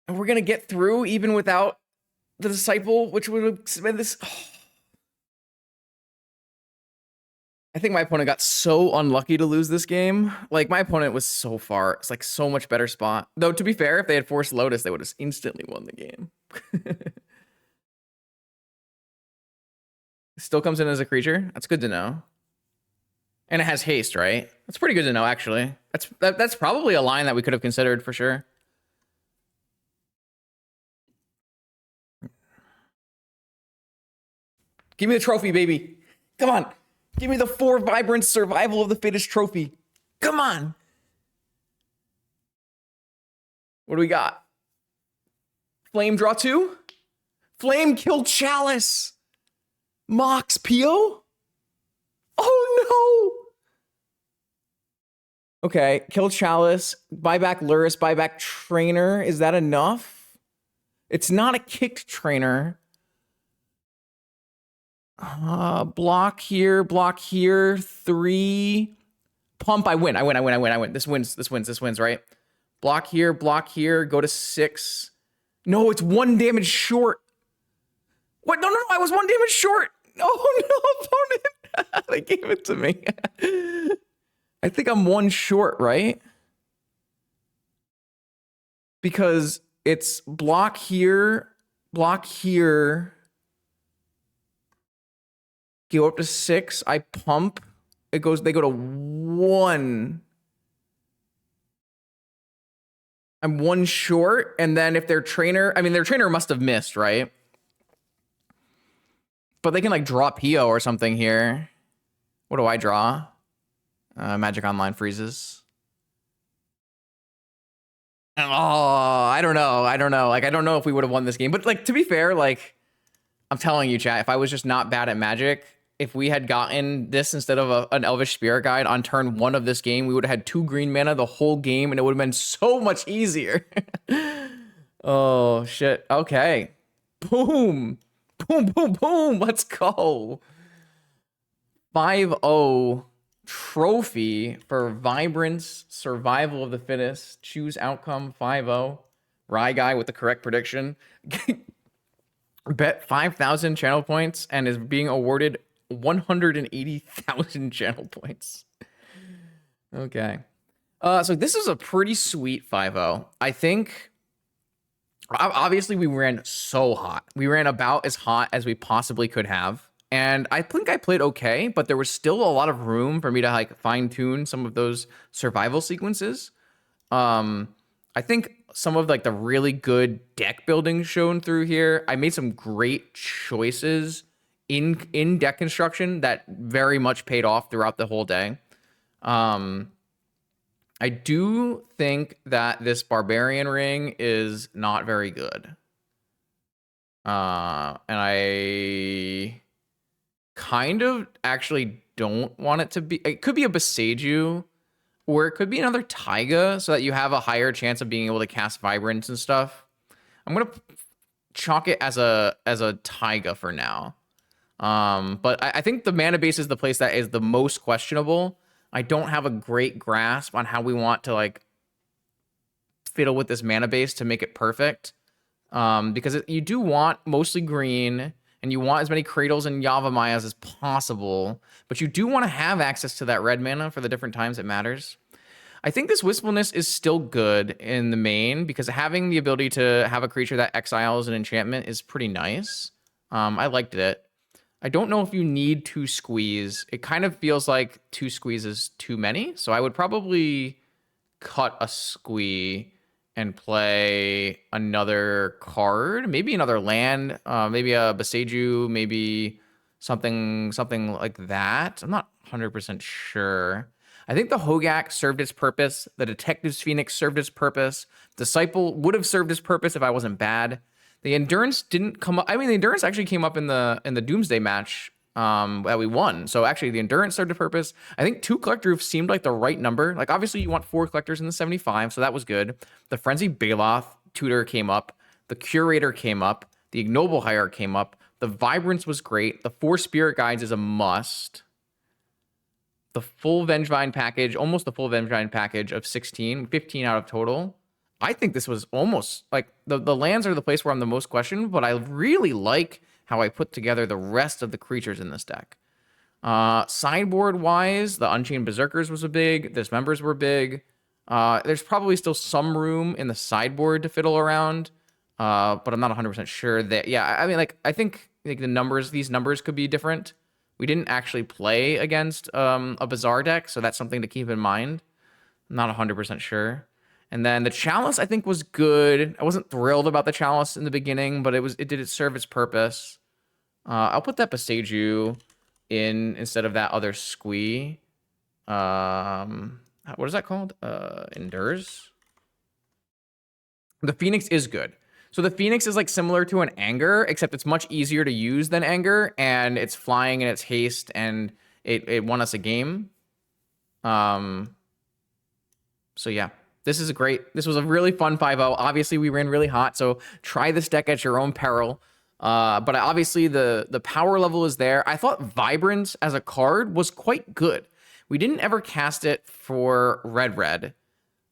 And we're gonna get through even without the Disciple, which would have been this. Oh. I think my opponent got so unlucky to lose this game. Like, my opponent was so far. It's like so much better spot. Though, to be fair, if they had forced Lotus, they would have instantly won the game. Still comes in as a creature. That's good to know. And it has haste, right? That's pretty good to know, actually. That's probably a line that we could have considered for sure. Give me the trophy, baby. Come on. Give me the 4 Vibrance Survival of the Fittest trophy. Come on. What do we got? Flame draw 2? Flame kill Chalice. Mox PO? Oh no. Okay, kill Chalice, buy back Lurrus, buy back Trainer. Is that enough? It's not a kicked trainer. Block here, 3. Pump, I win. This wins, right? Block here, go to 6. No, it's 1 damage short. What? No, I was 1 damage short. Oh, no, opponent. They gave it to me. I think I'm 1 short, right? Because it's block here, go up to 6, I pump. They go to 1. I'm 1 short, and then if their trainer, their trainer must have missed, right? But they can like draw PO or something here. What do I draw? Magic Online freezes. Oh, I don't know. Like, I don't know if we would have won this game. But like, to be fair, like, I'm telling you, chat, if I was just not bad at Magic, if we had gotten this instead of an Elvish Spirit Guide on turn 1 of this game, we would have had 2 green mana the whole game, and it would have been so much easier. Oh, shit. Okay. Boom. Boom. Let's go. 5-0 trophy for Vibrance Survival of the Fittest. Choose outcome 5-0. Rye guy with the correct prediction. Bet 5,000 channel points and is being awarded 180,000 channel points. Okay. So this is a pretty sweet 5-0. I think, obviously, we ran so hot. We ran about as hot as we possibly could have. And I think I played okay, but there was still a lot of room for me to like fine tune some of those survival sequences. I think some of like the really good deck building shown through here. I made some great choices in deck construction that very much paid off throughout the whole day. I do think that this Barbarian ring is not very good. And I kind of actually don't want it to be. It could be a Boseiju, or it could be another Taiga, so that you have a higher chance of being able to cast Vibrance and stuff. I'm gonna chalk it as a Taiga for now. But I think the mana base is the place that is the most questionable. I don't have a great grasp on how we want to like fiddle with this mana base to make it perfect. Because you do want mostly green, and you want as many Cradles and Yavamayas as possible, but you do want to have access to that red mana for the different times it matters. I think this Wistfulness is still good in the main, because having the ability to have a creature that exiles an enchantment is pretty nice. I liked it. I don't know if you need 2 squeeze. It kind of feels like 2 squeeze is too many, so I would probably cut a squee and play another card, maybe another land, maybe a Boseiju, maybe something like that. I'm not 100% sure. I think the Hogak served its purpose. The Detective's Phoenix served its purpose. Disciple would have served its purpose if I wasn't bad. The Endurance didn't come up. The Endurance actually came up in the Doomsday match that we won. So actually, the Endurance served a purpose. I think 2 Collector Roof seemed like the right number. Like, obviously, you want 4 Collectors in the 75, so that was good. The Frenzy Baloth Tutor came up. The Curator came up. The Ignoble Hierarch came up. The Vibrance was great. The 4 Spirit Guides is a must. The full Vengevine package, almost the full Vengevine package of 16, 15 out of total. I think this was almost like the lands are the place where I'm the most questioned, but I really like how I put together the rest of the creatures in this deck. Sideboard wise, the Unchained Berserkers was a big, Dismembers were big. There's probably still some room in the sideboard to fiddle around, but I'm not 100% sure that, yeah, I think like these numbers could be different. We didn't actually play against a Bazaar deck, so that's something to keep in mind. I'm not 100% sure. And then the Chalice, I think, was good. I wasn't thrilled about the Chalice in the beginning, but it did serve its purpose. I'll put that Boseiju in instead of that other squee. What is that called? Endures. The Phoenix is good. So the Phoenix is like similar to an Anger, except it's much easier to use than Anger, and it's flying and it's haste, and it won us a game. So yeah. This is great. This was a really fun 5-0. Obviously, we ran really hot, so try this deck at your own peril. But obviously, the power level is there. I thought Vibrance as a card was quite good. We didn't ever cast it for red,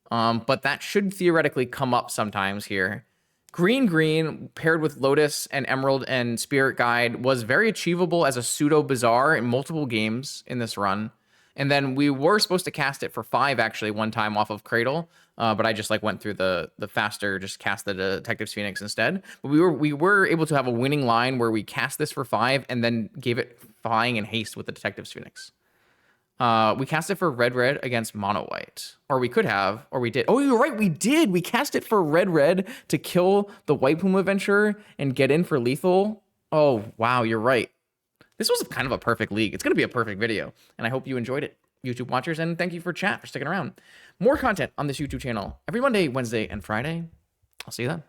but that should theoretically come up sometimes here. Green paired with Lotus and Emerald and Spirit Guide was very achievable as a pseudo Bazaar in multiple games in this run. And then we were supposed to cast it for 5 actually one time off of Cradle, but I just like went through the faster, just cast the Detective's Phoenix instead. But we were able to have a winning line where we cast this for 5 and then gave it Flying and Haste with the Detective's Phoenix. We cast it for red against mono white, or we could have, or we did. Oh, you're right, we did. We cast it for red to kill the White Puma Adventurer and get in for lethal. Oh wow, you're right. This was kind of a perfect league. It's going to be a perfect video, and I hope you enjoyed it, YouTube watchers, and thank you for chat for sticking around. More content on this YouTube channel every Monday, Wednesday, and Friday. I'll see you then.